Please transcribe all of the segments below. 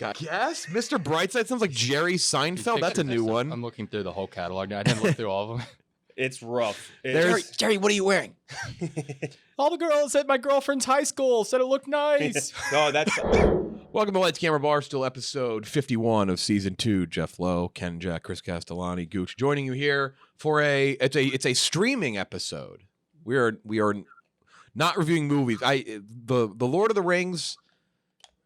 I guess. Mr. Brightside sounds like Jerry Seinfeld. That's a new one. I'm looking through the whole catalog now. I didn't look through all of them. It's rough. Jerry, what are you wearing? All the girls at my girlfriend's high school said it looked nice. Oh, that's... Welcome to Lights, Camera, Barstool, episode 51 of season 2. Jeff Lowe, Ken Jack, Chris Castellani, Gooch, joining you here for it's a streaming episode. We are not reviewing movies. The Lord of the Rings.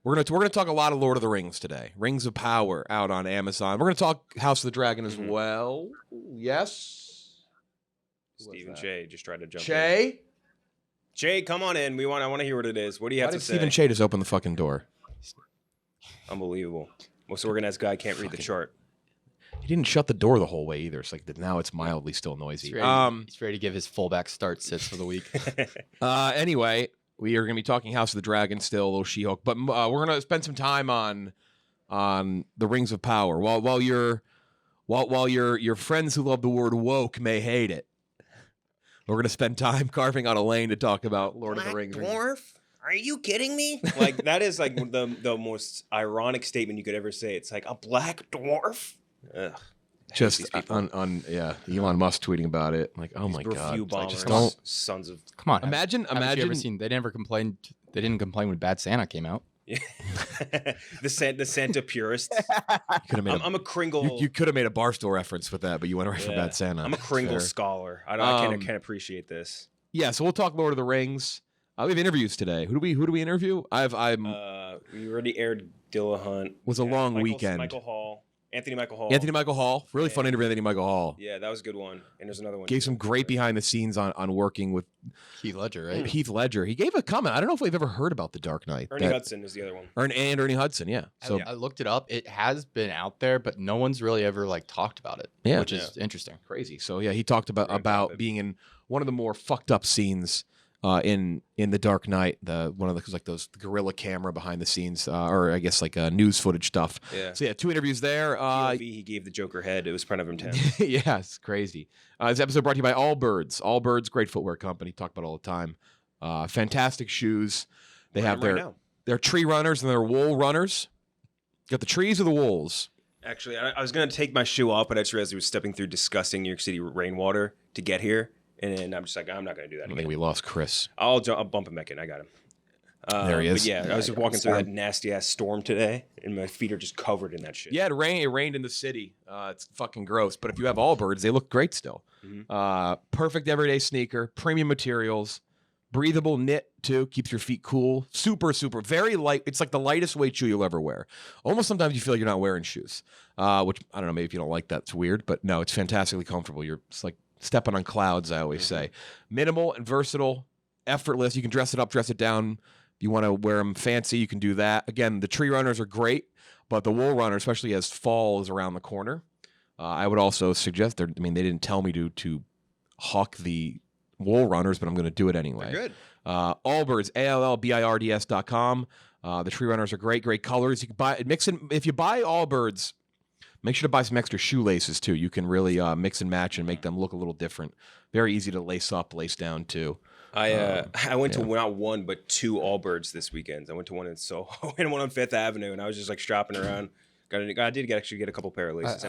We're gonna talk a lot of Lord of the Rings today. Rings of Power out on Amazon. We're gonna talk House of the Dragon as well. Yes. Stephen Che just tried to jump in. Che, come on in. I want to hear what it is. What do you have to say? Stephen Che just open the fucking door? Unbelievable. Most organized guy can't read the chart. He didn't shut the door the whole way either. It's like now it's mildly still noisy. He's ready to give his fullback start sits for the week. Anyway, we are going to be talking House of the Dragon still, a little She-Hulk, but we're going to spend some time on the Rings of Power. While your friends who love the word woke may hate it, we're going to spend time carving out a lane to talk about Lord of the Rings. Dwarf? Are you kidding me? Like, that is like the most ironic statement you could ever say. It's like, a black dwarf? Ugh. Just Elon Musk tweeting about it. Like, oh my God. Like, just don't. Sons of... Come on. Imagine. You ever seen, they didn't complain when Bad Santa came out. Yeah. the Santa purists. I'm a Kringle. You could have made a Barstool reference with that, but you went right for Bad Santa. I'm a Kringle scholar. I can't appreciate this. Yeah, so we'll talk Lord of the Rings. We have interviews today. Who do we interview? We already aired Dillahunt. Was a long weekend. Anthony Michael Hall. Really fun interview with Anthony Michael Hall. Yeah, that was a good one. And there's another one. Gave some great behind the scenes on working with Heath Ledger, right? Heath Ledger. He gave a comment. I don't know if we've ever heard about The Dark Knight. Ernie Hudson is the other one. And Ernie Hudson, yeah. So I looked it up. It has been out there, but no one's really ever talked about it. Yeah. Which is interesting. Crazy. So yeah, he talked about being in one of the more fucked up scenes in The Dark Knight, one of those guerrilla camera behind the scenes, or I guess news footage stuff. Yeah. So yeah, 2 interviews there. He gave the Joker head. It was kind of intense. Yeah, it's crazy. This episode brought to you by Allbirds. Allbirds, great footwear company. Talk about it all the time. Fantastic shoes. They have their tree runners and their wool runners. Got the trees or the wools? Actually, I was gonna take my shoe off, but I just realized I was stepping through disgusting New York City rainwater to get here. And I'm just like, I'm not going to do that I think we lost Chris. I'll bump him back in. I got him. There he is. But yeah, I was just walking through that nasty-ass storm today, and my feet are just covered in that shit. Yeah, it rained in the city. It's fucking gross. But if you have Allbirds, they look great still. Mm-hmm. Perfect everyday sneaker, premium materials, breathable knit, too. Keeps your feet cool. Super, super, very light. It's like the lightest weight shoe you'll ever wear. Almost sometimes you feel like you're not wearing shoes, which, I don't know, maybe if you don't like that, it's weird. But no, it's fantastically comfortable. It's like stepping on clouds, I always say. Minimal and versatile, effortless. You can dress it up, dress it down. If you want to wear them fancy, you can do that. Again, the tree runners are great, but the wool runner, especially as fall is around the corner, I would also suggest, they didn't tell me to hawk the wool runners, but I'm going to do it anyway. They're good. Allbirds, ALLBIRDS.com. The tree runners are great colors. You can buy, if you buy Allbirds, make sure to buy some extra shoelaces, too. You can really mix and match and make them look a little different. Very easy to lace up, lace down, too. I went to not one, but 2 Allbirds this weekend. I went to one in Soho and one on 5th Avenue, and I was just shopping around. I did actually get a couple pair of laces.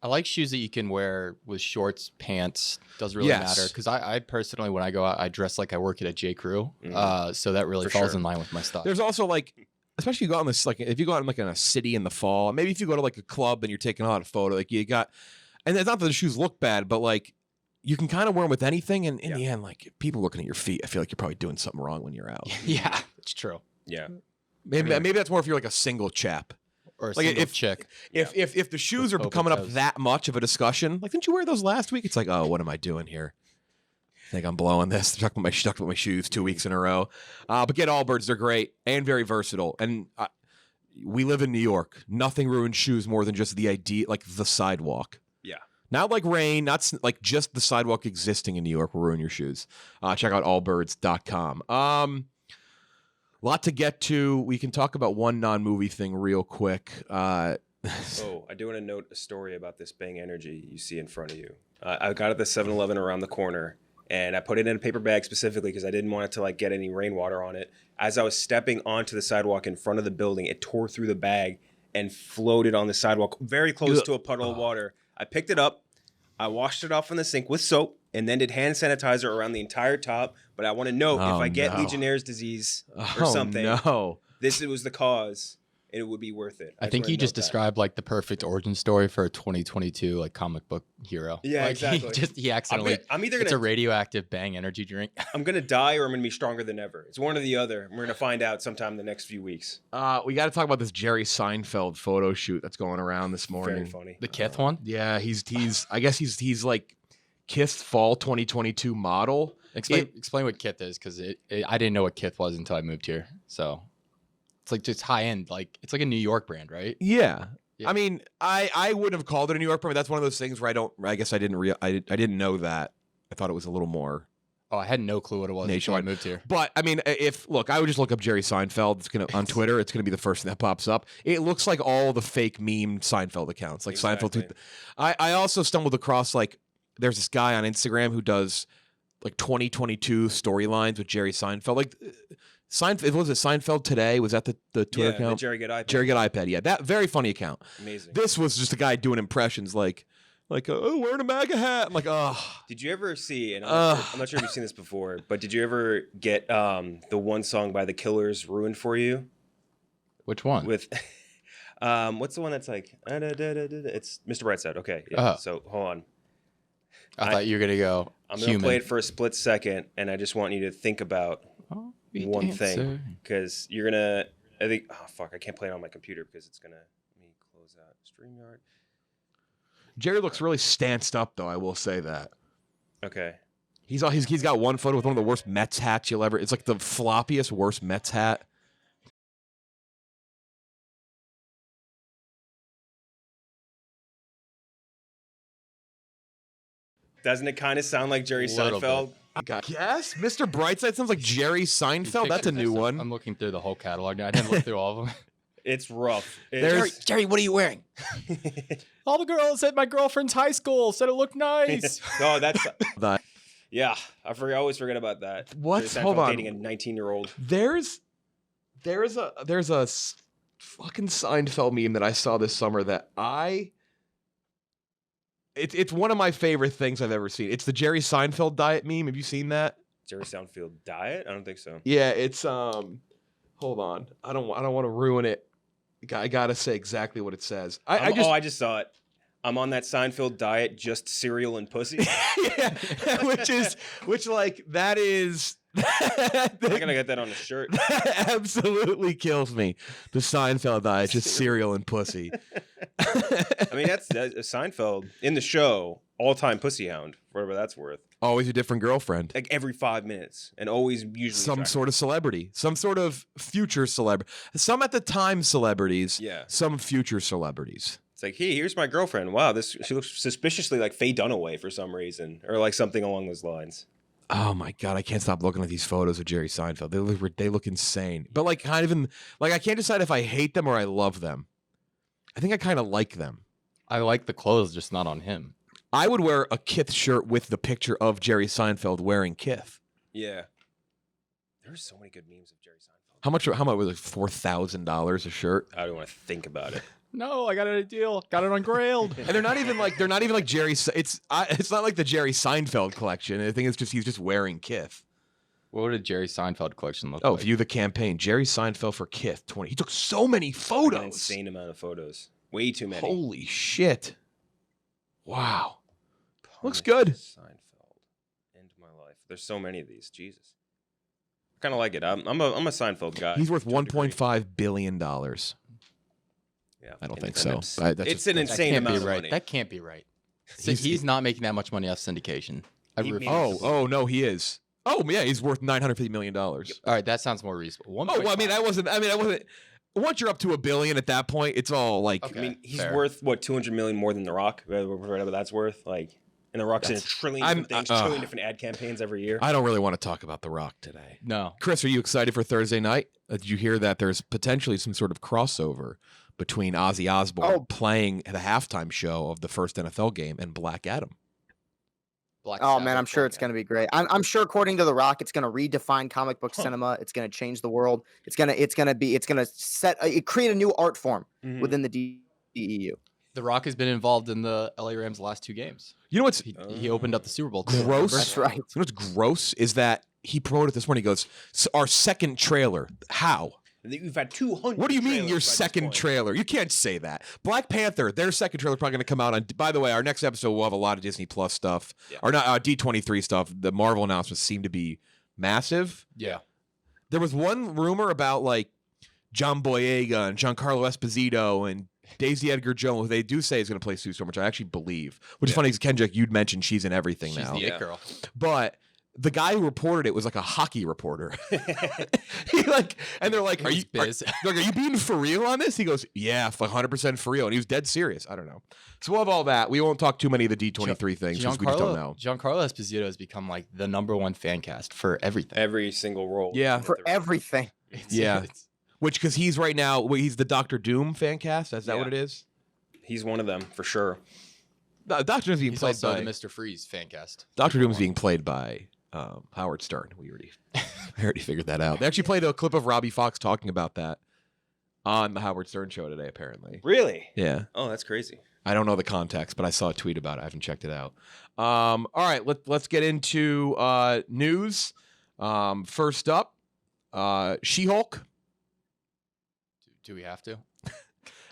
I like shoes that you can wear with shorts, pants. Doesn't really matter. Because I personally, when I go out, I dress like I work at a J. Crew. So that really falls in line with my style. There's also especially if you go out in this, if you go out in a city in the fall, maybe if you go to a club and you're taking a lot of photo, and it's not that the shoes look bad, but you can kind of wear them with anything, and in the end, if people looking at your feet, I feel like you're probably doing something wrong when you're out. Yeah, it's true. Yeah, maybe that's more if you're a single chap or a single chick. If the shoes are coming up that much of a discussion, didn't you wear those last week? It's oh, what am I doing here? I think I'm blowing this. Stuck with my shoes 2 weeks in a row. But get Allbirds. They're great and very versatile. And we live in New York. Nothing ruins shoes more than just the idea, the sidewalk. Yeah. Not rain, not just the sidewalk existing in New York will ruin your shoes. Check out allbirds.com. Lot to get to. We can talk about one non-movie thing real quick. I do want to note a story about this Bang Energy you see in front of you. I got it at the 7-Eleven around the corner, and I put it in a paper bag specifically because I didn't want it to get any rainwater on it. As I was stepping onto the sidewalk in front of the building, it tore through the bag, and floated on the sidewalk, very close to a puddle of water. I picked it up, I washed it off in the sink with soap, and then did hand sanitizer around the entire top. But I want to note, if I get Legionnaire's disease or something, this was the cause. And it would be worth it. I think you just described like the perfect origin story for a 2022 like comic book hero. Yeah, like, exactly. He accidentally. I'm either it's a radioactive Bang energy drink. I'm gonna die or I'm gonna be stronger than ever. It's one or the other. We're gonna find out sometime in the next few weeks. We got to talk about this Jerry Seinfeld photo shoot that's going around this morning. Very funny. The Kith one. Yeah, he's. I guess he's like Kith fall 2022 model. Explain what Kith is, because I didn't know what Kith was until I moved here. So. It's like just high end, like it's like a New York brand, right? Yeah. I mean, I wouldn't have called it a New York brand. That's one of those things where I guess I didn't know that. I thought it was a little more. Oh, I had no clue what it was until I moved here. But I mean, I would just look up Jerry Seinfeld. It's gonna on Twitter. It's gonna be the first thing that pops up. It looks like all the fake meme Seinfeld accounts, like Seinfeld. I also stumbled across like there's this guy on Instagram who does like 2022 storylines with Jerry Seinfeld, like. Seinfeld, was it Seinfeld Today? Was that the Twitter account? The Jerry Get iPad. Jerry Get iPad, yeah. That very funny account. Amazing. This was just a guy doing impressions like wearing a MAGA hat. I'm like, oh. Did you ever see, and I'm not sure if you've seen this before, but did you ever get the one song by The Killers, Ruined for You? Which one? With, what's the one that's like, it's Mr. Brightside. Okay, yeah. So hold on. I thought you were going to go I'm going to play it for a split second, and I just want you to think about one thing, because you're gonna. I think. Oh fuck! I can't play it on my computer because it's gonna. Let me close out StreamYard. Jerry looks really stanced up, though. I will say that. Okay. He's got one photo with one of the worst Mets hats you'll ever. It's like the floppiest, worst Mets hat. Doesn't it kind of sound like Jerry Seinfeld? Yes, Mr. Brightside sounds like Jerry Seinfeld. That's a new one. I'm looking through the whole catalog now. I didn't look through all of them. It's rough. Jerry, what are you wearing? All the girls at my girlfriend's high school said it looked nice. Oh, that's that. Yeah, I always forget about that. What? Hold on. Dating a 19-year-old. There's a fucking Seinfeld meme that I saw this summer that It's one of my favorite things I've ever seen. It's the Jerry Seinfeld diet meme. Have you seen that? Jerry Seinfeld diet? I don't think so. Yeah, it's hold on. I don't want to ruin it. I gotta say exactly what it says. I just saw it. I'm on that Seinfeld diet, just cereal and pussy. Yeah, that is. I'm gonna get that on a shirt. That absolutely kills me. The Seinfeld diet, just cereal and pussy. I mean, that's Seinfeld in the show, all-time pussy hound, whatever that's worth. Always a different girlfriend. Like every 5 minutes, and always usually some sort of celebrity, some sort of future celebrity. Some at the time celebrities. Yeah. Some future celebrities. It's like, hey, here's my girlfriend. Wow, she looks suspiciously like Faye Dunaway for some reason, or like something along those lines. Oh my God, I can't stop looking at these photos of Jerry Seinfeld. They look insane. But like kind of I can't decide if I hate them or I love them. I think I kind of like them. I like the clothes, just not on him. I would wear a Kith shirt with the picture of Jerry Seinfeld wearing Kith. Yeah. There's so many good memes of Jerry Seinfeld. How much was it? $4,000 a shirt? I don't want to think about it. No, I got it at a deal. Got it on Grailed. And they're not even like Jerry. It's not like the Jerry Seinfeld collection. I think it's just he's just wearing Kith. What would a Jerry Seinfeld collection look like? Oh, view the campaign. Jerry Seinfeld for Kith 20. He took so many photos. An insane amount of photos. Way too many. Holy shit! Wow, looks good. Seinfeld. End my life. There's so many of these. Jesus. I kind of like it. I'm a Seinfeld guy. He's worth $1.5 billion. Yeah, I don't think so. It's an insane amount of money. That can't be right. He's not making that much money off syndication. Oh no, he is. Oh yeah, he's worth $950 million. All right, that sounds more reasonable. Oh, well, I wasn't. Once you're up to $1 billion at that point, it's all like. Okay, I mean, he's worth what, $200 million more than The Rock, whatever that's worth. Like, and The Rock's in a trillion different things, trillion different ad campaigns every year. I don't really want to talk about The Rock today. No, Chris, are you excited for Thursday night? Did you hear that there's potentially some sort of crossover between Ozzy Osbourne playing the halftime show of the first NFL game and Black Adam? Black Oh Sabbath, man, I'm sure it's going to be great. I'm sure, according to The Rock, it's going to redefine comic book cinema. It's going to change the world. It's going to create a new art form within the DEU. The Rock has been involved in the LA Rams' last 2 games. You know what's he opened up the Super Bowl. Too, gross? That's right. You know what's gross is that he promoted this morning. He goes, our second trailer. How? We've had 200. What do you mean your second trailer? You can't say that. Black Panther, their second trailer probably going to come out on. By the way, our next episode will have a lot of Disney Plus stuff, or not D23 stuff. The Marvel announcements seem to be massive. Yeah. There was one rumor about like John Boyega and Giancarlo Esposito and Daisy Edgar Jones. They do say is going to play Sue Storm, which I actually believe. Which is funny because Kendrick, you'd mentioned she's in everything She's now. the it girl. But the guy who reported it was like a hockey reporter. And they're like, are you being for real on this? He goes, yeah, 100% for real. And he was dead serious. I don't know. So we'll have all that. We won't talk too many of the D23 things because we just don't know. Giancarlo Esposito has become like the #1 fan cast for everything. Every single role. Yeah. For everything. Which, because he's right now, he's the Doctor Doom fan cast. Is that what it is? He's one of them for sure. Doctor Doom's being He's played also by the Mr. Freeze fan cast. Doctor Doom's being played by Howard Stern. We already figured that out. They actually played a clip of Robbie Fox talking about that on the Howard Stern show today, apparently. Really? Yeah. Oh, that's crazy. I don't know the context, but I saw a tweet about it. I haven't checked it out. All right, let's get into news. First up, She-Hulk. Do we have to?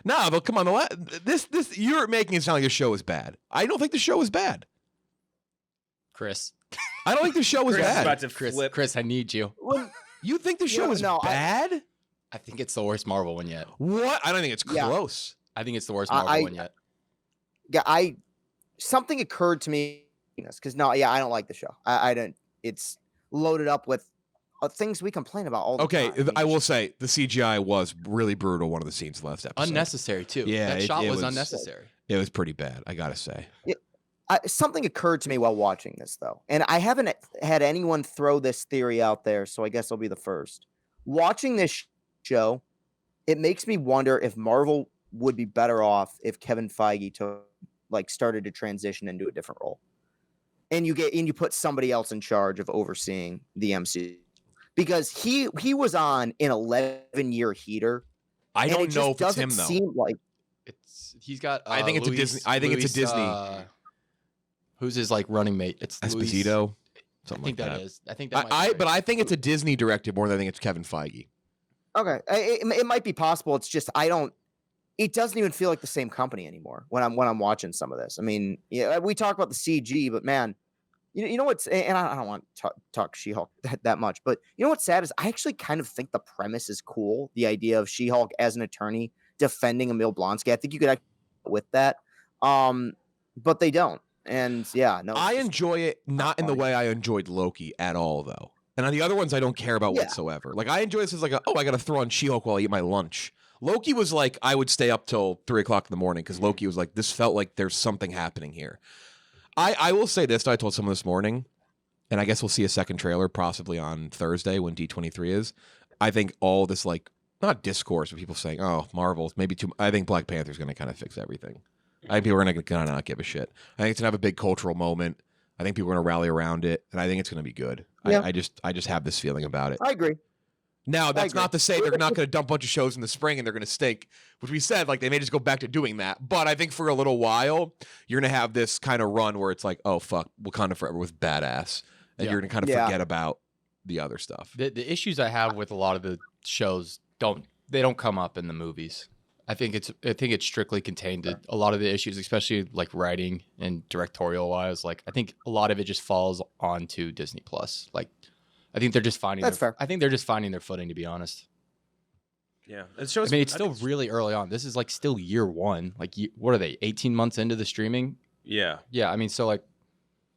No, but come on. This you're making it sound like the show is bad. I don't think the show is bad. Chris. I don't think the show is Chris is bad. about to flip. Chris, I need you. You think the show is bad? I think it's the worst Marvel one yet. What? I don't think it's close. I think it's the worst Marvel one yet. Yeah, something occurred to me because I don't like the show. I don't. It's loaded up with things we complain about all the time. Okay, I will say the CGI was really brutal. One of the scenes last episode, unnecessary too. Yeah, that shot was unnecessary. It was pretty bad. I gotta say. Something occurred to me while watching this though, and I haven't had anyone throw this theory out there, so I guess I'll be the first. Watching this show, it makes me wonder if Marvel would be better off if Kevin Feige started to transition into a different role, and you put somebody else in charge of overseeing the MCU. Because he was on an 11-year heater. I don't know if it's him though. Seem like he's got. I think it's a Disney. I think it's a Disney. Who's his running mate? It's Esposito. I think that is. I think that. But I think it's a Disney directive more than I think it's Kevin Feige. Okay, it might be possible. It's just I don't. It doesn't even feel like the same company anymore when I'm watching some of this. I mean, yeah, we talk about the CG, but man. You know what's, and I don't want to talk She-Hulk that much, but you know what's sad is I actually kind of think the premise is cool. The idea of She-Hulk as an attorney defending Emil Blonsky. I think you could actually with that, but they don't. And I enjoy it not in the way I enjoyed Loki at all, though. And on the other ones, I don't care about whatsoever. Like I enjoy this as I got to throw on She-Hulk while I eat my lunch. Loki was like I would stay up till 3 o'clock in the morning because Loki was like this felt like there's something happening here. I will say this. I told someone this morning, and I guess we'll see a second trailer possibly on Thursday when D23 is. I think all this not discourse, but people saying, "Oh, Marvel's maybe too." I think Black Panther's going to kind of fix everything. I think people are going to not give a shit. I think it's going to have a big cultural moment. I think people are going to rally around it, and I think it's going to be good. Yeah. I just have this feeling about it. I agree. Now, that's not to say they're not going to dump a bunch of shows in the spring and they're going to stink, which we said, they may just go back to doing that. But I think for a little while, you're going to have this kind of run where it's like, oh, fuck, Wakanda Forever was badass. And you're going to kind of forget about the other stuff. The issues I have with a lot of the shows don't come up in the movies. I think it's strictly contained to a lot of the issues, especially writing and directorial wise. I think a lot of it just falls onto Disney Plus. I think they're just finding. That's fair. I think they're just finding their footing, to be honest. Yeah, it shows. I mean, it's still really early on. This is still year one. What are they? 18 months into the streaming? Yeah. Yeah. I mean, so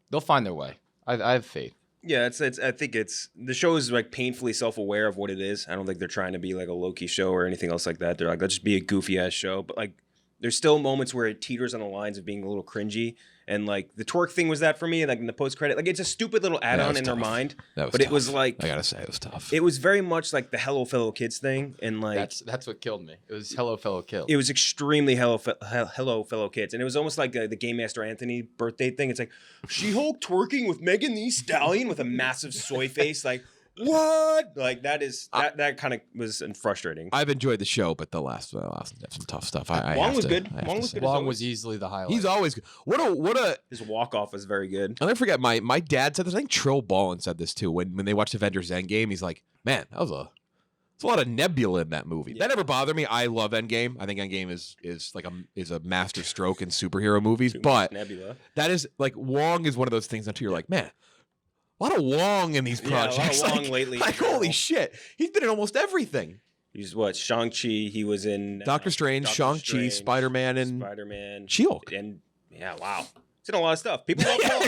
they'll find their way. I have faith. Yeah, it's. I think the show is painfully self-aware of what it is. I don't think they're trying to be a Loki show or anything else like that. They're let's just be a goofy ass show. But there's still moments where it teeters on the lines of being a little cringy. And like the twerk thing was that for me, like in the post credit, like it's a stupid little add-on in their mind. But tough. it was like, I gotta say, it was tough. It was very much like the Hello Fellow Kids thing, and like that's what killed me. It was Hello Fellow Kids. it was extremely Hello Fellow Kids, and it was almost like the Game Master Anthony birthday thing. It's like She-Hulk twerking with Megan Thee Stallion with a massive soy face, like. What? Like that kind of was frustrating. I've enjoyed the show, but the last had some tough stuff. Wong was good. Wong was easily the highlight. He's always good. What a his walk off was very good. I'll never forget my dad said this. I think Trill Ballin said this too when they watched Avengers Endgame. He's like, man, there's a lot of nebula in that movie. Yeah. That never bothered me. I love Endgame. I think Endgame is a master stroke in superhero movies. But nebula. That is like Wong is one of those things until you're like, man. A lot of Wong in these projects. A lot of Wong lately. Like holy shit, he's been in almost everything. He's what? Shang-Chi. He was in Doctor Strange, Shang-Chi, Spider-Man, and She-Hulk. And yeah, wow, he's in a lot of stuff. People love Wong.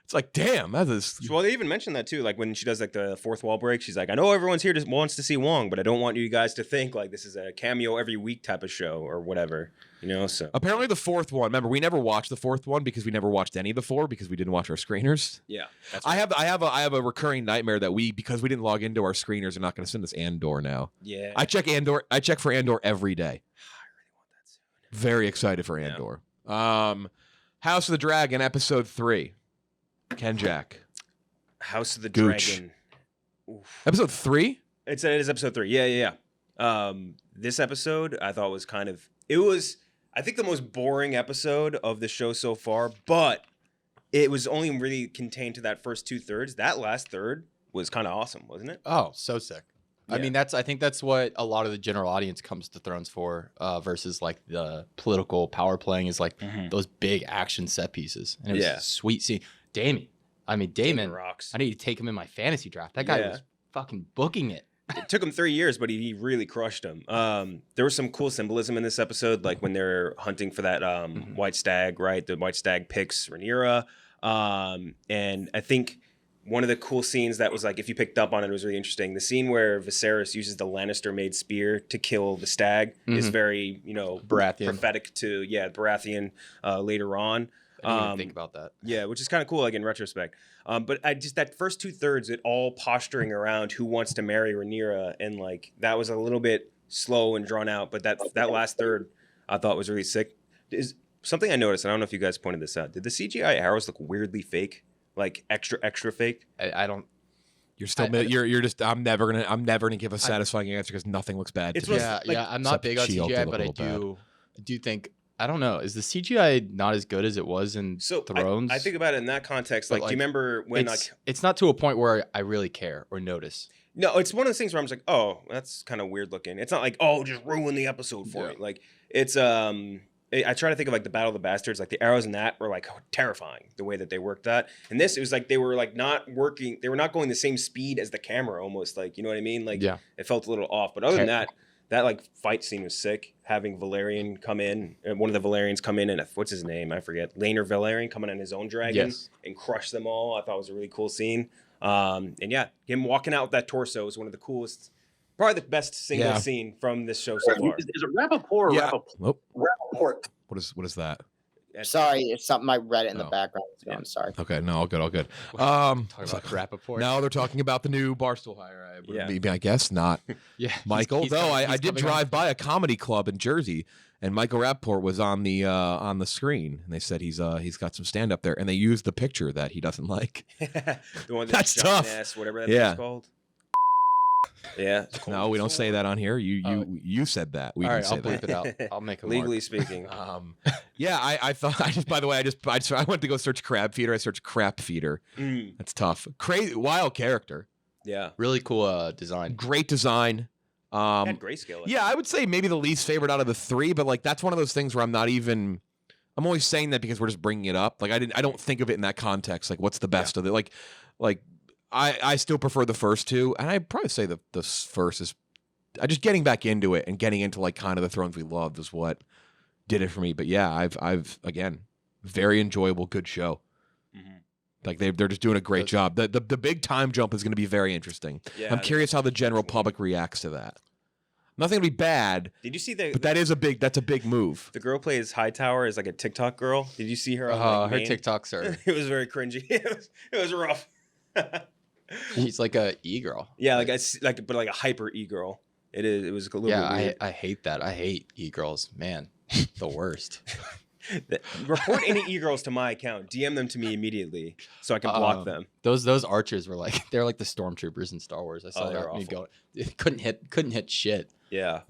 It's like, damn, that is. Well, they even mentioned that too. Like when she does like the fourth wall break, she's like, I know everyone's here wants to see Wong, but I don't want you guys to think like this is a cameo every week type of show or whatever. You know, so apparently the fourth one. Remember, we never watched the fourth one because we never watched any before because we didn't watch our screeners. Yeah, that's right. I have a recurring nightmare that because we didn't log into our screeners, are not going to send us Andor now. Yeah, I check for Andor every day. I really want that soon. Very excited for Andor. Yeah. House of the Dragon, episode 3. Ken Jack. House of the Gooch. Dragon. Oof. Episode 3? It is episode 3. Yeah. This episode I thought was it was I think the most boring episode of the show so far, but it was only really contained to that first 2/3. That last third was kind of awesome, wasn't it? Oh, so sick. Yeah. I mean, I think that's what a lot of the general audience comes to Thrones for, versus like the political power playing is like those big action set pieces. And it was a sweet scene. Damon rocks. I need to take him in my fantasy draft. That guy was fucking booking it. It took him 3 years, but he really crushed him. There was some cool symbolism in this episode, like when they're hunting for that white stag, right? The white stag picks Rhaenyra. And I think one of the cool scenes that was like, if you picked up on it, was really interesting. The scene where Viserys uses the Lannister-made spear to kill the stag is very, Baratheon. prophetic to, Baratheon later on. I didn't even think about that. Yeah, which is kind of cool, like in retrospect. But that first 2/3, it all posturing around who wants to marry Rhaenyra, and like that was a little bit slow and drawn out. But that last third, I thought was really sick. Is something I noticed. I don't know if you guys pointed this out. Did the CGI arrows look weirdly fake, like extra fake? I don't. You're still. You're just. I'm never gonna give a satisfying answer because nothing looks bad. To me. I'm not big on CGI, but I do think. I don't know. Is the CGI not as good as it was in Thrones? I think about it in that context. Like, do you remember when it's not to a point where I really care or notice. No, it's one of those things where I'm just like, oh, that's kind of weird looking. It's not like, oh, just ruin the episode for me. Like it's I try to think of like the Battle of the Bastards. Like the arrows in that were like terrifying the way that they worked that. And this, it was like they were like not working. They were not going the same speed as the camera almost. Like, you know what I mean? Like it felt a little off. But other than that. That like fight scene was sick. Having Valerian come in, one of the Valerians come in, and what's his name? I forget. Laner Valerian coming on his own dragon and crush them all. I thought was a really cool scene. And yeah, him walking out with that torso is one of the coolest, probably the best single scene from this show so far. Is it Rappaport or Rappaport? Rappaport. What is that? Sorry, it's something I read it in the background. So I'm sorry. Okay, no, all good. Talking about Rappaport. Now they're talking about the new Barstool hire. I guess not. Michael. Though I did drive by a comedy club in Jersey, and Michael Rappaport was on the screen, and they said he's got some stand up there, and they used the picture that he doesn't like. The one that's tough. Ass, whatever that thing's called. Yeah. No, we don't say that on here. You said that. We didn't say I'll bleep it out. I'll make it legally speaking. I thought I went to go search crab feeder. I searched crap feeder. That's tough. Crazy, wild character. Yeah. Really cool design. Great design. Had grayscale. Yeah, I would say maybe the least favorite out of the 3, but like that's one of those things where I'm only saying that because we're just bringing it up. Like I don't think of it in that context. Like what's the best of it? Like I still prefer the first 2, and I'd probably say the first is just getting back into it and getting into like kind of the Thrones we loved is what did it for me. But yeah, I've again, very enjoyable, good show. Like they're just doing a great job. The big time jump is going to be very interesting. Yeah, I'm curious how the general public reacts to that. Nothing to be bad. Did you see But that's a big move. The girl plays Hightower is like a TikTok girl. Did you see her on her Maine? TikToks are. It was very cringy. it was rough. She's like a e-girl. Yeah, like a hyper e-girl. It was a little bit weird. I hate that. I hate e-girls. Man, the worst. Report any e-girls to my account. DM them to me immediately so I can block them. Those archers were they're like the stormtroopers in Star Wars. I saw that. Me go. It couldn't hit shit. Yeah.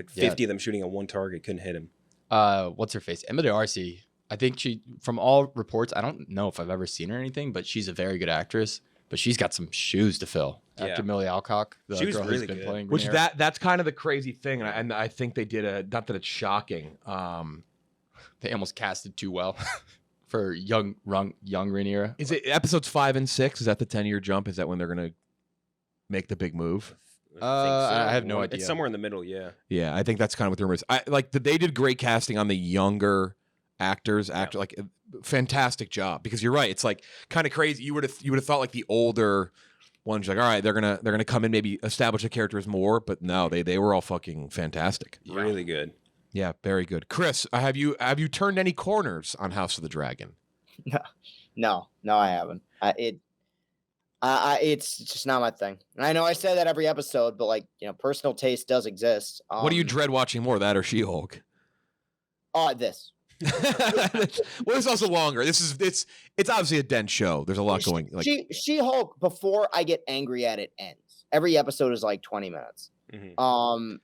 50 of them shooting at one target couldn't hit him. What's her face? Emma D'Arcy. I think from all reports, I don't know if I've ever seen her or anything, but she's a very good actress. But she's got some shoes to fill. After Millie Alcock, the girl who's been playing. Which that's kind of the crazy thing, and I think they did not that it's shocking. They almost casted too well for young Rhaenyra. Is it episodes 5 and 6? Is that the 10-year jump? Is that when they're gonna make the big move? I have no idea. It's somewhere in the middle. Yeah. Yeah, I think that's kind of what the rumor is. They did great casting on the younger actors. Fantastic job, because you're right. It's like kind of crazy. You would have thought like the older ones, like, all right, they're gonna come in, maybe establish the characters more, but no, they were all fucking fantastic. Really good. Yeah, very good. Chris, have you turned any corners on House of the Dragon? No, I haven't. It's just not my thing. And I know I say that every episode, but personal taste does exist. What do you dread watching more, that or She-Hulk? This. Well, it's also longer. It's obviously a dense show. There's a lot going. She-Hulk, before I get angry at it, ends. Every episode is like 20 minutes. Mm-hmm.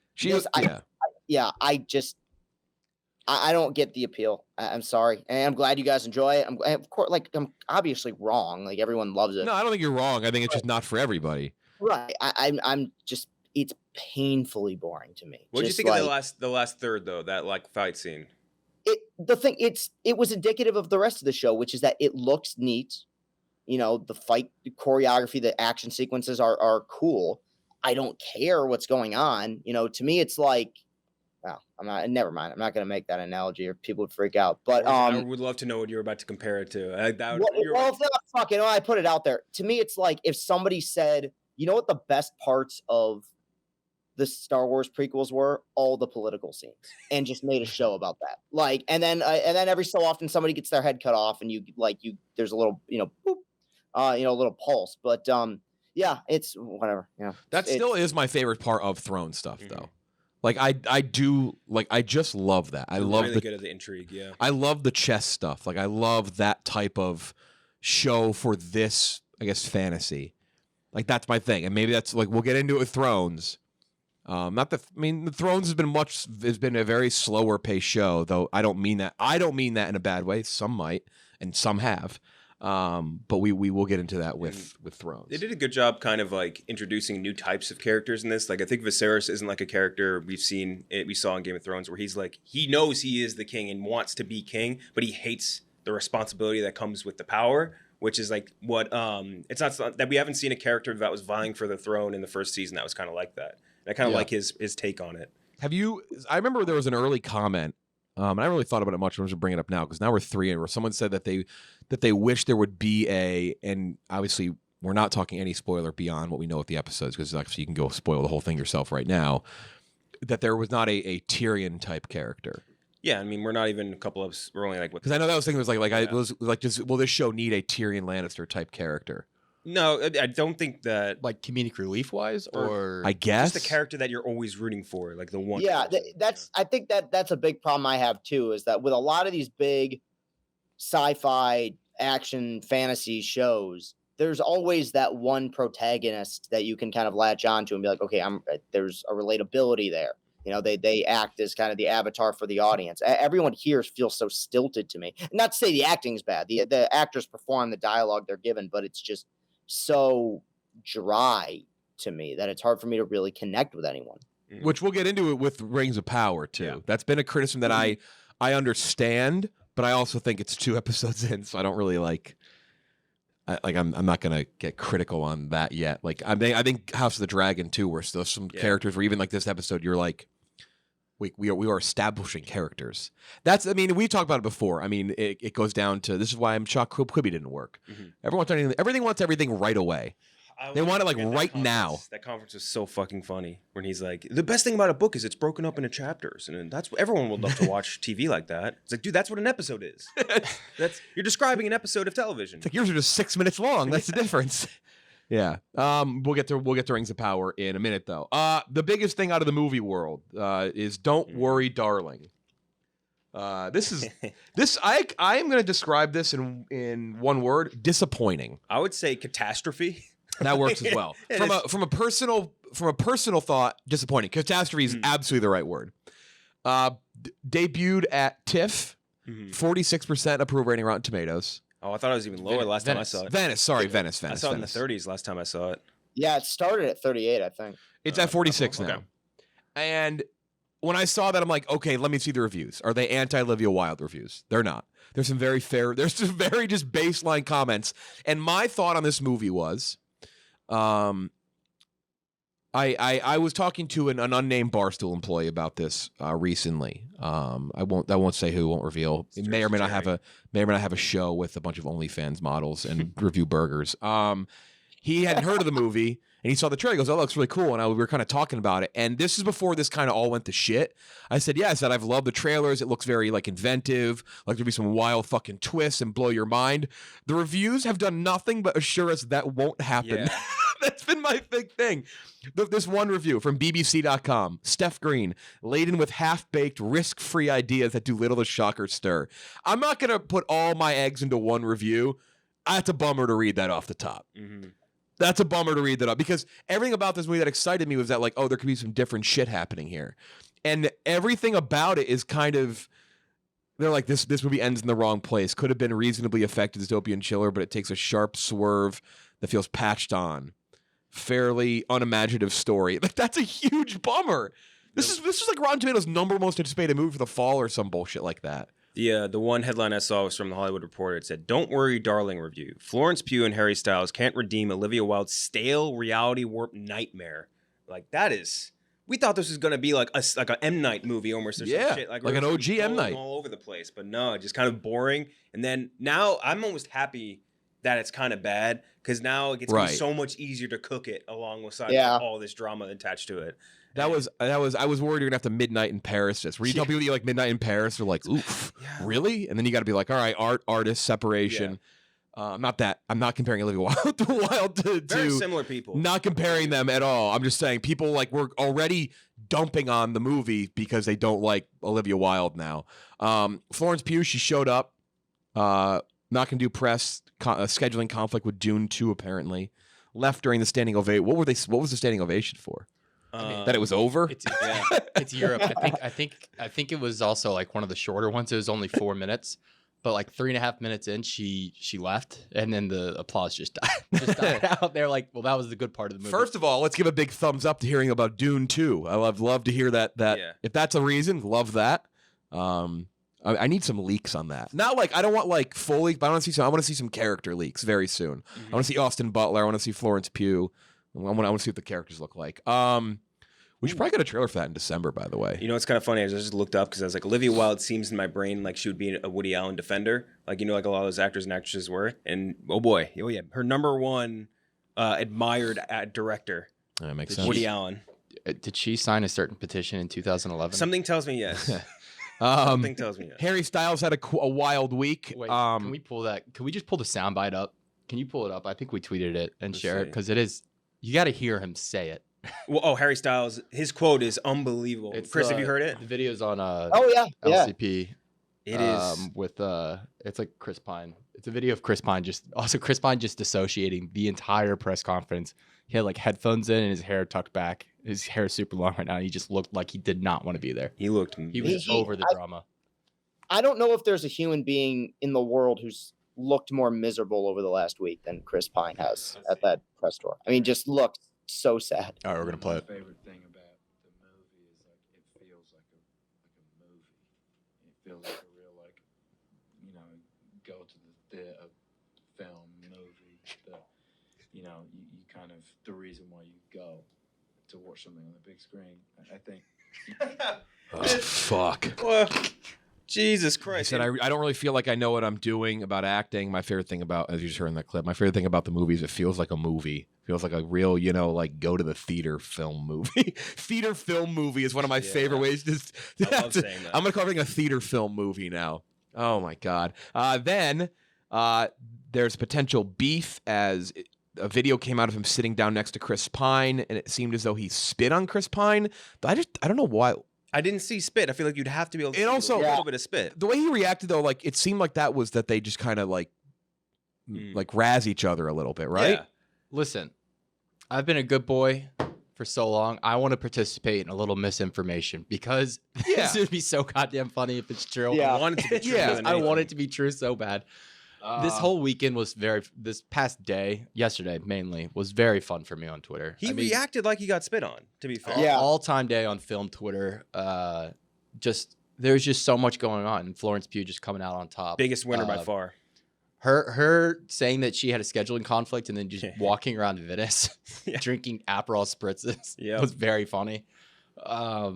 I don't get the appeal. I'm sorry, and I'm glad you guys enjoy it. Of course, I'm obviously wrong. Like, everyone loves it. No, I don't think you're wrong. I think it's just not for everybody. Right. I'm just. It's painfully boring to me. What did you think of the last third though? That fight scene. It was indicative of the rest of the show, which is that it looks neat. The fight, the choreography, the action sequences are cool. I don't care what's going on. To me, it's like, well, never mind. I'm not going to make that analogy or people would freak out. But I would love to know what you're about to compare it to. I put it out there. To me, it's like if somebody said, you know what the best parts of the Star Wars prequels were? All the political scenes, and just made a show about that. And then every so often somebody gets their head cut off, and there's a little, boop, a little pulse. But yeah, it's whatever. Yeah, that still is my favorite part of Throne stuff, though. I just love that. I love really good at the intrigue. Yeah, I love the chess stuff. I love that type of show for this, I guess, fantasy. That's my thing, and maybe that's we'll get into it with Thrones. The Thrones has been a very slower paced show, though. I don't mean that in a bad way. Some might, and some have. But we will get into that with Thrones. They did a good job kind of introducing new types of characters in this. I think Viserys isn't a character we saw in Game of Thrones, where he's he knows he is the king and wants to be king, but he hates the responsibility that comes with the power, which is what it's not that we haven't seen a character that was vying for the throne in the first season that was kind of like that. And I kind of like his take on it. I remember there was an early comment, and I haven't really thought about it much. I'm just bringing it up now because now we're 3 in, where someone said that they wish there would be and obviously we're not talking any spoiler beyond what we know with the episodes, because actually you can go spoil the whole thing yourself right now, that there was not a Tyrion type character. Yeah, we're not even a couple of. We're only because I know that was thinking will this show need a Tyrion Lannister type character? No, I don't think that. Comedic relief wise, or I guess just the character that you're always rooting for, the one. Yeah, I think that's a big problem I have too. Is that with a lot of these big sci-fi action fantasy shows, there's always that one protagonist that you can kind of latch onto and be like, okay, there's a relatability there. They act as kind of the avatar for the audience. Everyone here feels so stilted to me. Not to say the acting's bad. The actors perform the dialogue they're given, but it's just so dry to me that it's hard for me to really connect with anyone. Which we'll get into it with Rings of Power too. Yeah. That's been a criticism that I understand, but I also think it's 2 episodes in, so I don't really I'm not gonna get critical on that yet. I think House of the Dragon too, where there's some characters where even this episode, you're we are establishing characters. We talked about it before. It goes down to, this is why I'm shocked Quibi didn't work. Mm-hmm. Everything wants everything right away. They want it like right now. That conference was so fucking funny. When he's like, the best thing about a book is it's broken up into chapters, and that's what everyone would love to watch TV like that. It's like, dude, that's what an episode is. You're describing an episode of television. It's like yours are just 6 minutes long. That's the difference. Yeah. We'll get to Rings of Power in a minute though. The biggest thing out of the movie world is Don't Worry, Darling. I am going to describe this in one word: disappointing. I would say catastrophe. That works as well. From a personal thought, disappointing. Catastrophe is absolutely the right word. Debuted at TIFF, 46% approval rating, Rotten Tomatoes. Oh, I thought it was even lower last time I saw it. Venice. I saw it in the 30s last time I saw it. Yeah, it started at 38, I think. It's at 46 now. And when I saw that, I'm like, okay, let me see the reviews. Are they anti-Olivia Wilde reviews? They're not. There's some very just baseline comments. And my thought on this movie was, I was talking to an unnamed Barstool employee about this recently. I won't say who, won't reveal. It may or may not have a show with a bunch of OnlyFans models and review burgers. He hadn't heard of the movie and he saw the trailer. He goes, "Oh, that looks really cool." And we were kind of talking about it. And this is before this kind of all went to shit. I said, I've loved the trailers. It looks very like inventive. Like there'll be some wild fucking twists and blow your mind. The reviews have done nothing but assure us that won't happen. Yeah. That's been my big thing. This one review from BBC.com, Steph Green, laden with half-baked, risk-free ideas that do little to shock or stir. I'm not going to put all my eggs into one review. That's a bummer to read that off the top. Mm-hmm. That's a bummer to read that up because everything about this movie that excited me was that, like, oh, there could be some different shit happening here. And everything about it is kind of, they're like, this movie ends in the wrong place. Could have been reasonably effective dystopian chiller, but it takes a sharp swerve that feels patched on. Fairly unimaginative story. Like, that's a huge bummer. This is like Rotten Tomatoes' number most anticipated movie for the fall or some bullshit like that. The one headline I saw was from the Hollywood Reporter. It said, "Don't Worry, Darling" review. Florence Pugh and Harry Styles can't redeem Olivia Wilde's stale reality warp nightmare. Like, that is... We thought this was going to be like a M. Night movie almost or some shit. Like an OG M. Night. All over the place. But no, just kind of boring. And then now I'm almost happy that it's kind of bad because now it gets to be so much easier to cook it along with all this drama attached to it. I was worried you're gonna have to Midnight in Paris this. Where you tell people you like Midnight in Paris, they're like, oof, really? And then you got to be like, all right, artist separation. Yeah. I'm not comparing Olivia Wilde to very similar people. Not comparing them at all. I'm just saying people like we're already dumping on the movie because they don't like Olivia Wilde now. Florence Pugh, she showed up. Not gonna do press. Scheduling conflict with Dune 2 apparently. Left during the standing ovation. What was the standing ovation for? That it was over? It's Europe. I think it was also like one of the shorter ones. It was only 4 minutes, but like 3.5 minutes in, she left, and then the applause just died out. They're like, well, that was the good part of the movie. First of all, let's give a big thumbs up to hearing about Dune 2. I love to hear that. If that's a reason, love that. I need some leaks on that. Not like I don't want like full leaks, but I want to see some character leaks very soon. Mm-hmm. I want to see Austin Butler. I want to see Florence Pugh. I want to see what the characters look like. We should probably get a trailer for that in December, by the way. You know, it's kind of funny. I just looked up because I was like, Olivia Wilde seems in my brain like she would be a Woody Allen defender. Like, you know, like a lot of those actors and actresses were. And oh boy, her number one admired director. That makes sense. Woody Allen. Did she sign a certain petition in 2011? Something tells me yes. Something tells me yes. Harry Styles had a wild week. Wait, can we pull that? Can we just pull the soundbite up? Can you pull it up? I think we tweeted it and share it because it is. You got to hear him say it. Well, Harry Styles, his quote is unbelievable. Chris, have you heard it? The video's on LCP. It is with it's like Chris Pine. It's a video of Chris Pine just dissociating the entire press conference. He had like headphones in and his hair tucked back. His hair is super long right now. He just looked like he did not want to be there. He was over the drama. I don't know if there's a human being in the world who's looked more miserable over the last week than Chris Pine has at that press tour. I mean, just looked so sad. All right, we're gonna play it. My favorite thing about the movie is like it feels like a movie. It feels like a real go to the theater, film, movie. You kind of the reason why you go to watch something on the big screen. I think. Oh, fuck. Jesus Christ. I said, I don't really feel like I know what I'm doing about acting. My favorite thing about, as you just heard in that clip, my favorite thing about the movie is it feels like a movie. Feels like a real, like go to the theater film movie. Theater film movie is one of my favorite ways to. I love saying that. I'm gonna call everything a theater film movie now. Oh my god. Then there's potential beef as a video came out of him sitting down next to Chris Pine, and it seemed as though he spit on Chris Pine. But I don't know why. I didn't see spit. I feel like you'd have to be able to see a little bit of spit. The way he reacted, though, like it seemed like that was that they just kind of like razz each other a little bit, right? Yeah. Listen, I've been a good boy for so long. I want to participate in a little misinformation because this would be so goddamn funny if it's true. Yeah. I want it to be true. I want it to be true so bad. This whole weekend was this past day, yesterday mainly, was very fun for me on Twitter. He reacted like he got spit on, to be fair. Yeah. All-time day on film Twitter. There's just so much going on. And Florence Pugh just coming out on top. Biggest winner by far. Her saying that she had a scheduling conflict and then just walking around Venice drinking Aperol spritzes was very funny. I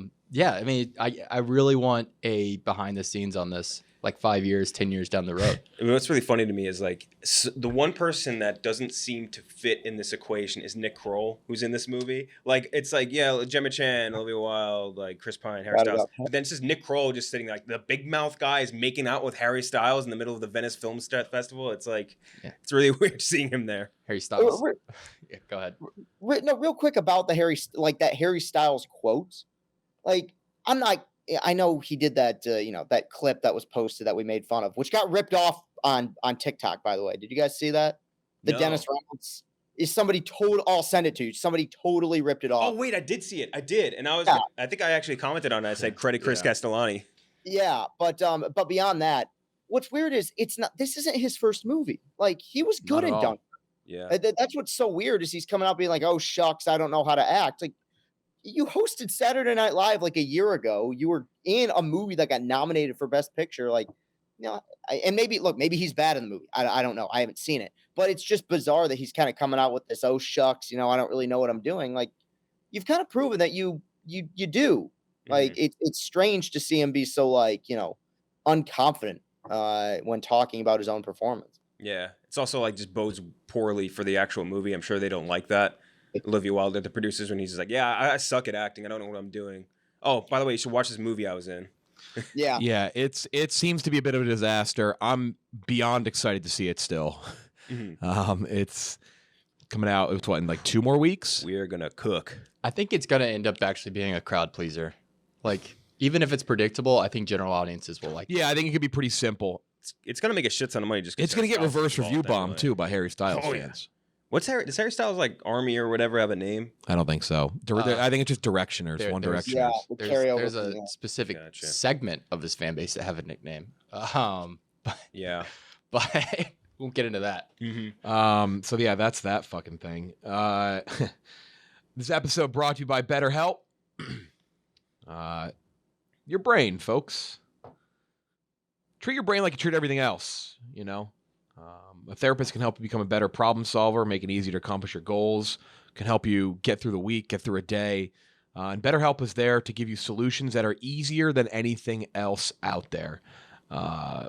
really want a behind the scenes on this, like 5 years, 10 years down the road. I mean, what's really funny to me is like the one person that doesn't seem to fit in this equation is Nick Kroll, who's in this movie. Like it's like Gemma Chan, Olivia Wilde, like Chris Pine, Harry Styles. But then it's just Nick Kroll just sitting like the big mouth guy is making out with Harry Styles in the middle of the Venice Film Festival. It's like it's really weird seeing him there. Harry Styles. Go ahead. No, real quick about the Harry Styles quote. Like I know he did that, that clip that was posted that we made fun of, which got ripped off on TikTok, by the way. Did you guys see that? The Dennis Reynolds is somebody I'll send it to you. Somebody totally ripped it off. Oh, wait, I did see it. I did. And I think I actually commented on it. I said, credit Chris Castellani. Yeah. But beyond that, what's weird is this isn't his first movie. Like he was good in Dunkirk. Yeah. That's what's so weird is he's coming out being like, oh shucks, I don't know how to act. Like, you hosted Saturday Night Live like a year ago. You were in a movie that got nominated for Best Picture. Like, and maybe he's bad in the movie. I don't know. I haven't seen it, but it's just bizarre that he's kind of coming out with this. Oh shucks, I don't really know what I'm doing. Like, you've kind of proven that you do. Like, it's strange to see him be so unconfident when talking about his own performance. Yeah, it's also like just bodes poorly for the actual movie. I'm sure they don't like that. Olivia Wilde, the producers, when he's just like, I suck at acting. I don't know what I'm doing. Oh, by the way, you should watch this movie I was in. Yeah. Yeah, it seems to be a bit of a disaster. I'm beyond excited to see it still. It's coming out, it's in like 2 more weeks? We're going to cook. I think it's going to end up actually being a crowd pleaser. Like, even if it's predictable, I think general audiences will like it. Yeah, I think it could be pretty simple. It's going to make a shit ton of money. It's going to get reverse review bombed, too, by Harry Styles fans. Does Harry Styles like Army or whatever have a name? I don't think so. I think it's just Directioners. One Directioners. Yeah, there's a specific segment of his fan base that have a nickname. But we'll get into that. So yeah, that's that fucking thing. This episode brought to you by BetterHelp. Your brain, folks. Treat your brain like you treat everything else. A therapist can help you become a better problem solver, make it easier to accomplish your goals, can help you get through the week, get through a day. And BetterHelp is there to give you solutions that are easier than anything else out there.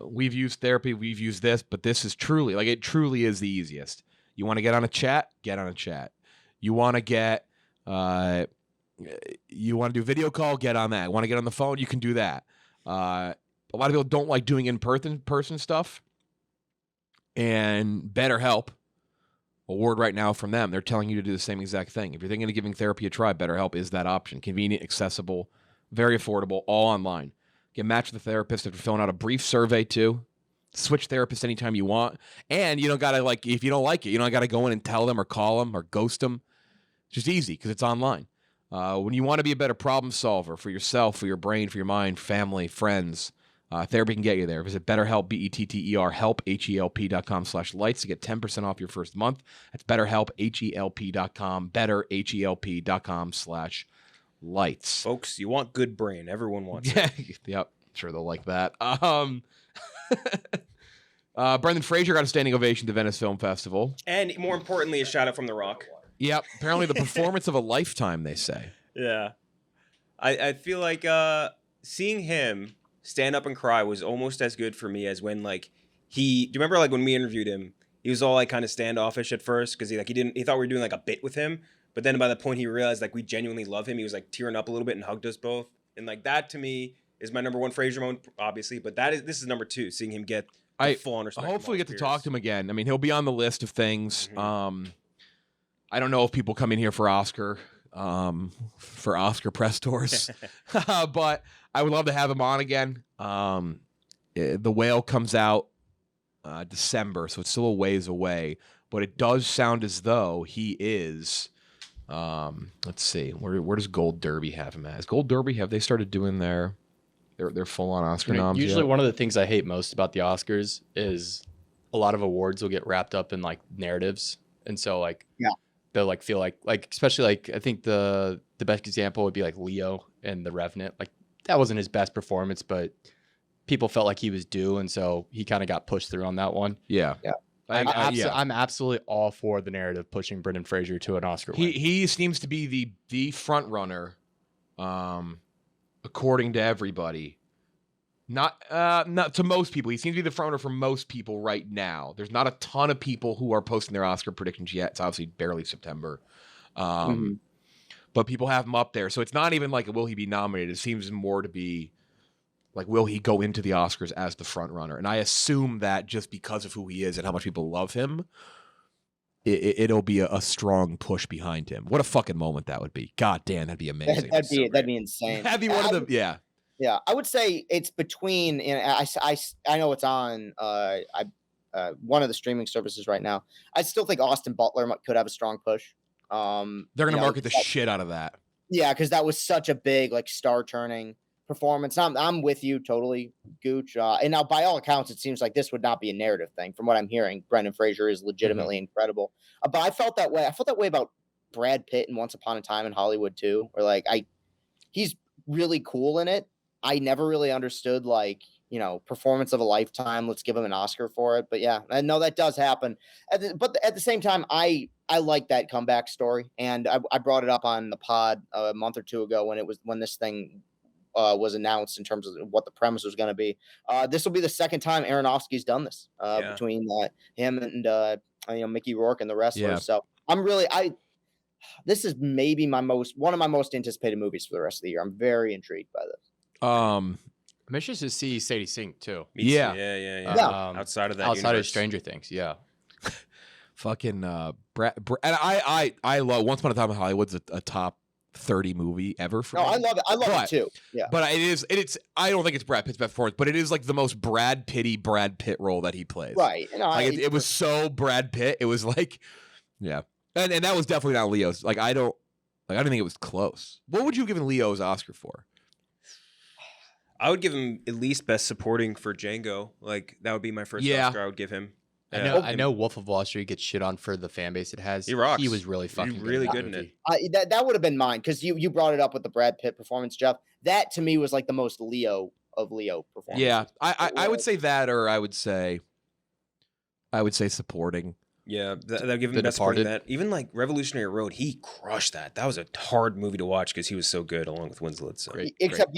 We've used therapy, we've used this, but this is truly, it truly is the easiest. You want to get on a chat? Get on a chat. You want to do video call? Get on that. Want to get on the phone? You can do that. A lot of people don't like doing in-person stuff. And BetterHelp, a word right now from them, they're telling you to do the same exact thing. If you're thinking of giving therapy a try, BetterHelp is that option. Convenient, accessible, very affordable, all online. Get matched with a therapist after filling out a brief survey, too. Switch therapists anytime you want. And you don't got to, if you don't like it, you don't got to go in and tell them or call them or ghost them. It's just easy because it's online. When you want to be a better problem solver for yourself, for your brain, for your mind, family, friends, therapy can get you there. Visit BetterHelp, BetterHelp, help, HELP.com/lights to get 10% off your first month. That's BetterHelp, HELP.com, BetterHelp.com/lights. Folks, you want good brain. Everyone wants it. Yep. Sure they'll like that. Brendan Fraser got a standing ovation at the Venice Film Festival. And more importantly, a shout out from The Rock. Yep. Apparently the performance of a lifetime, they say. Yeah. I feel like seeing him stand up and cry was almost as good for me as when do you remember when we interviewed him, He was all like kind of standoffish at first because he thought we were doing like a bit with him. But then by the point he realized like we genuinely love him, he was like tearing up a little bit and hugged us both. And like that to me is my number one Fraser moment, obviously. But this is number 2, seeing him get full on respect. Hopefully get to talk to him again. I mean, he'll be on the list of things. Mm-hmm. I don't know if people come in here for Oscar press tours, but I would love to have him on again. The Whale comes out December, so it's still a ways away, but it does sound as though he is. Let's see, where does Gold Derby have him at? Is Gold Derby, have they started doing their full on Oscar noms usually yet? One of the things I hate most about the Oscars is a lot of awards will get wrapped up in like narratives, and so like they'll like feel like especially like I think the best example would be like Leo and The Revenant. Like that wasn't his best performance, but people felt like he was due, and so he kind of got pushed through on that one. Yeah. I'm absolutely all for the narrative pushing Brendan Fraser to an Oscar win. He seems to be the front runner, according to everybody. Not to most people. He seems to be the front runner for most people right now. There's not a ton of people who are posting their Oscar predictions yet. It's obviously barely September. But people have him up there. So it's not even like, will he be nominated? It seems more to be like, will he go into the Oscars as the front runner? And I assume that just because of who he is and how much people love him, it'll be a strong push behind him. What a fucking moment that would be. God damn, that'd be amazing. That'd be insane. That'd be one of the, yeah. Yeah, I would say it's between. I know it's on one of the streaming services right now. I still think Austin Butler could have a strong push. They're gonna market the shit out of that. Yeah, because that was such a big like star turning performance. I'm with you totally, Gooch. And now by all accounts, it seems like this would not be a narrative thing. From what I'm hearing, Brendan Fraser is legitimately incredible. But I felt that way. I felt that way about Brad Pitt in Once Upon a Time in Hollywood too. Or like he's really cool in it. I never really understood like, performance of a lifetime. Let's give him an Oscar for it. But yeah, I know that does happen. But at the same time, I like that comeback story. And I brought it up on the pod a month or two ago when this thing was announced in terms of what the premise was going to be. This will be the second time Aronofsky's done this between him and Mickey Rourke and the wrestlers. Yeah. So this is maybe one of my most anticipated movies for the rest of the year. I'm very intrigued by this. I'm anxious to see Sadie Sink too. Yeah. Outside of that, outside universe. of Stranger Things, yeah. Fucking Brad, and I love Once Upon a Time in Hollywood's a top 30 movie ever for me. I love it. I love it too. Yeah. But it's I don't think it's Brad Pitt's best performance, but it is like the most Brad Pitt role that he plays. Right. It was so Brad Pitt. It was like, yeah. And that was definitely not Leo's. I didn't think it was close. What would you have given Leo's Oscar for? I would give him at least Best Supporting for Django. Like that would be my first Oscar I would give him. I know Wolf of Wall Street gets shit on for the fan base it has. He rocks. He was really fucking good in it. That would have been mine because you brought it up with the Brad Pitt performance, Jeff. That to me was like the most Leo performance. Yeah, I would say that, or I would say supporting. Yeah, they'll give him Best Supporting that. Even like Revolutionary Road, he crushed that. That was a hard movie to watch because he was so good along with Winslet. So. Except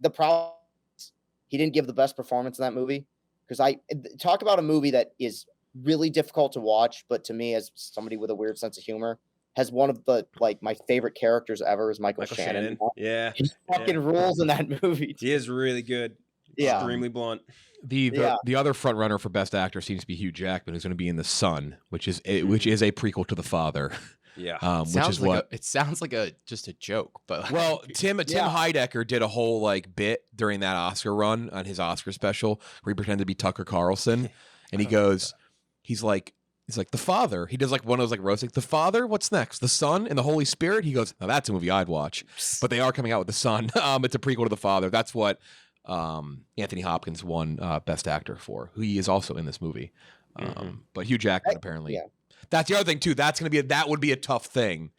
the problem is he didn't give the best performance in that movie. Because I talk about a movie that is really difficult to watch, but to me, as somebody with a weird sense of humor, has one of the my favorite characters ever is Michael Shannon. Yeah, he fucking rules in that movie. He is really good. Yeah, extremely blunt. The other front runner for Best Actor seems to be Hugh Jackman, who's going to be in The Son, which is a prequel to The Father. Yeah, which is it sounds like just a joke, but Tim Heidecker did a whole bit during that Oscar run on his Oscar special where he pretended to be Tucker Carlson, and he goes, he's like The Father. He does one of those roasting. The Father, what's next? The Son and the Holy Spirit. He goes, now that's a movie I'd watch, but they are coming out with The Son. It's a prequel to The Father. That's what Anthony Hopkins won Best Actor for, who he is also in this movie. But Hugh Jackman apparently. Yeah. That's the other thing too. That would be a tough thing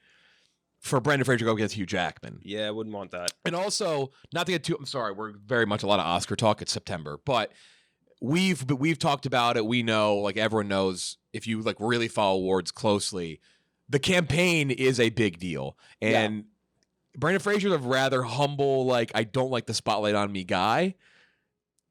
for Brendan Fraser to go against Hugh Jackman. Yeah, I wouldn't want that. And also, not to get too. I'm sorry, we're very much a lot of Oscar talk. It's September, but we've talked about it. We know, everyone knows, if you really follow awards closely, the campaign is a big deal. And Brendan Fraser's a rather humble, I don't like the spotlight on me guy.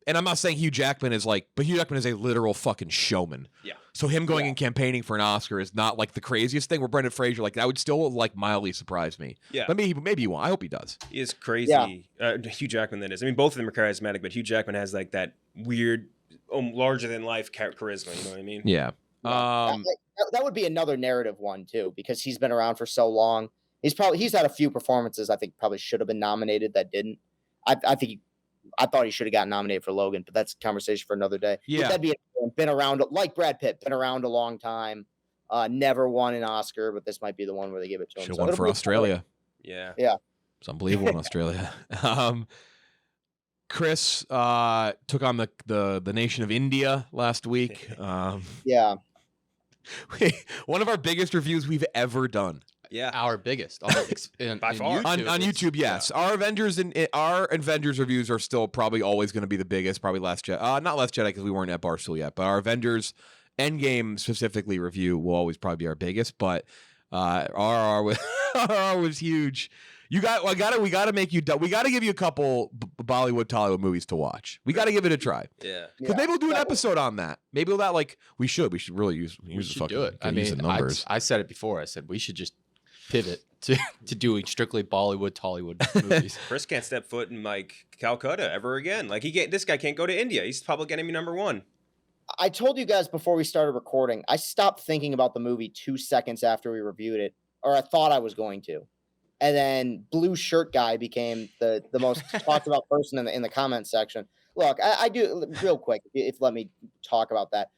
And I'm not saying Hugh Jackman is but Hugh Jackman is a literal fucking showman. Yeah. So him going and campaigning for an Oscar is not like the craziest thing. Where Brendan Fraser, like that would still like mildly surprise me. Yeah, but maybe he won't. I hope he does. He is crazy. Yeah. Hugh Jackman, that is. I mean, both of them are charismatic, but Hugh Jackman has like that weird, larger than life charisma. You know what I mean? Yeah. That would be another narrative one too, because he's been around for so long. He's had a few performances I think probably should have been nominated that didn't. I thought he should have gotten nominated for Logan, but that's a conversation for another day. Yeah, that'd be been around like Brad Pitt, been around a long time, never won an Oscar, but this might be the one where they give it to him. Should have won for Australia. Yeah, it's unbelievable in Australia. Chris took on the nation of India last week. Yeah, one of our biggest reviews we've ever done. Yeah, our biggest by far on YouTube. Yes, yeah. Our Avengers reviews are still probably always going to be the biggest. Probably Last Jedi, not Last Jedi because we weren't at Barstool yet. But our Avengers Endgame specifically review will always probably be our biggest. But RR was huge. We got to make you. We got to give you a couple Bollywood Tollywood movies to watch. We got to give it a try. Yeah, because maybe we'll do an episode on that. Maybe we'll we should really use the fucking do it. I mean, the numbers. I said it before. I said we should just pivot to doing strictly Bollywood Tollywood movies. Chris can't step foot in like Calcutta ever again. Like this guy can't go to India. He's public enemy #1. I told you guys before we started recording, I stopped thinking about the movie 2 seconds after we reviewed it, or I thought I was going to. And then Blue Shirt Guy became the most talked about person in the comment section. Look, I do real quick, if let me talk about that.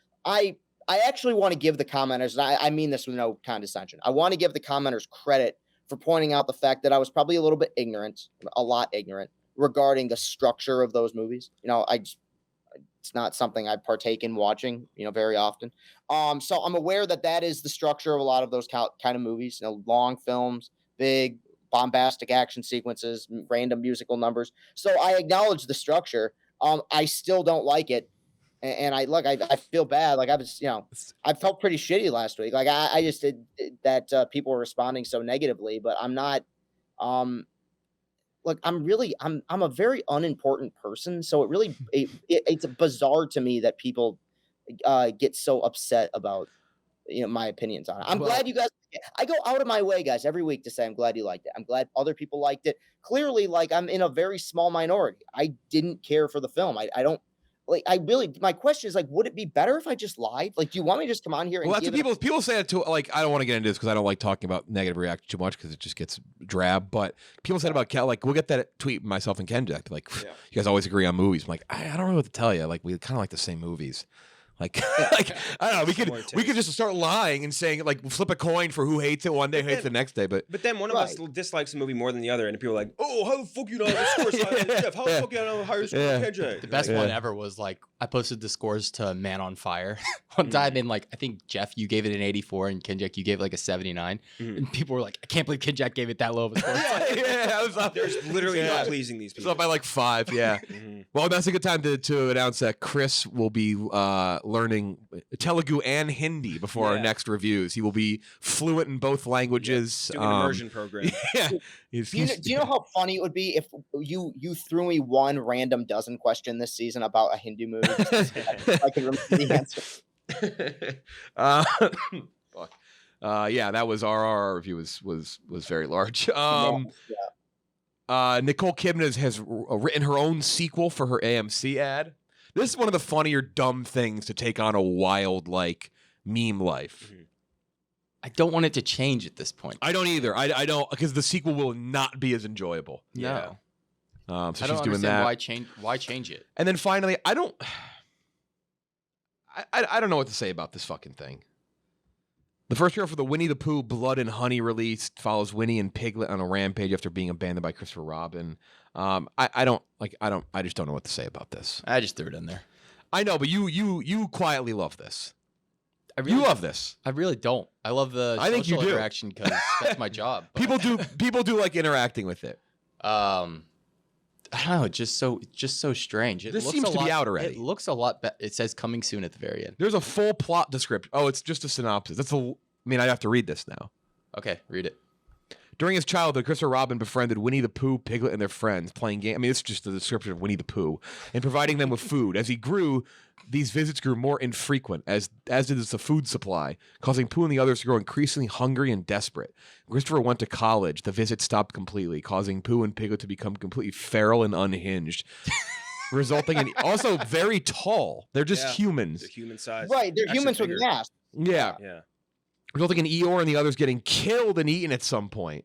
I actually want to give the commenters, and I mean this with no condescension, I want to give the commenters credit for pointing out the fact that I was probably a little bit ignorant, a lot ignorant, regarding the structure of those movies. You know, it's not something I partake in watching, very often. So I'm aware that is the structure of a lot of those kind of movies, long films, big, bombastic action sequences, random musical numbers. So I acknowledge the structure. I still don't like it. And I feel bad. Like I felt pretty shitty last week. Like I just did that. People were responding so negatively, but I'm not. Look, I'm a very unimportant person. So it really it's bizarre to me that people get so upset about my opinions on it. I'm glad you guys. I go out of my way, guys, every week to say I'm glad you liked it. I'm glad other people liked it. Clearly, like I'm in a very small minority. I didn't care for the film. I don't. Like my question is like, would it be better if I just lied? Like, do you want me to just come on here? And that's what people say it too. Like, I don't want to get into this because I don't like talking about negative reaction too much because it just gets drab. But people said about Kel, like, we'll get that tweet myself and Ken. Like, you guys always agree on movies. I'm like, I don't know what to tell you. Like, we kind of like the same movies. Like, I don't know. We could just start lying and saying like flip a coin for who hates it one day, hates the next day. But then one of us dislikes the movie more than the other, and people are like, "Oh, how the fuck you know the scores higher than Jeff? How the fuck you know higher scores than KJ?" The best one ever was like I posted the scores to Man on Fire one time, and like I think Jeff, you gave it an 84, and Kinjack, you gave it like a 79, and people were like, "I can't believe Kinjack gave it that low of a score." I was up. There's literally not pleasing these people. It's up by like 5. Yeah. Well, that's a good time to announce that Chris will be learning Telugu and Hindi before our next reviews. He will be fluent in both languages. Doing an immersion program. Yeah. Do you know how funny it would be if you threw me one random dozen question this season about a Hindu movie? I could remember the answer. That was our review was very large. Nicole Kidman has written her own sequel for her AMC ad. This is one of the funnier dumb things to take on a wild like meme life. I don't want it to change at this point. I don't either. I don't, because the sequel will not be as enjoyable. No. So I she's don't doing understand that. Why change it? And then finally, I don't know what to say about this fucking thing. The first trailer for the Winnie the Pooh Blood and Honey release follows Winnie and Piglet on a rampage after being abandoned by Christopher Robin. I just don't know what to say about this. I just threw it in there. I know, but you quietly love this. You love this. I really don't. I love the social interaction because that's my job. But. People do like interacting with it. I don't know. It's just so strange. This seems to be out already. It looks a lot better. It says coming soon at the very end. There's a full plot description. Oh, it's just a synopsis. I'd have to read this now. Okay, read it. During his childhood, Christopher Robin befriended Winnie the Pooh, Piglet, and their friends, playing games. I mean, it's just the description of Winnie the Pooh, and providing them with food. As he grew, these visits grew more infrequent, as did the food supply, causing Pooh and the others to grow increasingly hungry and desperate. Christopher went to college. The visits stopped completely, causing Pooh and Piglet to become completely feral and unhinged. Resulting in also very tall. They're just humans. They're human size. Right, they're humans with masks. Yeah. Resulting in Eeyore and the others getting killed and eaten at some point.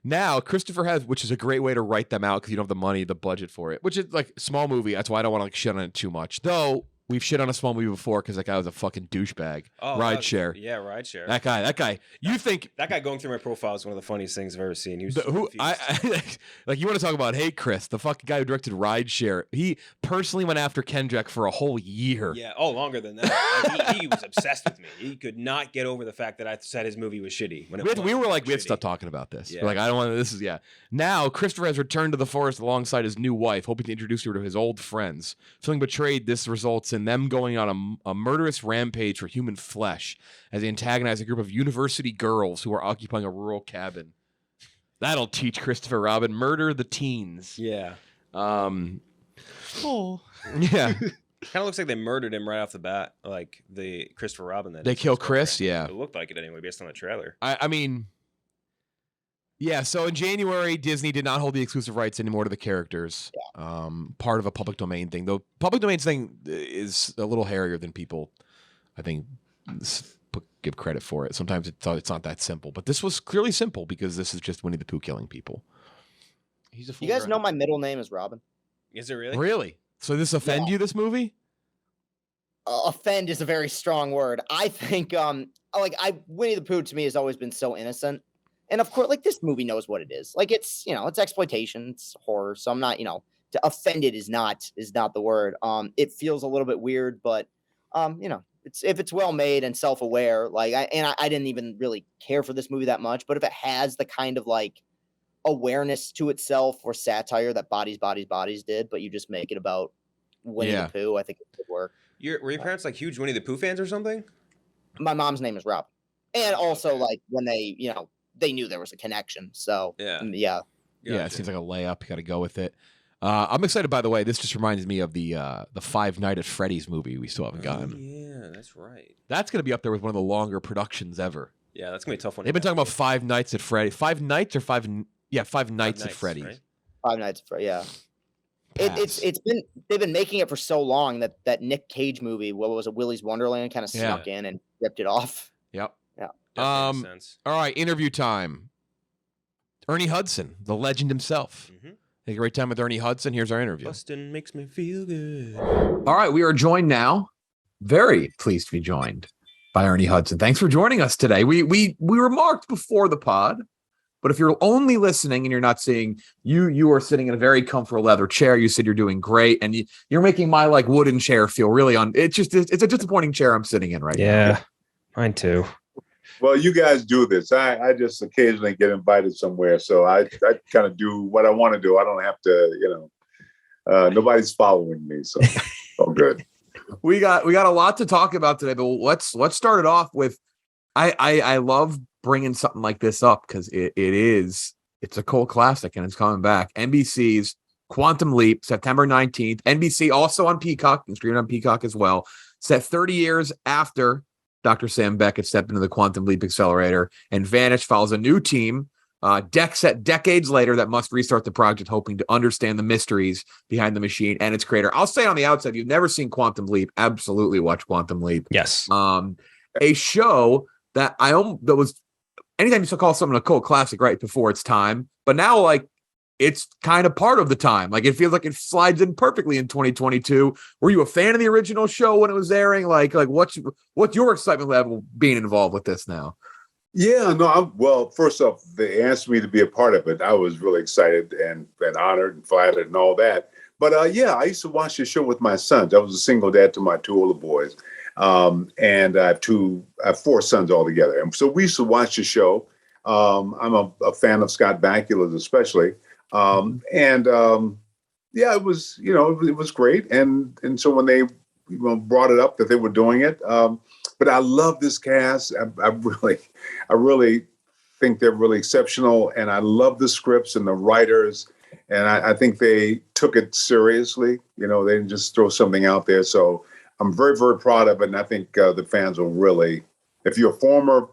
Now, Christopher has, which is a great way to write them out because you don't have the money, the budget for it, which is like small movie. That's why I don't want to like shit on it too much. Though, we've shit on a small movie before because that guy was a fucking douchebag. Oh, Rideshare. Yeah, Rideshare. That guy. You think that guy going through my profile is one of the funniest things I've ever seen. He was like, you want to talk about hate, Chris? The fucking guy who directed Rideshare. He personally went after Kendrick for a whole year. Yeah, longer than that. Like, he was obsessed with me. He could not get over the fact that I said his movie was shitty. We were like, we had to stop talking about this. Yeah. We're like, I don't want to. This is Now Christopher has returned to the forest alongside his new wife, hoping to introduce her to his old friends. Feeling betrayed, this results in them going on a murderous rampage for human flesh as they antagonize a group of university girls who are occupying a rural cabin. That'll teach Christopher Robin. Murder the teens. Yeah. Yeah. Kind of looks like they murdered him right off the bat, like the Christopher Robin. They kill Chris. Yeah. It looked like it anyway, based on the trailer. I mean, yeah. So in January, Disney did not hold the exclusive rights anymore to the characters. Yeah. Part of a public domain thing, though. Public domain thing is a little hairier than people, I think, give credit for it. Sometimes it's not that simple, but this was clearly simple because this is just Winnie the Pooh killing people. He's a fool. You guys know my middle name is Robin? Is it really? Really? So this offend you? This movie? Offend is a very strong word. I think, Winnie the Pooh to me has always been so innocent, and of course, like this movie knows what it is. Like it's it's exploitation, it's horror. So I'm not to offend it is not the word. It feels a little bit weird, but if it's well made and self-aware, like I didn't even really care for this movie that much, but if it has the kind of like awareness to itself or satire that Bodies did, but you just make it about Winnie the Pooh, I think it could work. Were your parents like huge Winnie the Pooh fans or something? My mom's name is Rob, and also like when they they knew there was a connection, so yeah. It seems like a layup. You got to go with it. I'm excited, by the way. This just reminds me of the Five Nights at Freddy's movie we still haven't gotten. Yeah, that's right. That's going to be up there with one of the longer productions ever. Yeah, that's going to be a tough one. They've been talking about Five Nights at Freddy's. Five Nights or Five? Yeah, Five Nights at Freddy's. Right? Five Nights at Freddy's. Yeah. They've been making it for so long that Nick Cage movie, what was it, Willy's Wonderland, kind of snuck in and ripped it off. Yep. Yeah. All right, interview time. Ernie Hudson, the legend himself. Mm-hmm. Take a great time with Ernie Hudson. Here's our interview. Bustin' makes me feel good. All right, we are joined now. Very pleased to be joined by Ernie Hudson. Thanks for joining us today. We remarked before the pod, but if you're only listening and you're not seeing, you are sitting in a very comfortable leather chair. You said you're doing great, and you're making my like wooden chair feel really it's a disappointing chair I'm sitting in right now. Yeah, mine too. Well, you guys do this. I just occasionally get invited somewhere, so I kind of do what I want to do. I don't have to, nobody's following me, so all good. We got a lot to talk about today, but let's start it off with. I love bringing something like this up because it's a cult classic and it's coming back. NBC's Quantum Leap, September 19th. NBC also on Peacock and streaming on Peacock as well. Set 30 years after Dr. Sam Beckett stepped into the Quantum Leap Accelerator, and Vanish follows a new team set decades later that must restart the project, hoping to understand the mysteries behind the machine and its creator. I'll say on the outset, if you've never seen Quantum Leap, absolutely watch Quantum Leap. Yes. A show that that was anytime you call something a cult classic right before its time, but now like it's kind of part of the time. Like it feels like it slides in perfectly in 2022. Were you a fan of the original show when it was airing? Like what's your excitement level being involved with this now? Yeah, no, first off, they asked me to be a part of it. I was really excited and honored and flattered and all that. But I used to watch the show with my sons. I was a single dad to my two older boys. And I have four sons altogether. And so we used to watch the show. I'm a fan of Scott Bakula's especially. It was, it was great. And so when they brought it up that they were doing it, but I love this cast. I really think they're really exceptional, and I love the scripts and the writers, and I think they took it seriously. They didn't just throw something out there. So I'm very, very proud of it, and I think the fans will really, if you're a former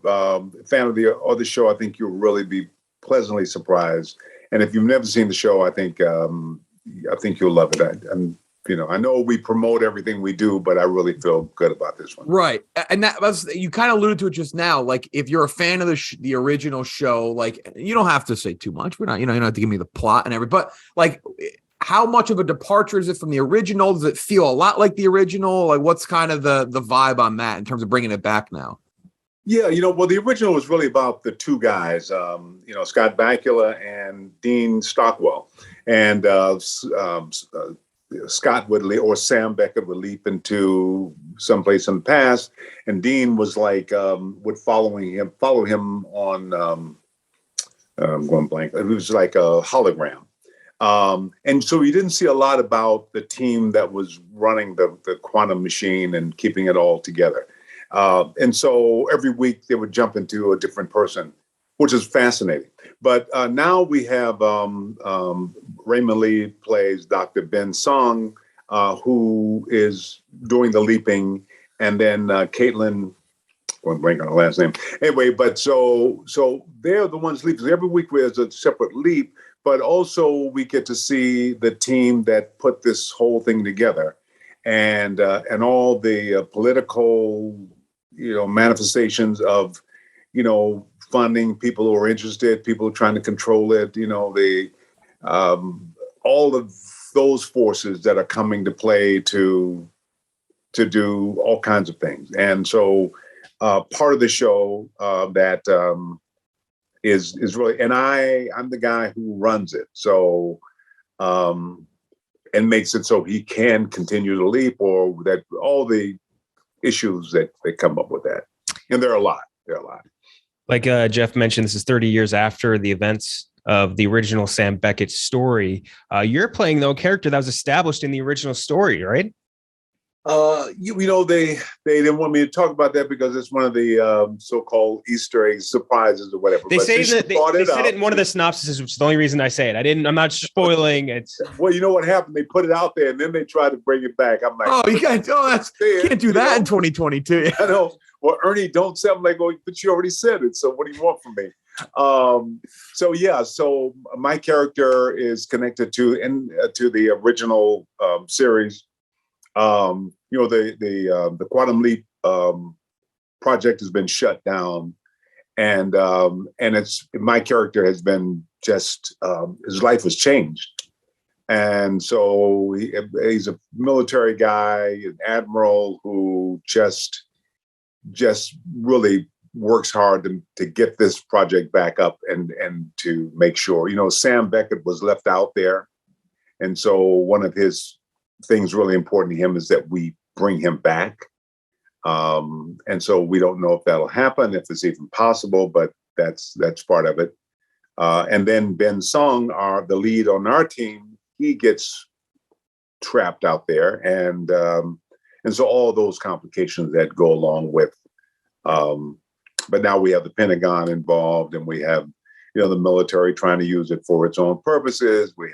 fan of the other show, I think you'll really be pleasantly surprised. And if you've never seen the show, I think you'll love it. I know we promote everything we do, but I really feel good about this one. Right. And that was, you kind of alluded to it just now. Like, if you're a fan of the original show, like, you don't have to say too much. We're not, you don't have to give me the plot and everything, but like, how much of a departure is it from the original? Does it feel a lot like the original? Like, what's kind of the vibe on that in terms of bringing it back now? Yeah, well, the original was really about the two guys, Scott Bakula and Dean Stockwell. And Scott would or Sam Beckett would leap into someplace in the past, and Dean was like would follow him on. I'm going blank. It was like a hologram, and so you didn't see a lot about the team that was running the quantum machine and keeping it all together. And so every week they would jump into a different person, which is fascinating. But now we have Raymond Lee plays Dr. Ben Song, who is doing the leaping, and then Caitlin, going blank on her last name. Anyway, but so they're the ones leaping. Every week there's a separate leap, but also we get to see the team that put this whole thing together, and all the political, manifestations of, funding, people who are interested, people trying to control it, all of those forces that are coming to play to do all kinds of things. And so part of the show that is really, and I'm the guy who runs it. So, and makes it so he can continue to leap, or that all the issues that come up with that. And there are a lot. Like Jeff mentioned, this is 30 years after the events of the original Sam Beckett story. You're playing, though, a character that was established in the original story, right? They didn't want me to talk about that because it's one of the so-called Easter egg surprises or whatever. They say that they said it in one of the synopsises, which is the only reason I say it. I'm not spoiling it. Well, you know what happened? They put it out there and then they tried to bring it back. I'm like, you can't do that in 2022. I know. Well, Ernie, don't say, I'm like, but you already said it. So what do you want from me? So my character is connected to the original series. The Quantum Leap project has been shut down, and it's my character has been just his life has changed, and so he's a military guy, an admiral who just really works hard to get this project back up and to make sure. Sam Beckett was left out there, and so one of his things really important to him is that we bring him back. And so we don't know if that'll happen, if it's even possible, but that's part of it. And then Ben Song, the lead on our team, he gets trapped out there. And so all those complications that go along with, but now we have the Pentagon involved, and we have, the military trying to use it for its own purposes. We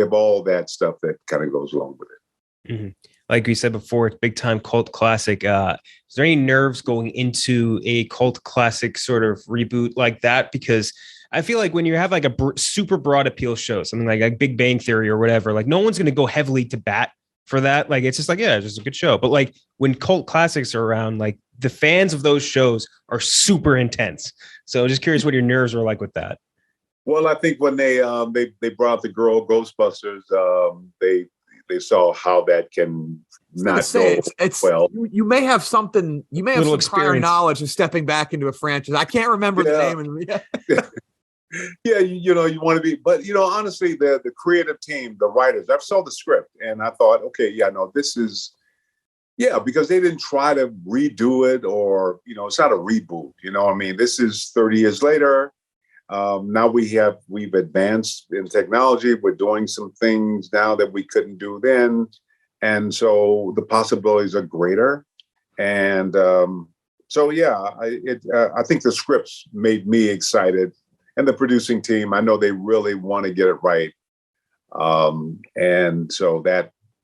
have all that stuff that kind of goes along with it. Mm-hmm. Like we said before, it's big time cult classic. Is there any nerves going into a cult classic sort of reboot like that? Because I feel like when you have like a super broad appeal show, something like Big Bang Theory or whatever, like no one's going to go heavily to bat for that. Like, it's just like, yeah, it's just a good show. But like when cult classics are around, like the fans of those shows are super intense. So I'm just curious what your nerves were like with that. Well, I think when they brought the girl Ghostbusters, they saw how that can not go well. You may have something. You may have some prior knowledge of stepping back into a franchise. I can't remember the name. You want to be, but honestly, the creative team, the writers, I saw the script and I thought, okay, this is. Yeah, because they didn't try to redo it or, it's not a reboot. This is 30 years later. Now we've advanced in technology. We're doing some things now that we couldn't do then. And so the possibilities are greater. And So yeah, I think the scripts made me excited, and the producing team. I know they really want to get it right, and so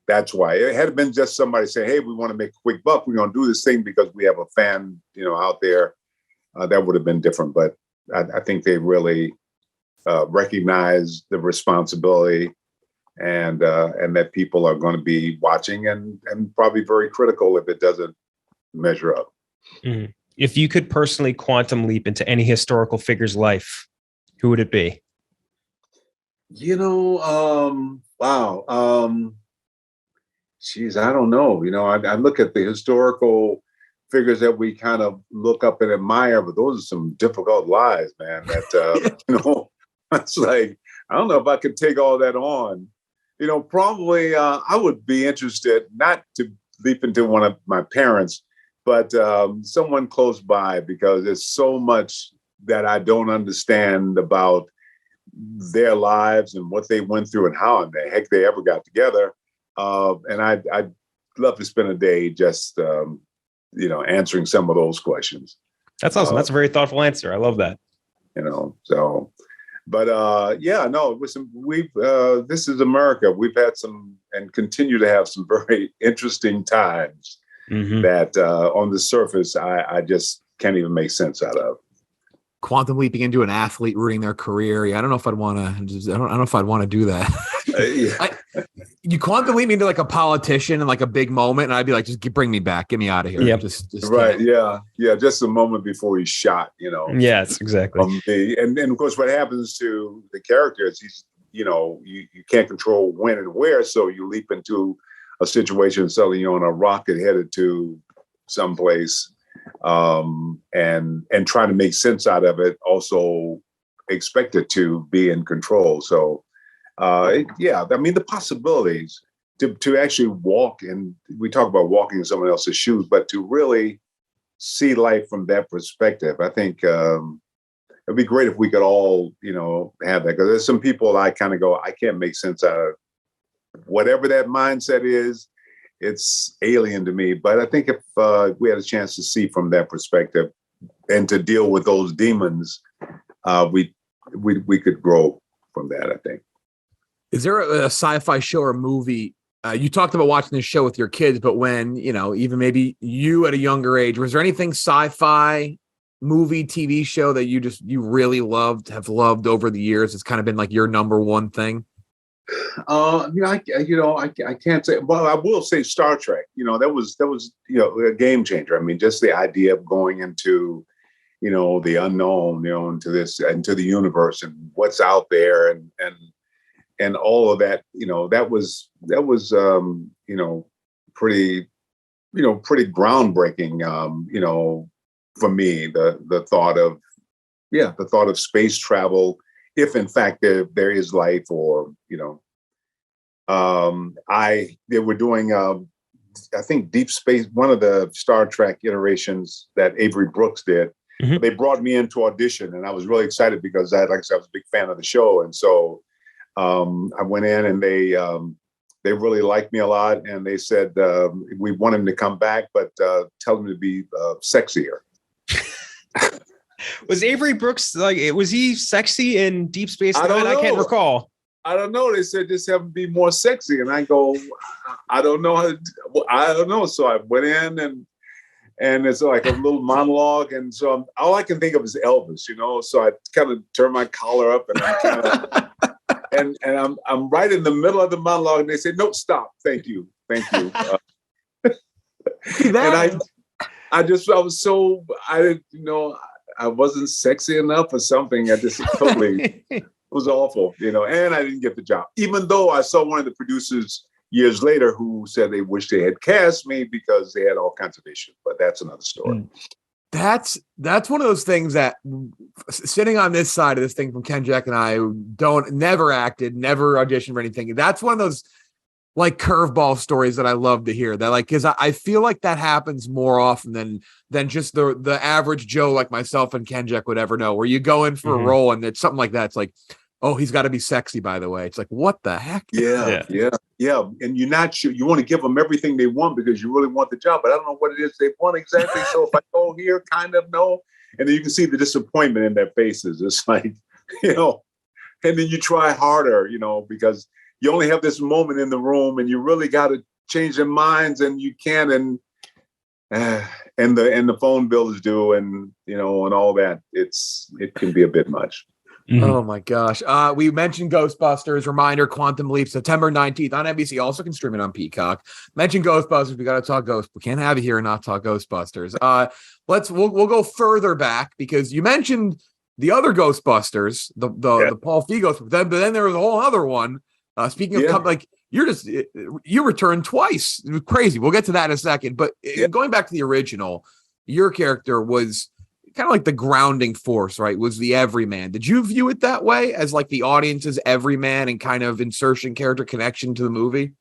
that's why. It had been just somebody saying, "Hey, we want to make a quick buck. We're going to do this thing because we have a fan, out there." That would have been different, but I think they really recognize the responsibility, and that people are going to be watching and probably very critical if it doesn't measure up. Mm-hmm. If you could personally quantum leap into any historical figure's life, who would it be? Wow. Geez, I don't know. I look at the historical figures that we kind of look up and admire, but those are some difficult lives, man. That it's like, I don't know if I could take all that on. Probably I would be interested not to leap into one of my parents, but someone close by, because there's so much that I don't understand about their lives and what they went through and how in the heck they ever got together. And I'd love to spend a day just, answering some of those questions. That's awesome. That's a very thoughtful answer. I love that. But this is America. We've had some and continue to have some very interesting times that on the surface, I just can't even make sense out of. Quantum leaping into an athlete ruining their career. Yeah, I don't know if I'd want to. I don't know if I'd want to do that. You quantum leap me into like a politician in like a big moment, and I'd be like, just bring me back, get me out of here. Yep. Just right. Yeah. Just a moment before he's shot. Yes, exactly. And of course, what happens to the character is he's, you can't control when and where, so you leap into a situation suddenly you're on a rocket headed to someplace. And trying to make sense out of it, also expected to be in control. So, the possibilities to actually walk, and we talk about walking in someone else's shoes, but to really see life from that perspective, I think it'd be great if we could all, have that. Because there's some people I kind of go, I can't make sense out of whatever that mindset is. It's alien to me, but I think if we had a chance to see from that perspective and to deal with those demons, we could grow from that, I think. Is there a sci-fi show or movie? You talked about watching this show with your kids, but when, even maybe you at a younger age, was there anything sci-fi movie, TV show that you really have loved over the years? It's kind of been like your number one thing. I can't say. Well, I will say Star Trek. That was a game changer. I mean, just the idea of going into, the unknown, into the universe and what's out there, and all of that. That was pretty groundbreaking. For me, the thought of space travel, if in fact there is life, or they were doing I think Deep Space, one of the Star Trek iterations that Avery Brooks did. Mm-hmm. They brought me in to audition, and I was really excited because I was a big fan of the show, and so I went in, and they really liked me a lot, and they said we want him to come back, but tell him to be sexier. Was Avery Brooks was he sexy in Deep Space Nine? I can't recall. I don't know. They said just have him be more sexy, and I go, I don't know. I don't know. So I went in, and it's like a little monologue, and so all I can think of is Elvis, So I kind of turn my collar up, and I kind of, and I'm right in the middle of the monologue, and they say, "No, stop. Thank you." And I didn't, I wasn't sexy enough or something. I just totally, it was awful, and I didn't get the job. Even though I saw one of the producers years later who said they wish they had cast me because they had all kinds of issues, but that's another story. That's one of those things that, sitting on this side of this thing from Ken, Jack, and I, who never acted, never auditioned for anything. That's one of those like curveball stories that I love to hear. That because I feel like that happens more often than just the average Joe like myself and Ken Jack would ever know. Where you go in for a role and it's something like that. It's like, oh, he's got to be sexy, by the way. It's like, what the heck? Yeah. And you're not sure. You want to give them everything they want because you really want the job, but I don't know what it is they want exactly. So if I go here, kind of no. And then you can see the disappointment in their faces. It's like, and then you try harder, because you only have this moment in the room and you really got to change their minds and you can't. And the phone bill is due and, and all that. It can be a bit much. Mm-hmm. Oh my gosh. We mentioned Ghostbusters. Reminder, Quantum Leap, September 19th on NBC. Also can stream it on Peacock. Mention Ghostbusters. We got to talk Ghost. We can't have you here and not talk Ghostbusters. We'll go further back because you mentioned the other Ghostbusters, the Paul Feig Ghostbusters. But then there was a whole other one. Speaking of you returned twice. It was crazy. We'll get to that in a second. But going back to the original, your character was kind of like the grounding force, right? Was the everyman. Did you view it that way as like the audience's everyman and kind of insertion character connection to the movie?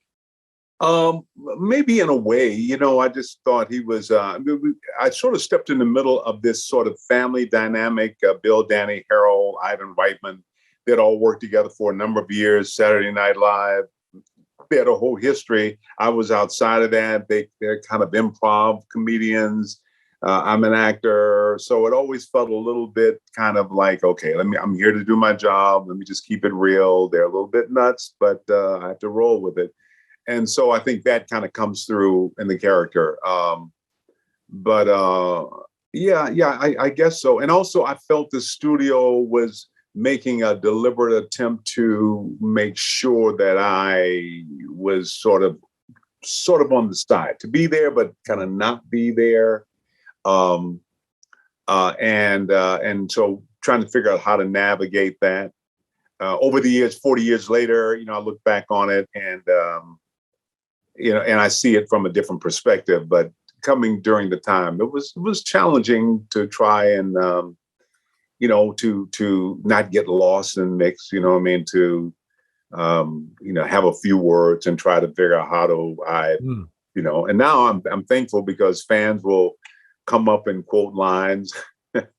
Maybe in a way, I just thought he was, I sort of stepped in the middle of this sort of family dynamic, Bill, Danny, Harold, Ivan Reitman, they'd all worked together for a number of years, Saturday Night Live. They had a whole history. I was outside of that. They're kind of improv comedians. I'm an actor, so it always felt a little bit kind of like, okay, I'm here to do my job. Let me just keep it real. They're a little bit nuts, but I have to roll with it. And so I think that kind of comes through in the character. I guess so. And also I felt the studio was making a deliberate attempt to make sure that I was sort of on the side, to be there, but kind of not be there. And so trying to figure out how to navigate that over the years, 40 years later, I look back on it and, and I see it from a different perspective, but coming during the time, it was challenging to try and, to not get lost in the mix, to, have a few words and try to figure out how to, and now I'm thankful because fans will come up and quote lines that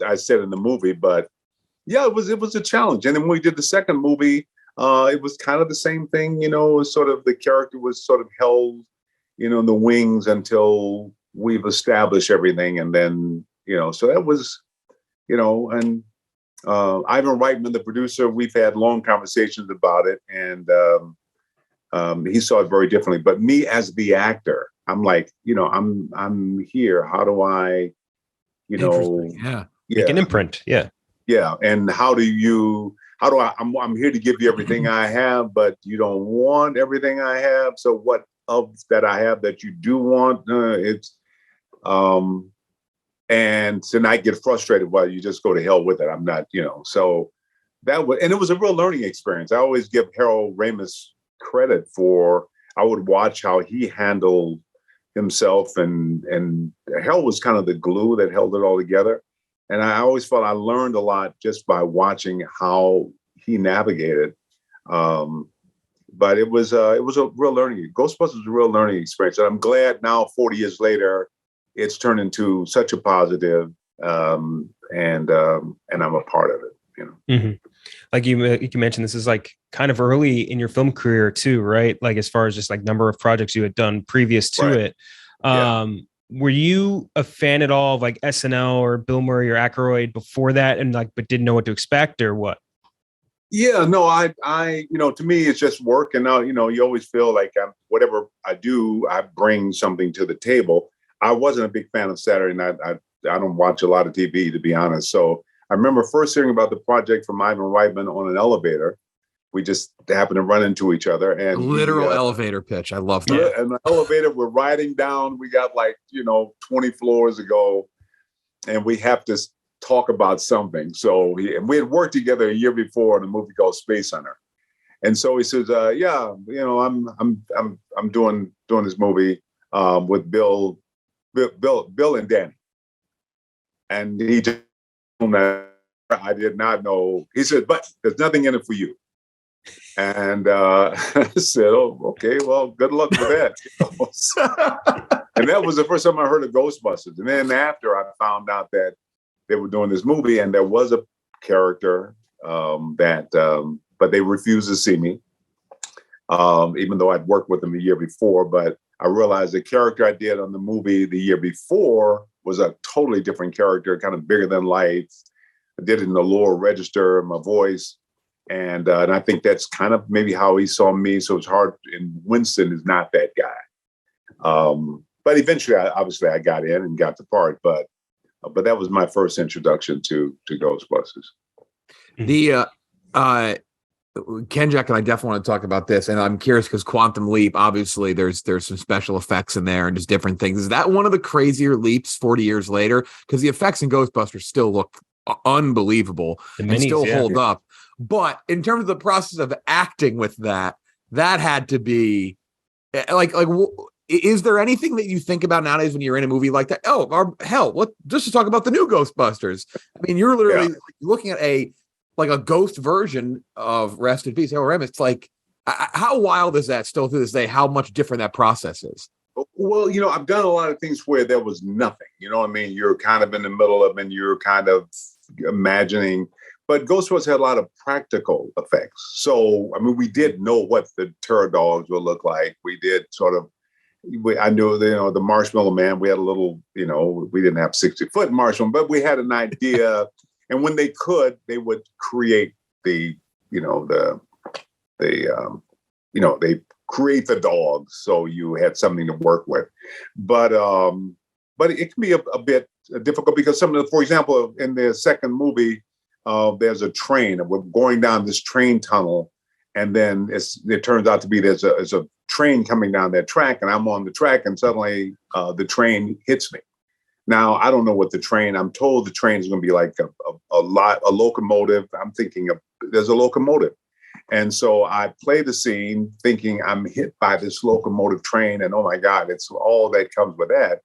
I said in the movie, but yeah, it was a challenge. And then when we did the second movie, it was kind of the same thing, sort of the character was sort of held, in the wings until we've established everything. And then, so that was, and Ivan Reitman, the producer, we've had long conversations about it and he saw it very differently, but me as the actor, I'm like, I'm here. How do I, make an imprint. Yeah. And I'm here to give you everything I have, but you don't want everything I have. So what of that I have that you do want? And to not get frustrated, well, you just go to hell with it. I'm not, so and it was a real learning experience. I always give Harold Ramis credit for, I would watch how he handled himself and Harold was kind of the glue that held it all together. And I always felt I learned a lot just by watching how he navigated. But it was a real learning. Ghostbusters was a real learning experience. And I'm glad now, 40 years later, it's turned into such a positive, and I'm a part of it. Mm-hmm. Like you mentioned, this is like kind of early in your film career too, right? Like as far as just like number of projects you had done previous to it. Were you a fan at all of like SNL or Bill Murray or Aykroyd before that, and but didn't know what to expect or what? Yeah, no, I to me it's just work, and now you always feel like whatever I do, I bring something to the table. I wasn't a big fan of Saturday Night. I don't watch a lot of TV, to be honest. So I remember first hearing about the project from Ivan Reitman on an elevator. We just happened to run into each other, and a literal elevator pitch. I love that. Yeah, and the elevator, we're riding down. We got 20 floors to go, and we have to talk about something. So we had worked together a year before in a movie called Space Hunter, and so he says, I'm doing this movie with Bill and Danny, and he just I did not know. He said, but there's nothing in it for you. And I said, oh, okay, well, good luck with that. And that was the first time I heard of Ghostbusters. And then after I found out that they were doing this movie, and there was a character but they refused to see me, even though I'd worked with them the year before. But I realized the character I did on the movie the year before was a totally different character, kind of bigger than life. I did it in the lower register, my voice. And I think that's kind of maybe how he saw me. So it's hard. And Winston is not that guy. But eventually, obviously, I got in and got the part. But that was my first introduction to Ghostbusters. The Ken Jack and I definitely want to talk about this, and I'm curious because Quantum Leap, obviously, there's some special effects in there and just different things. Is that one of the crazier leaps 40 years later? Because the effects in Ghostbusters still look unbelievable and still hold up. But in terms of the process of acting with that had to be like. Is there anything that you think about nowadays when you're in a movie like that? Oh, or hell, just to talk about the new Ghostbusters. I mean, you're literally looking at a ghost version of Rest in Peace, Harold Ramis. It's like, how wild is that still to this day? How much different that process is? Well, I've done a lot of things where there was nothing. You know what I mean? You're kind of in the middle of it and you're kind of imagining. But Ghostbusters had a lot of practical effects. So, I mean, we did know what the Terror Dogs would look like. We did sort of, I knew, the Marshmallow Man. We had a little, we didn't have 60-foot marshmallow, but we had an idea. And when they could, they would create they create the dogs. So you had something to work with. But it can be a bit difficult because for example, in the second movie, there's a train. We're going down this train tunnel, and then it turns out to be there's a train coming down that track, and I'm on the track, and suddenly the train hits me. Now I don't know what I'm told the train is going to be like a locomotive. I'm thinking there's a locomotive, and so I play the scene thinking I'm hit by this locomotive train, and oh my God, it's all that comes with that.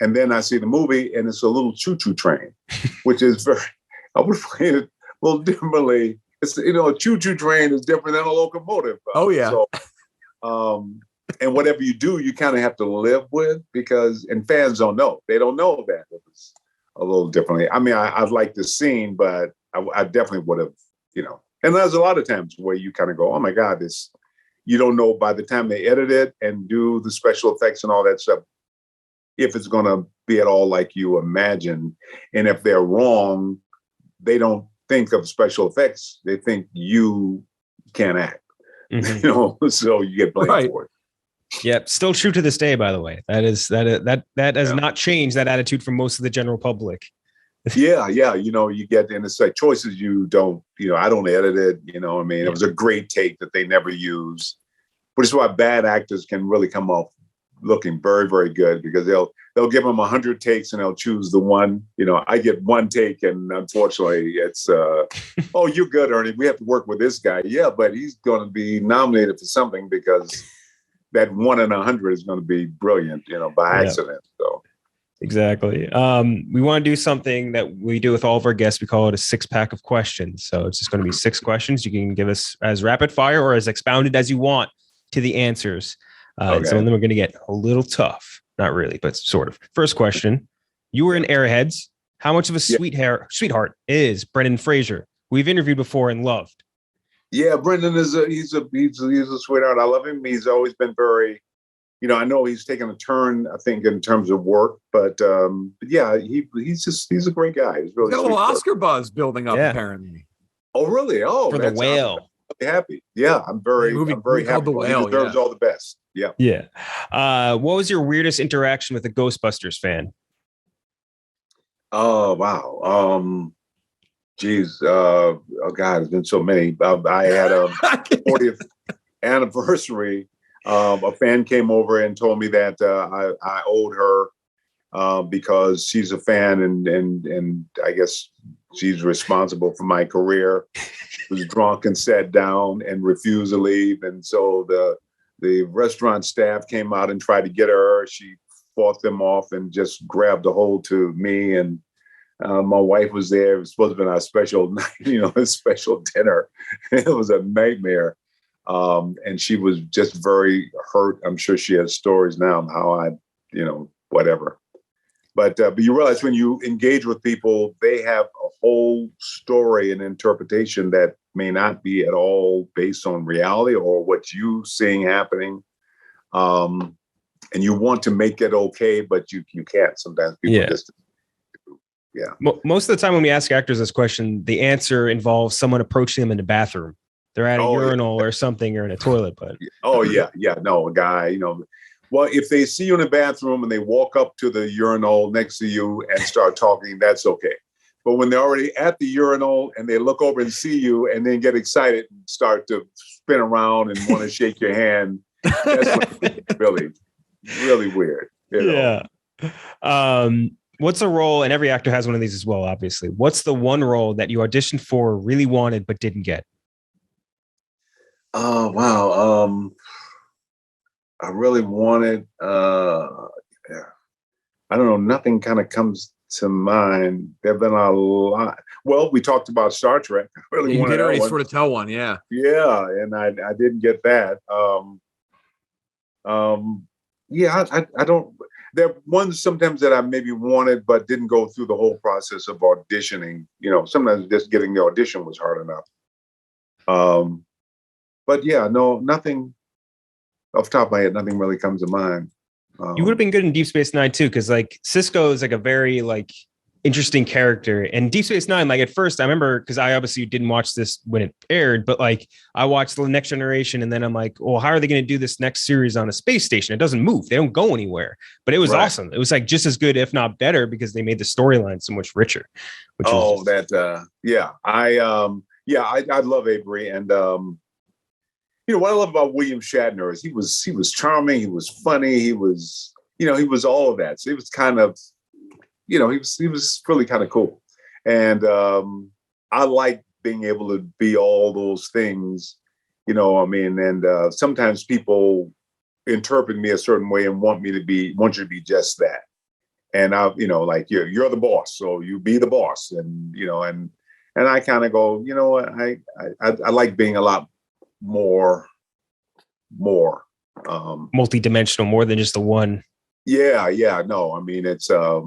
And then I see the movie, and it's a little choo-choo train, which is I would play it a little differently. It's a choo-choo train is different than a locomotive. Oh yeah. So, and whatever you do, you kind of have to live with and fans don't know. They don't know that it was a little differently. I mean, I like the scene, but I definitely would have, And there's a lot of times where you kind of go, oh my God, you don't know by the time they edit it and do the special effects and all that stuff, if it's going to be at all like you imagine. And if they're wrong, they don't think of special effects. They think you can't act, so you get blamed for it. Yep. Still true to this day, by the way. That has not changed that attitude from most of the general public. Yeah. You get, and it's like choices you don't, I don't edit it, I mean, it was a great take that they never use, which is why bad actors can really come off looking very, very good because they'll give them 100 takes and they'll choose the one. I get one take, and unfortunately, it's oh, you're good, Ernie. We have to work with this guy. Yeah, but he's going to be nominated for something because that 1 in 100 is going to be brilliant, by accident. So exactly. We want to do something that we do with all of our guests. We call it a 6-pack of questions. So it's just going to be 6 questions. You can give us as rapid fire or as expounded as you want to the answers. And some of them are going to get a little tough. Not really, but sort of. First question. You were in Airheads. How much of a sweetheart is Brendan Fraser, who we've interviewed before and loved? Yeah, Brendan he's a sweetheart. I love him. He's always been very, I know he's taken a turn, I think, in terms of work, but yeah, he's a great guy. He's really got a little Oscar buzz building up, apparently. Oh, really? Oh, for The Whale. Happy. Yeah, I'm very happy. The Whale, he deserves all the best. Yeah. Yeah. What was your weirdest interaction with a Ghostbusters fan? Oh, wow. Geez. Oh God, there's been so many. I had a 40th anniversary. A fan came over and told me that I owed her because she's a fan and I guess she's responsible for my career. Was drunk and sat down and refused to leave. And so the restaurant staff came out and tried to get her. She fought them off and just grabbed a hold to me. And my wife was there. It was supposed to be our special night, a special dinner. It was a nightmare. And she was just very hurt. I'm sure she has stories now of how whatever. But you realize when you engage with people, they have a whole story and interpretation that may not be at all based on reality or what you seeing happening. And you want to make it okay, but you can't. Sometimes people just, Most of the time when we ask actors this question, the answer involves someone approaching them in the bathroom. They're at a urinal or something, or in a toilet. But no, a guy, well, if they see you in the bathroom and they walk up to the urinal next to you and start talking, that's okay. But when they're already at the urinal and they look over and see you and then get excited and start to spin around and want to shake your hand, that's really, really weird. Yeah. What's a role, and every actor has one of these as well, obviously. What's the one role that you auditioned for, really wanted, but didn't get? Oh, wow. I really wanted, I don't know, nothing kind of comes to mind. There have been a lot. Well, we talked about Star Trek. I really you wanted did already that one. sort of tell one, yeah. Yeah, and I didn't get that. I don't. There are ones sometimes that I maybe wanted, but didn't go through the whole process of auditioning. Sometimes just getting the audition was hard enough. But yeah, no, nothing off the top of my head. Nothing really comes to mind. You would have been good in Deep Space Nine too, because like Cisco is like a very interesting character. And Deep Space Nine, like at first, I remember, because I obviously didn't watch this when it aired, but like I watched The Next Generation, and then I'm like, well, how are they going to do this next series on a space station? It doesn't move. They don't go anywhere. But it was awesome. It was like just as good, if not better, because they made the storyline so much richer. I love Avery, and what I love about William Shatner is he was charming, he was funny, he was all of that. So he was kind of, he was really kind of cool. And I like being able to be all those things, and sometimes people interpret me a certain way and want you to be just that. And like you're the boss, so you be the boss. And, and I kind of go, I like being a lot more multi-dimensional, more than just the one. No, I mean, it's I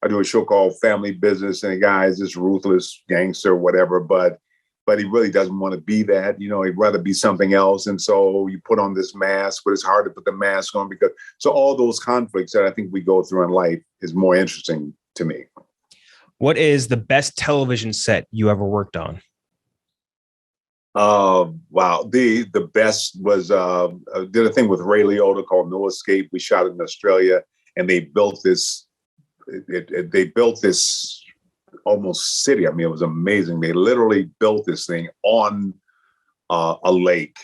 do a show called Family Business, and the guy is this ruthless gangster, whatever, but he really doesn't want to be that. He'd rather be something else. And so you put on this mask, but it's hard to put the mask on, because so all those conflicts that I think we go through in life is more interesting to me. What is the best television set you ever worked on? Wow. The best was did a thing with Ray Liotta called No Escape. We shot it in Australia, and they built this. They built this almost city. I mean, it was amazing. They literally built this thing on a lake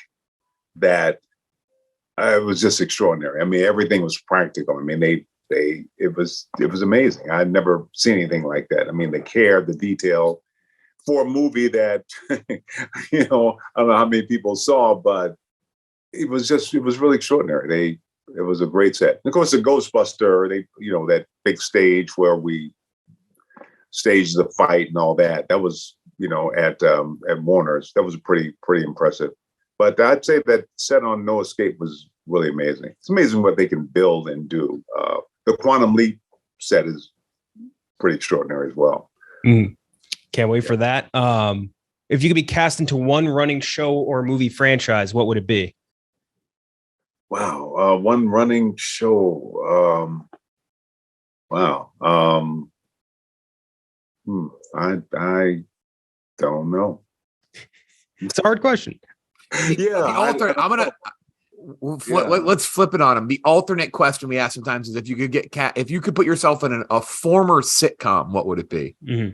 that it was just extraordinary. I mean, everything was practical. I mean, it was amazing. I'd never seen anything like that. I mean, the care, the detail. For a movie that, I don't know how many people saw, but it was really extraordinary. It was a great set. And of course, the Ghostbuster, that big stage where we staged the fight and all that. That was, at Warner's. That was pretty impressive. But I'd say that set on No Escape was really amazing. It's amazing what they can build and do. The Quantum Leap set is pretty extraordinary as well. Mm. Can't wait for that. If you could be cast into one running show or movie franchise, what would it be? Wow. One running show. Wow. I don't know. It's a hard question. Let's flip it on him. The alternate question we ask sometimes is if you could put yourself in a former sitcom, what would it be? Mm-hmm.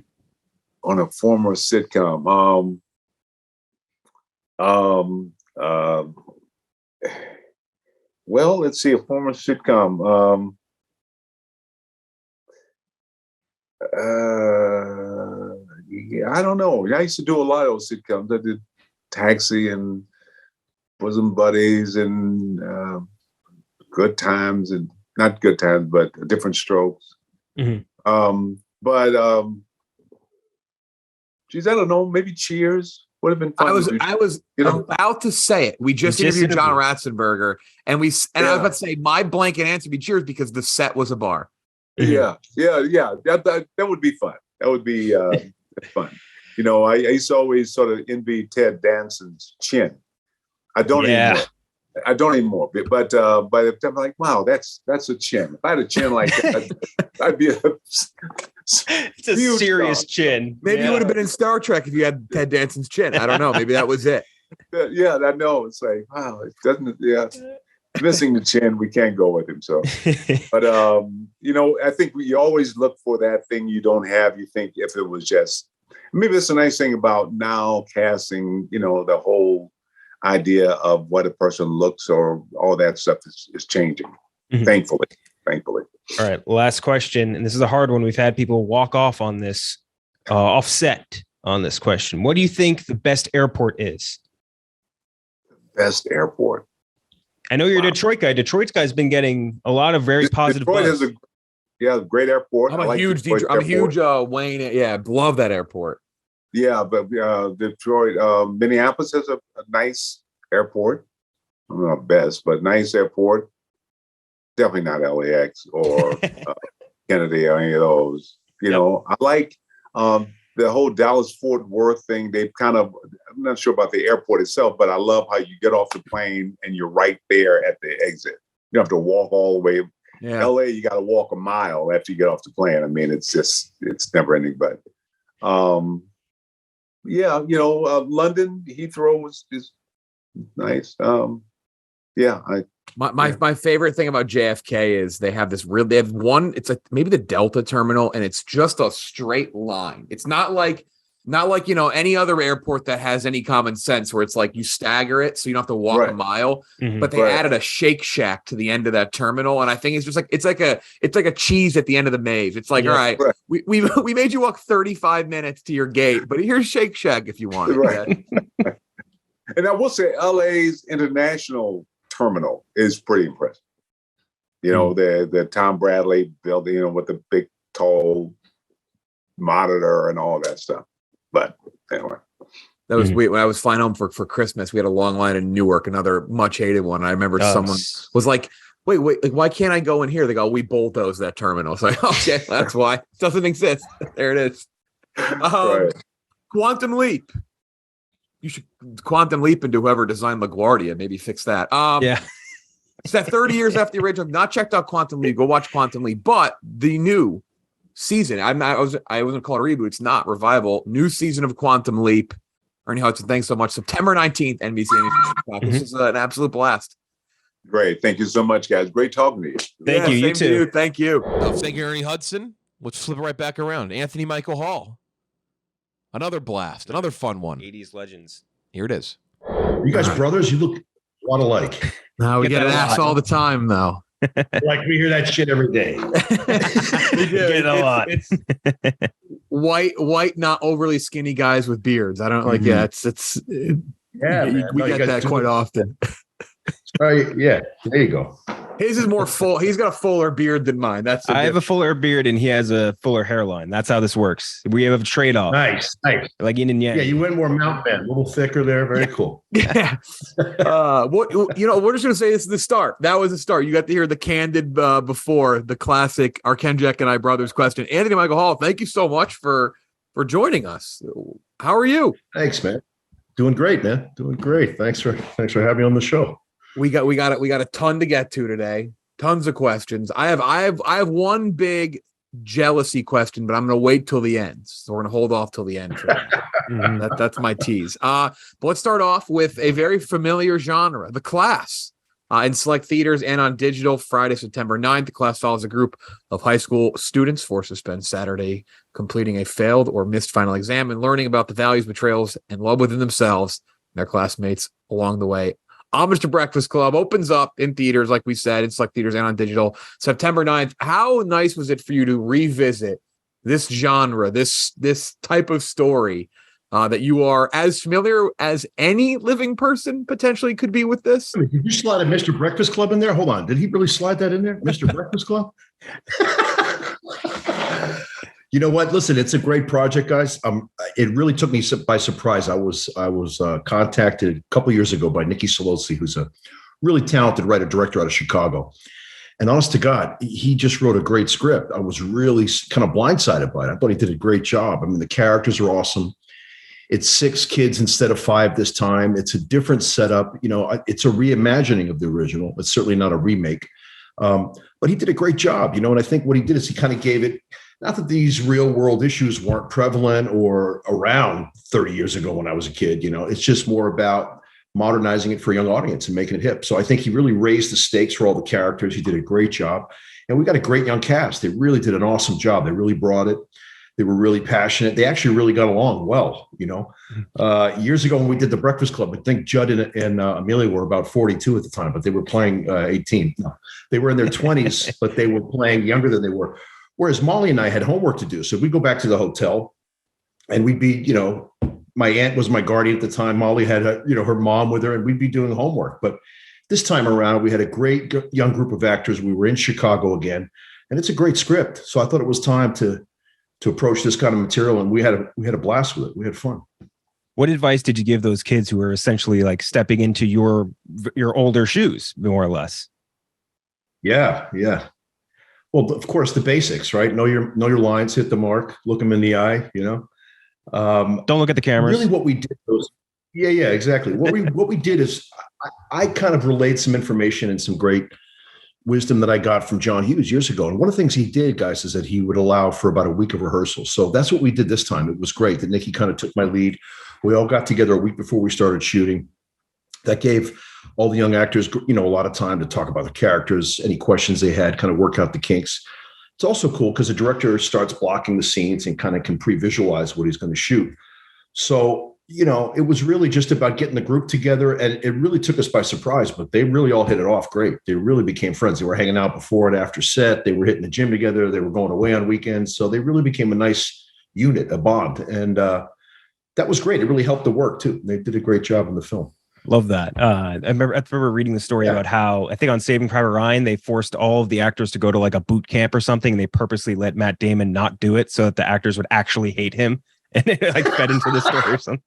On a former sitcom. Well, let's see, a former sitcom. I don't know. I used to do a lot of those sitcoms. I did Taxi and Bosom Buddies and Good Times, and not Good Times, but Different Strokes. Mm-hmm. Geez, I don't know. Maybe Cheers would have been fun. I was about to say it. We just interviewed John Ratzenberger, and I was about to say my blanket answer would be Cheers because the set was a bar. Yeah. That would be fun. That would be fun. You know, I used to always sort of envy Ted Danson's chin. I don't anymore. But by the time I'm like, wow, that's a chin. If I had a chin like that, I'd be it's a serious dog. Chin. Maybe you would have been in Star Trek if you had Ted Danson's chin. I don't know. Maybe that was it. Yeah, I know. It's like, wow, it doesn't. Yeah, missing the chin, we can't go with him. So, but you know, I think you always look for that thing you don't have. You think if it was just maybe that's a nice thing about now casting. You know, the whole idea of what a person looks or all that stuff is changing. Thankfully. All right, last question, and this is a hard one. We've had people walk off on this, offset on this question. What do you think the best airport is? Best airport. I know you're a Detroit guy. Detroit's guy's been getting a lot of very positive Detroit buzz. has a great airport. I'm a huge Wayne. Yeah, love that airport. Yeah, but Detroit, Minneapolis has a nice airport. I don't know best, but nice airport. Definitely not LAX or Kennedy or any of those. You know, I like the whole Dallas-Fort Worth thing. They've kind of, I'm not sure about the airport itself, but I love how you get off the plane and you're right there at the exit. You don't have to walk all the way. Yeah. LA, you got to walk a mile after you get off the plane. I mean, it's never ending. But yeah, you know, London Heathrow is nice. My favorite thing about JFK is they have one, it's like maybe the Delta terminal, and it's just a straight line. It's not like, you know, any other airport that has any common sense where it's like you stagger it so you don't have to walk a mile. But they added a Shake Shack to the end of that terminal, and I think it's just like it's like a cheese at the end of the maze. It's like, all right, we made you walk 35 minutes to your gate, but here's Shake Shack if you want it. Right. And I will say LA's international terminal is pretty impressive. You know, the Tom Bradley building, you know, with the big tall monitor and all that stuff. But anyway, that was when I was flying home for Christmas. We had a long line in Newark, another much hated one. And I remember someone was like, wait, like, why can't I go in here? They go, we bulldoze that terminal. So like, okay, that's why. It doesn't exist. There it is. Quantum Leap. You should quantum leap into whoever designed LaGuardia. Maybe fix that. It's that 30 years after the original. Not checked out Quantum Leap. Go watch Quantum Leap. But the new season, I wasn't call it a reboot. It's not revival. New season of Quantum Leap. Ernie Hudson, thanks so much. September 19th, NBC. This is an absolute blast. Great. Thank you so much, guys. Great talking to you. Thank you. You too. Thank you. Thank you, Ernie Hudson. Let's flip it right back around. Anthony Michael Hall. Another blast, another fun one. 80s legends. Here it is. You guys brothers? You look a lot alike. No, we get an ass all the time, though. Like we hear that shit every day. We do. Get a lot. It's white, not overly skinny guys with beards. I don't like. Yeah, we get that quite often. Right. Yeah. There you go. His is more full. He's got a fuller beard than mine. I have a fuller beard and he has a fuller hairline. That's how this works. We have a trade-off. Nice. Like yin and yang. Yeah, you went more mountain man, a little thicker there. Very cool. Yeah. We're just gonna say this is the start. That was the start. You got to hear the candid before the classic Arkenjek and I brothers question. Anthony Michael Hall, thank you so much for joining us. How are you? Thanks, man. Doing great, man. Doing great. Thanks for having me on the show. We got a ton to get to today. Tons of questions. I have one big jealousy question, but I'm going to wait till the end. So we're going to hold off till the end. For that. That's my tease. But let's start off with a very familiar genre, The Class. In select theaters and on digital, Friday, September 9th. The Class follows a group of high school students forced to spend Saturday completing a failed or missed final exam and learning about the values, betrayals, and love within themselves and their classmates along the way. Homage to Breakfast Club opens up in theaters, like we said, in select theaters and on digital, September 9th. How nice was it for you to revisit this genre, this type of story that you are as familiar as any living person potentially could be with this? I mean, did you slide a Mr. Breakfast Club in there? Hold on. Did he really slide that in there? Mr. Breakfast Club? You know what? Listen, it's a great project, guys. It really took me by surprise. I was contacted a couple years ago by Nikki Solozzi, who's a really talented writer-director out of Chicago. And honest to God, he just wrote a great script. I was really kind of blindsided by it. I thought he did a great job. I mean, the characters are awesome. It's 6 kids instead of 5 this time. It's a different setup. It's a reimagining of the original. It's certainly not a remake. But he did a great job, and I think what he did is he kind of gave it, not that these real world issues weren't prevalent or around 30 years ago when I was a kid, it's just more about modernizing it for a young audience and making it hip. So I think he really raised the stakes for all the characters. He did a great job. And we got a great young cast. They really did an awesome job. They really brought it. They were really passionate. They actually really got along well, Years ago when we did the Breakfast Club, I think Judd and Amelia were about 42 at the time, but they were playing 18. No, they were in their 20s, but they were playing younger than they were. Whereas Molly and I had homework to do. So we'd go back to the hotel and we'd be, my aunt was my guardian at the time. Molly had her mom with her, and we'd be doing homework. But this time around, we had a great young group of actors. We were in Chicago again, and it's a great script. So I thought it was time to approach this kind of material, and we had a blast with it. We had fun. What advice did you give those kids who were essentially like stepping into your older shoes, more or less? Yeah. Well, of course, the basics, right? Know your lines, hit the mark, look them in the eye. Don't look at the cameras. Really, what we did was, yeah, exactly. What we did is, I kind of relayed some information and some great wisdom that I got from John Hughes years ago. And one of the things he did, guys, is that he would allow for about a week of rehearsal. So that's what we did this time. It was great that Nikki kind of took my lead. We all got together a week before we started shooting. That gave all the young actors, a lot of time to talk about the characters, any questions they had, kind of work out the kinks. It's also cool because the director starts blocking the scenes and kind of can pre-visualize what he's going to shoot. So, it was really just about getting the group together, and it really took us by surprise, but they really all hit it off great. They really became friends. They were hanging out before and after set. They were hitting the gym together. They were going away on weekends. So they really became a nice unit, a bond. And that was great. It really helped the work too. They did a great job in the film. Love that. I remember reading the story about how, I think on Saving Private Ryan, they forced all of the actors to go to like a boot camp or something. And they purposely let Matt Damon not do it so that the actors would actually hate him, and it like fed into the story or something.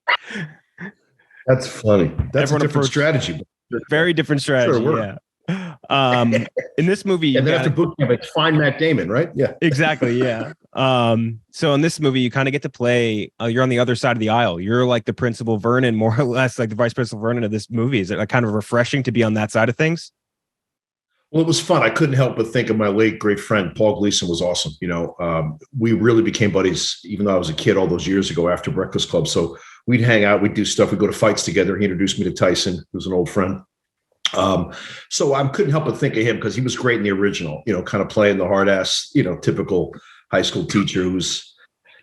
That's funny. That's Everyone a different strategy. Very different strategy. Sure, yeah. In this movie, and then after boot camp, it's find Matt Damon, right? Yeah, exactly. Yeah. So in this movie, you kind of get to play. You're on the other side of the aisle. You're like the Principal Vernon, more or less, like the Vice Principal Vernon of this movie. Is it like kind of refreshing to be on that side of things? Well, it was fun. I couldn't help but think of my late great friend Paul Gleason. Was awesome. We really became buddies, even though I was a kid all those years ago after Breakfast Club. So we'd hang out, we'd do stuff, we'd go to fights together. He introduced me to Tyson, who's an old friend. So I couldn't help but think of him because he was great in the original, kind of playing the hard ass, typical high school teacher who's,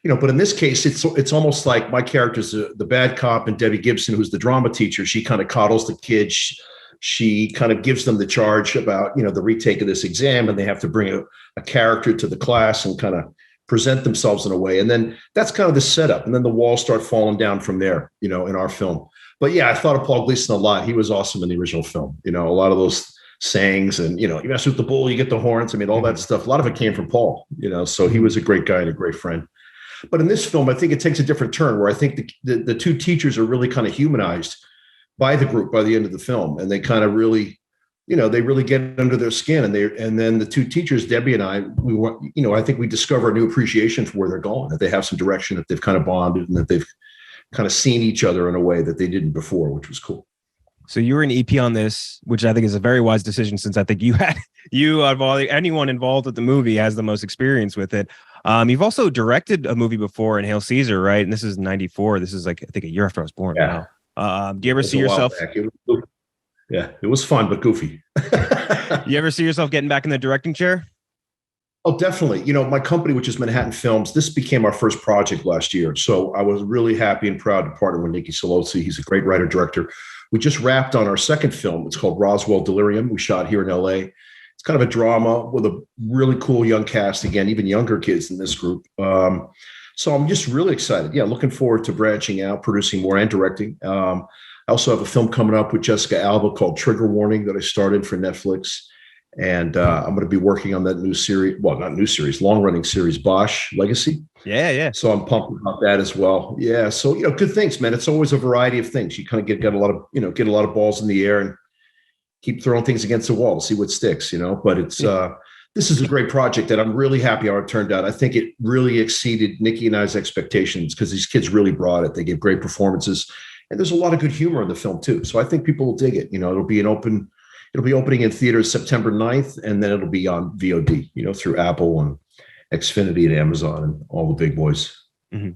but in this case, it's almost like my character's the bad cop, and Debbie Gibson, who's the drama teacher, she kind of coddles the kids. She kind of gives them the charge about, the retake of this exam, and they have to bring a character to the class and kind of present themselves in a way. And then that's kind of the setup. And then the walls start falling down from there, in our film. But yeah, I thought of Paul Gleason a lot. He was awesome in the original film. A lot of those sayings and, you mess with the bull, you get the horns. I mean, all that stuff, a lot of it came from Paul, so he was a great guy and a great friend. But in this film, I think it takes a different turn where I think the two teachers are really kind of humanized by the group by the end of the film. And they kind of really, they really get under their skin. And then the two teachers, Debbie and I think we discover a new appreciation for where they're going, that they have some direction, that they've kind of bonded, and that they've kind of seen each other in a way that they didn't before, which was cool. So you were an EP on this, which I think is a very wise decision, since I think anyone involved with the movie has the most experience with it. You've also directed a movie before in Hail Caesar, right? And this is 94. This is like, I think, a year after I was born. Yeah. Do you ever see yourself? It was fun, but goofy. You ever see yourself getting back in the directing chair? Oh, definitely. My company, which is Manhattan Films, this became our first project last year. So I was really happy and proud to partner with Nicky Solozzi. He's a great writer, director. We just wrapped on our second film. It's called Roswell Delirium. We shot here in LA. It's kind of a drama with a really cool young cast. Again, even younger kids in this group. So I'm just really excited. Yeah, looking forward to branching out, producing more, and directing. I also have a film coming up with Jessica Alba called Trigger Warning that I started for Netflix. And I'm going to be working on that new series. Well, not new series, long-running series, Bosch Legacy. Yeah. So I'm pumped about that as well. Yeah. So, good things, man. It's always a variety of things. You kind of get a lot of balls in the air and keep throwing things against the wall, see what sticks, but it's, this is a great project that I'm really happy how it turned out. I think it really exceeded Nikki and I's expectations because these kids really brought it. They gave great performances, and there's a lot of good humor in the film too. So I think people will dig it. It'll be opening in theaters September 9th, and then it'll be on VOD, through Apple and Xfinity and Amazon and all the big boys.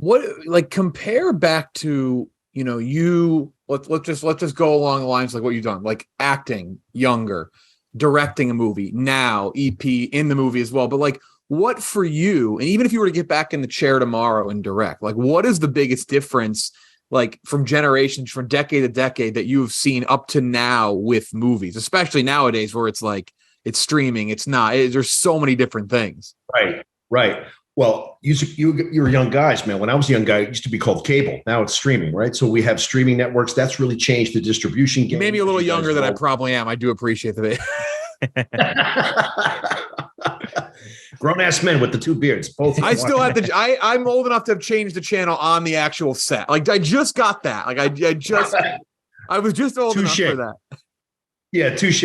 What compare back to, let's just go along the lines like what you've done, like acting younger, directing a movie now, EP in the movie as well. But what for you, and even if you were to get back in the chair tomorrow and direct, what is the biggest difference, from generations, from decade to decade, that you've seen up to now with movies, especially nowadays where it's it's streaming, it's not, there's so many different things. Right. Well, you were young guys, man. When I was a young guy, it used to be called cable. Now it's streaming, right? So we have streaming networks. That's really changed the distribution game. You made me a little younger than I probably am. I do appreciate the bit. Grown ass men with the two beards. Both. I still have to. I'm old enough to have changed the channel on the actual set. I just got that. I was just old enough for that. Yeah, touche.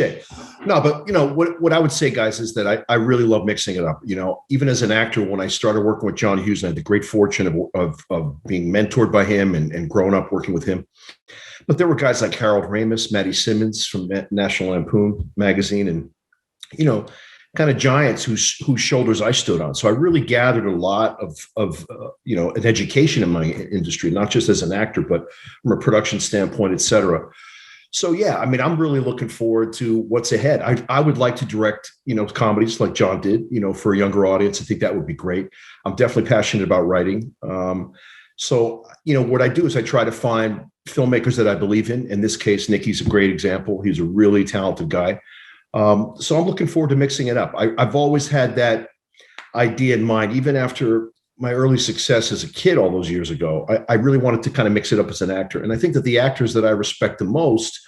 No, but what I would say, guys, is that I really love mixing it up. Even as an actor, when I started working with John Hughes, I had the great fortune of being mentored by him and growing up working with him. But there were guys like Harold Ramis, Matty Simmons from National Lampoon magazine, and kind of giants whose shoulders I stood on. So I really gathered a lot of an education in my industry, not just as an actor, but from a production standpoint, et cetera. So, yeah, I'm really looking forward to what's ahead. I would like to direct, comedies like John did, for a younger audience. I think that would be great. I'm definitely passionate about writing. So, what I do is I try to find filmmakers that I believe in. In this case, Nicky's a great example. He's a really talented guy. So I'm looking forward to mixing it up. I've always had that idea in mind, even after my early success as a kid all those years ago. I really wanted to kind of mix it up as an actor. And I think that the actors that I respect the most,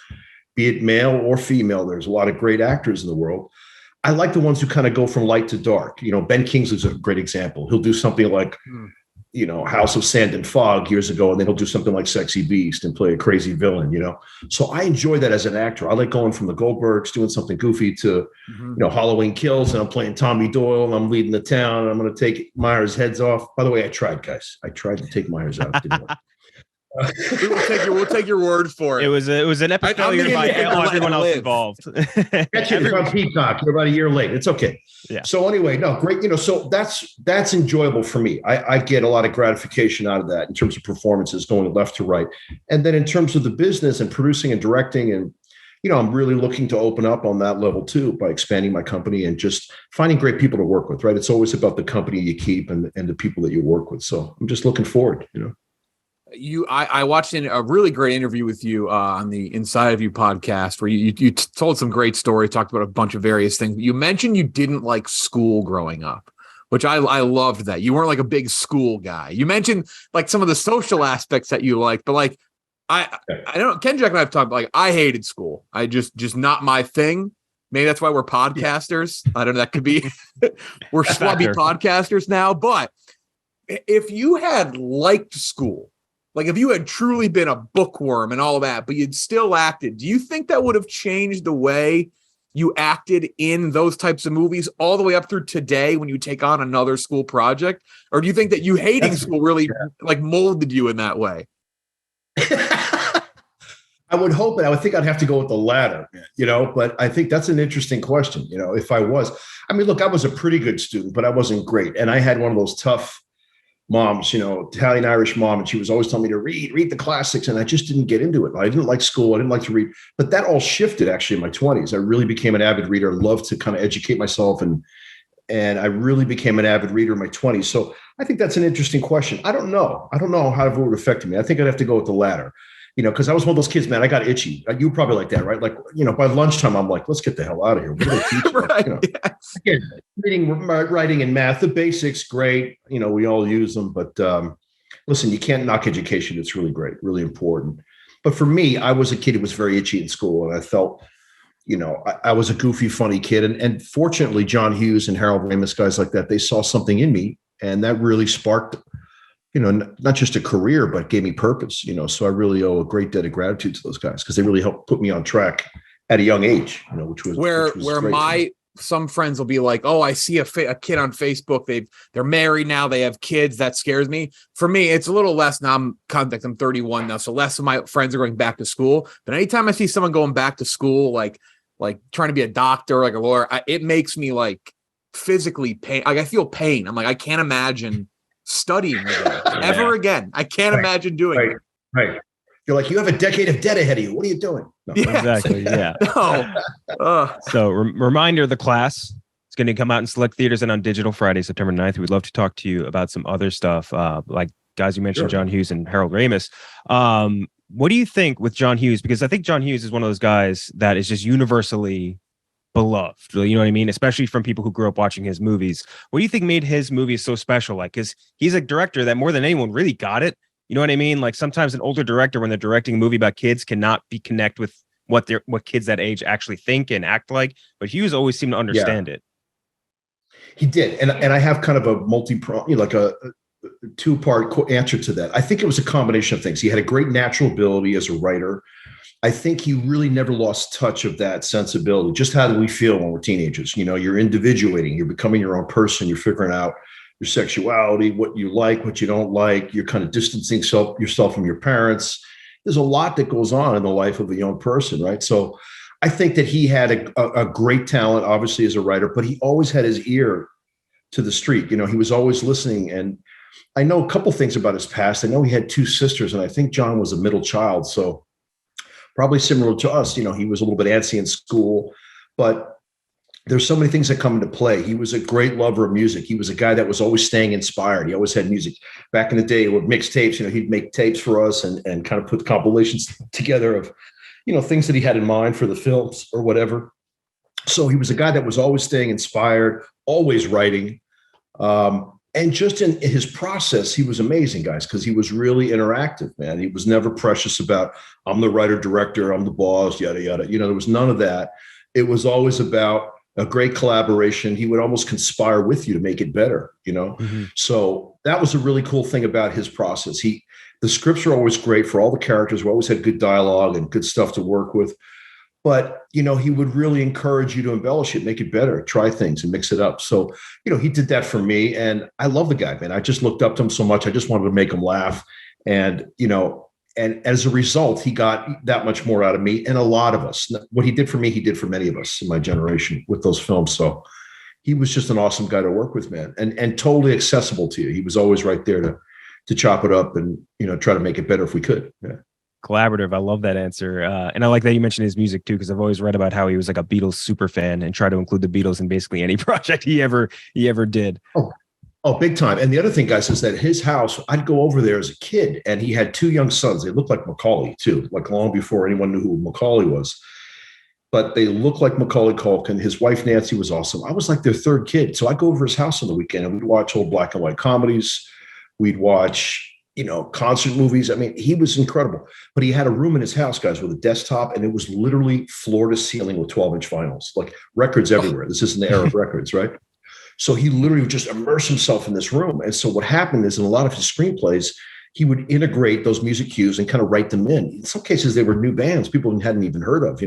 be it male or female, there's a lot of great actors in the world. I like the ones who kind of go from light to dark. Ben Kingsley's a great example. He'll do something like, House of Sand and Fog years ago, and then he'll do something like Sexy Beast and play a crazy villain, So I enjoy that as an actor. I like going from the Goldbergs, doing something goofy to, Halloween Kills, and I'm playing Tommy Doyle, and I'm leading the town, and I'm going to take Myers' heads off. By the way, I tried, guys. I tried to take Myers out. Didn't work. We'll take your word for it. It was an epic failure by everyone else involved. It's on Peacock. You're about a year late. It's okay. Yeah. So anyway, no, great. So that's enjoyable for me. I get a lot of gratification out of that in terms of performances going left to right, and then in terms of the business and producing and directing, and I'm really looking to open up on that level too by expanding my company and just finding great people to work with. Right? It's always about the company you keep and the people that you work with. So I'm just looking forward. I watched a really great interview with you on the Inside of You podcast where you told some great stories, talked about a bunch of various things. You mentioned you didn't like school growing up, which I loved that. You weren't like a big school guy. You mentioned like some of the social aspects that you liked, but I don't know, Ken Jack and I have talked about, I hated school. I just not my thing. Maybe that's why we're podcasters. I don't know. That could be, we're schlubby podcasters now, but if you had liked school, if you had truly been a bookworm and all of that, but you'd still acted, do you think that would have changed the way you acted in those types of movies all the way up through today when you take on another school project? Or do you think that you hating school really molded you in that way? I would hope, and I would think I'd have to go with the latter, but I think that's an interesting question. If I was, look, I was a pretty good student, but I wasn't great. And I had one of those tough moms, Italian Irish mom, and she was always telling me to read the classics, and I just didn't get into it. I didn't like school. I didn't like to read, but that all shifted actually in my 20s. I really became an avid reader. I loved to kind of educate myself, and I really became an avid reader in my 20s. So I think that's an interesting question. I don't know how it would affect me. I think I'd have to go with the latter. Because I was one of those kids, man, I got itchy. You probably like that, right? By lunchtime, I'm like, let's get the hell out of here. What are they teaching? Right. Again, reading, writing, and math, the basics, great. We all use them. But listen, you can't knock education. It's really great, really important. But for me, I was a kid who was very itchy in school. And I felt, I was a goofy, funny kid. And fortunately, John Hughes and Harold Ramis, guys like that, they saw something in me. And that really sparked not just a career, but gave me purpose, so I really owe a great debt of gratitude to those guys because they really helped put me on track at a young age, which was where great. Some friends will be like, oh, I see a kid on Facebook. They're married now. They have kids. That scares me. For me, it's a little less now. I'm 31 now. So less of my friends are going back to school. But anytime I see someone going back to school, like trying to be a doctor, like a lawyer, it makes me like physically pain. Like I feel pain. I'm like, I can't imagine studying again, ever again. I can't imagine doing it. Right. You're like, you have a decade of debt ahead of you. What are you doing? No. Exactly. Yeah. So reminder, The Class is going to come out in select theaters and on digital Friday, September 9th. We'd love to talk to you about some other stuff. Like guys, you mentioned John Hughes and Harold Ramis. What do you think with John Hughes? Because I think John Hughes is one of those guys that is just universally beloved. You know what I mean? Especially from people who grew up watching his movies. What do you think made his movies so special? Like, because he's a director that more than anyone really got it. You know what I mean? Like sometimes an older director, when they're directing a movie about kids, cannot connect with what kids that age actually think and act like. But Hughes always seemed to understand it. He did, and I have kind of a multi-prong, like a two-part answer to that. I think it was a combination of things. He had a great natural ability as a writer. I think he really never lost touch of that sensibility. Just how do we feel when we're teenagers? You're individuating, you're becoming your own person, you're figuring out your sexuality, what you like, what you don't like. You're kind of distancing yourself from your parents. There's a lot that goes on in the life of a young person, right? So I think that he had a great talent, obviously, as a writer, but he always had his ear to the street. He was always listening. And I know a couple things about his past. I know he had two sisters, and I think John was a middle child. So probably similar to us, he was a little bit antsy in school, but there's so many things that come into play. He was a great lover of music. He was a guy that was always staying inspired. He always had music. Back in the day with mixed tapes, he'd make tapes for us and kind of put compilations together of, things that he had in mind for the films or whatever. So he was a guy that was always staying inspired, always writing. And just in his process, he was amazing, guys, because he was really interactive, man. He was never precious about, I'm the writer, director, I'm the boss, yada, yada. There was none of that. It was always about a great collaboration. He would almost conspire with you to make it better, So that was a really cool thing about his process. The scripts were always great for all the characters. We always had good dialogue and good stuff to work with. But, he would really encourage you to embellish it, make it better, try things and mix it up. So, he did that for me. And I love the guy, man. I just looked up to him so much. I just wanted to make him laugh. And, and as a result, he got that much more out of me and a lot of us. What he did for me, he did for many of us in my generation with those films. So he was just an awesome guy to work with, man, and totally accessible to you. He was always right there to chop it up and, try to make it better if we could. Yeah. Collaborative. I love that answer. And I like that you mentioned his music too, because I've always read about how he was like a Beatles super fan and tried to include the Beatles in basically any project he ever did. Oh, big time. And the other thing, guys, is that his house, I'd go over there as a kid and he had two young sons. They looked like Macaulay too, like long before anyone knew who Macaulay was. But they looked like Macaulay Culkin. His wife, Nancy, was awesome. I was like their third kid. So I'd go over his house on the weekend and we'd watch old black and white comedies. We'd watch, concert movies. I mean, he was incredible. But he had a room in his house, guys, with a desktop, and it was literally floor to ceiling with 12-inch vinyls, like records everywhere. This isn't the era of records, right? So he literally would just immerse himself in this room. And so what happened is in a lot of his screenplays, he would integrate those music cues and kind of write them in. In some cases, they were new bands people hadn't even heard of,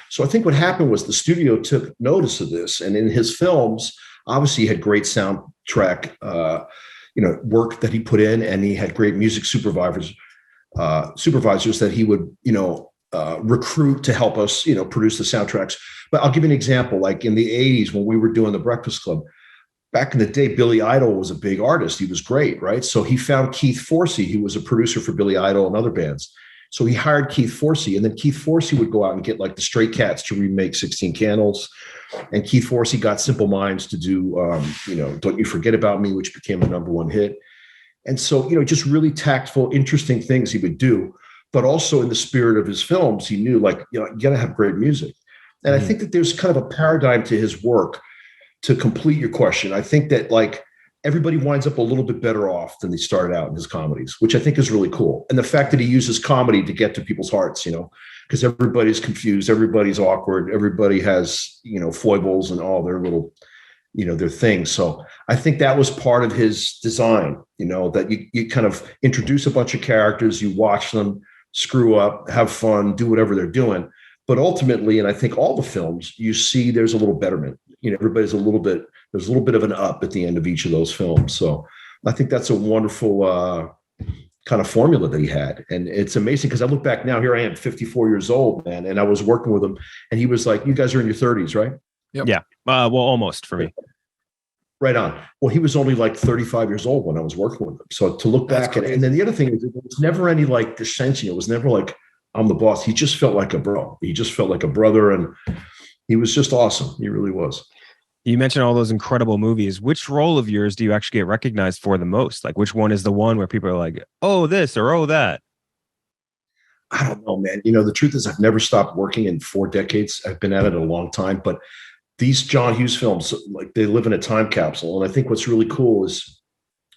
So I think what happened was the studio took notice of this. And in his films, obviously he had great soundtrack, work that he put in, and he had great music supervisors that he would, recruit to help us, produce the soundtracks. But I'll give you an example. Like in the 80s, when we were doing the Breakfast Club, back in the day, Billy Idol was a big artist. He was great, right? So he found Keith Forsey, who was a producer for Billy Idol and other bands. So he hired Keith Forsey, and then Keith Forsey would go out and get like the Stray Cats to remake 16 Candles. And Keith Forsey got Simple Minds to do, Don't You Forget About Me, which became a #1 hit. And so, just really tactful, interesting things he would do. But also in the spirit of his films, he knew you got to have great music. And I think that there's kind of a paradigm to his work. To complete your question, I think that everybody winds up a little bit better off than they started out in his comedies, which I think is really cool. And the fact that he uses comedy to get to people's hearts, because everybody's confused, everybody's awkward, everybody has, foibles and all their little, their things. So I think that was part of his design, that you kind of introduce a bunch of characters, you watch them screw up, have fun, do whatever they're doing. But ultimately, and I think all the films, you see there's a little betterment. Everybody's there's a little bit of an up at the end of each of those films. So I think that's a wonderful kind of formula that he had. And it's amazing because I look back now, here I am 54 years old, man. And I was working with him and he was like, you guys are in your 30s, right? Yep. Yeah. Well, almost for me. Right on. Well, he was only like 35 years old when I was working with him. So to look back and then the other thing is it was never any like dissension. It was never like, I'm the boss. He just felt like a bro. He just felt like a brother. And he was just awesome. He really was. You mentioned all those incredible movies. Which role of yours do you actually get recognized for the most? Like, which one is the one where people are like, oh, this or oh, that? I don't know, man. The truth is I've never stopped working in 4 decades. I've been at it a long time, but these John Hughes films, like they live in a time capsule. And I think what's really cool is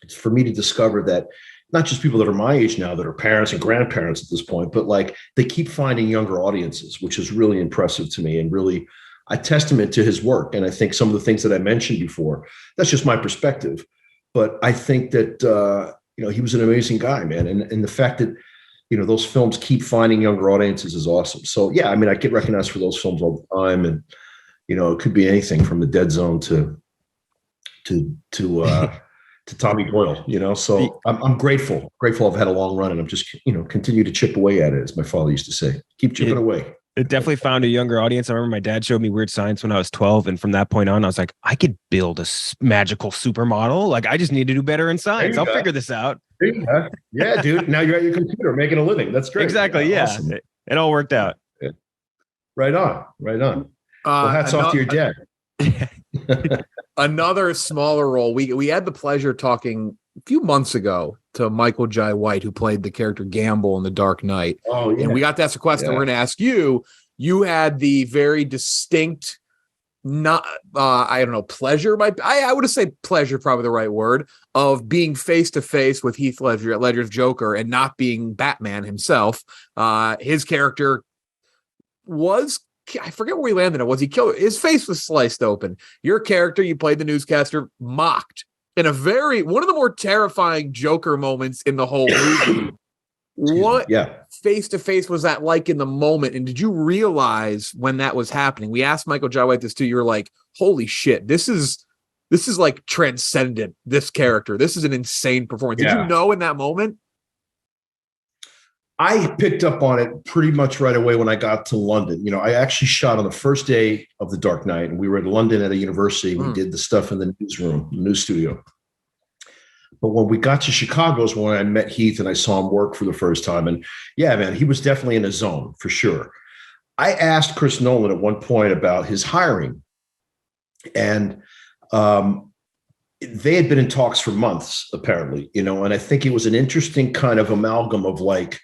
it's for me to discover that not just people that are my age now that are parents and grandparents at this point, but like they keep finding younger audiences, which is really impressive to me and really a testament to his work. And I think some of the things that I mentioned before, that's just my perspective. But I think that, he was an amazing guy, man. And the fact that, those films keep finding younger audiences is awesome. So, yeah, I mean, I get recognized for those films all the time. And, it could be anything from The Dead Zone to Tommy Doyle, so I'm grateful I've had a long run and I'm just, continue to chip away at it, as my father used to say, keep chipping away. It definitely found a younger audience. I remember my dad showed me Weird Science when I was 12. And from that point on, I was like, I could build a magical supermodel. Like, I just need to do better in science. I'll figure this out. Yeah, dude. Now you're at your computer making a living. That's great. Exactly. Yeah. Awesome. It all worked out. Yeah. Right on. Well, hats off to your dad. Another smaller role. We had the pleasure talking a few months ago to Michael Jai White, who played the character Gamble in The Dark Knight. Oh, yeah. And we got to ask a question. We're going to ask you. You had the very distinct, pleasure. I would say pleasure, probably the right word, of being face to face with Heath Ledger's Joker and not being Batman himself. His character was, I forget where he landed. Was he killed? His face was sliced open. Your character, you played the newscaster, mocked in one of the more terrifying Joker moments in the whole movie. What face to face was that like in the moment? And did you realize when that was happening? We asked Michael Jai White this too. You were like, holy shit, this is like transcendent, this character. This is an insane performance. Did you know in that moment? I picked up on it pretty much right away when I got to London. I actually shot on the first day of The Dark Knight, and we were in London at a university. We did the stuff in the newsroom, the news studio. But when we got to Chicago is when I met Heath and I saw him work for the first time. And yeah, man, he was definitely in a zone for sure. I asked Chris Nolan at one point about his hiring. And they had been in talks for months, apparently, and I think it was an interesting kind of amalgam of like,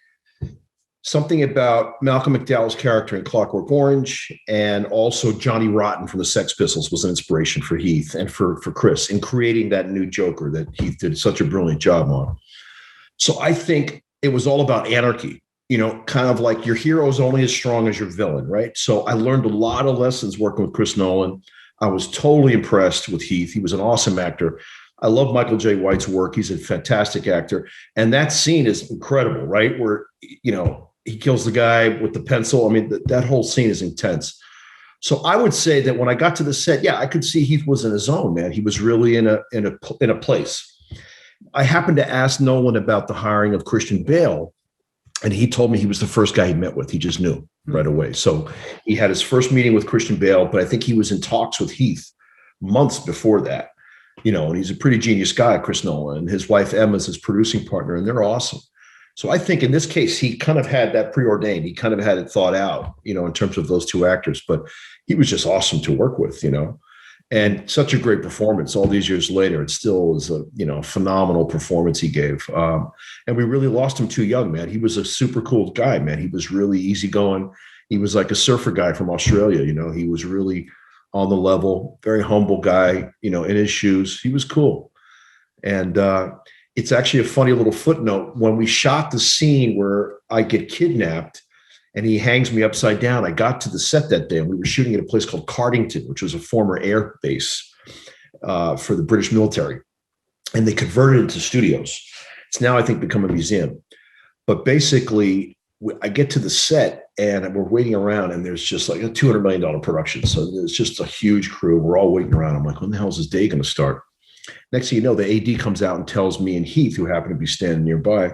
something about Malcolm McDowell's character in Clockwork Orange, and also Johnny Rotten from the Sex Pistols was an inspiration for Heath and for Chris in creating that new Joker that Heath did such a brilliant job on. So I think it was all about anarchy, kind of like your hero is only as strong as your villain, right? So I learned a lot of lessons working with Chris Nolan. I was totally impressed with Heath. He was an awesome actor. I love Michael Jai White's work. He's a fantastic actor. And that scene is incredible, right? Where, he kills the guy with the pencil. I mean, that whole scene is intense. So I would say that when I got to the set, I could see Heath was in his zone, man. He was really in a place. I happened to ask Nolan about the hiring of Christian Bale, and he told me he was the first guy he met with. He just knew right away. So he had his first meeting with Christian Bale, but I think he was in talks with Heath months before that. And he's a pretty genius guy, Chris Nolan, and his wife Emma's his producing partner, and they're awesome. So I think in this case, he kind of had that preordained. He kind of had it thought out, in terms of those two actors, but he was just awesome to work with, and such a great performance all these years later. It still is a, phenomenal performance he gave. And we really lost him too young, man. He was a super cool guy, man. He was really easygoing. He was like a surfer guy from Australia. He was really on the level, very humble guy, in his shoes. He was cool. And, it's actually a funny little footnote. When we shot the scene where I get kidnapped and he hangs me upside down, I got to the set that day and we were shooting at a place called Cardington, which was a former air base for the British military. And they converted it to studios. It's now, I think, become a museum. But basically, I get to the set and we're waiting around, and there's just like a $200 million production. So there's just a huge crew. We're all waiting around. I'm like, when the hell is this day going to start? Next thing you know, the AD comes out and tells me and Heath, who happen to be standing nearby,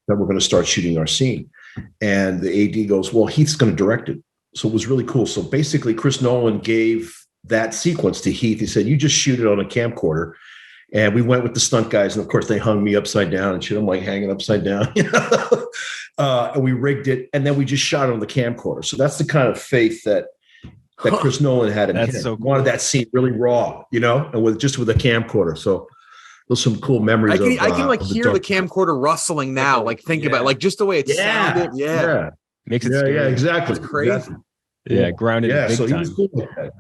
that we're going to start shooting our scene. And the AD goes, well, Heath's going to direct it. So it was really cool. So basically, Chris Nolan gave that sequence to Heath. He said, you just shoot it on a camcorder. And we went with the stunt guys. And of course, they hung me upside down and shit. I'm like hanging upside down. And we rigged it. And then we just shot it on the camcorder. So that's the kind of faith that Chris Nolan had in him. So cool. Wanted that scene really raw, and with a camcorder. So those some cool memories. I can like hear the camcorder rustling now. Like think about it, like just the way it sounded. Yeah. Makes it scary. Yeah, exactly. It's crazy. Exactly. Yeah, grounded. Yeah, Big so time. he was cool with that,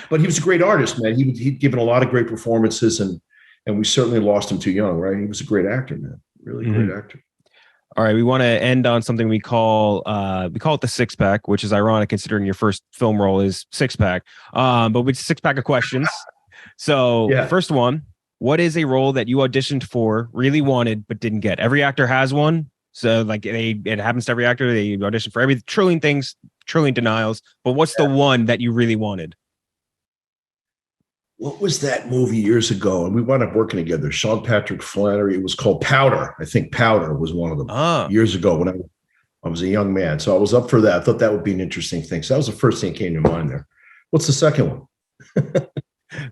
But he was a great artist, man. He'd given a lot of great performances, and we certainly lost him too young, right? He was a great actor, man. Really great actor. All right, we want to end on something we call it the six pack, which is ironic considering your first film role is six pack. But it's a six pack of questions. So First one, what is a role that you auditioned for, really wanted, but didn't get? Every actor has one. So like it happens to every actor. They audition for every trillion things, trillion denials. But what's the one that you really wanted? What was that movie years ago? And we wound up working together. Sean Patrick Flannery. It was called Powder. I think Powder was one of them years ago when I was a young man. So I was up for that. I thought that would be an interesting thing. So that was the first thing that came to mind there. What's the second one?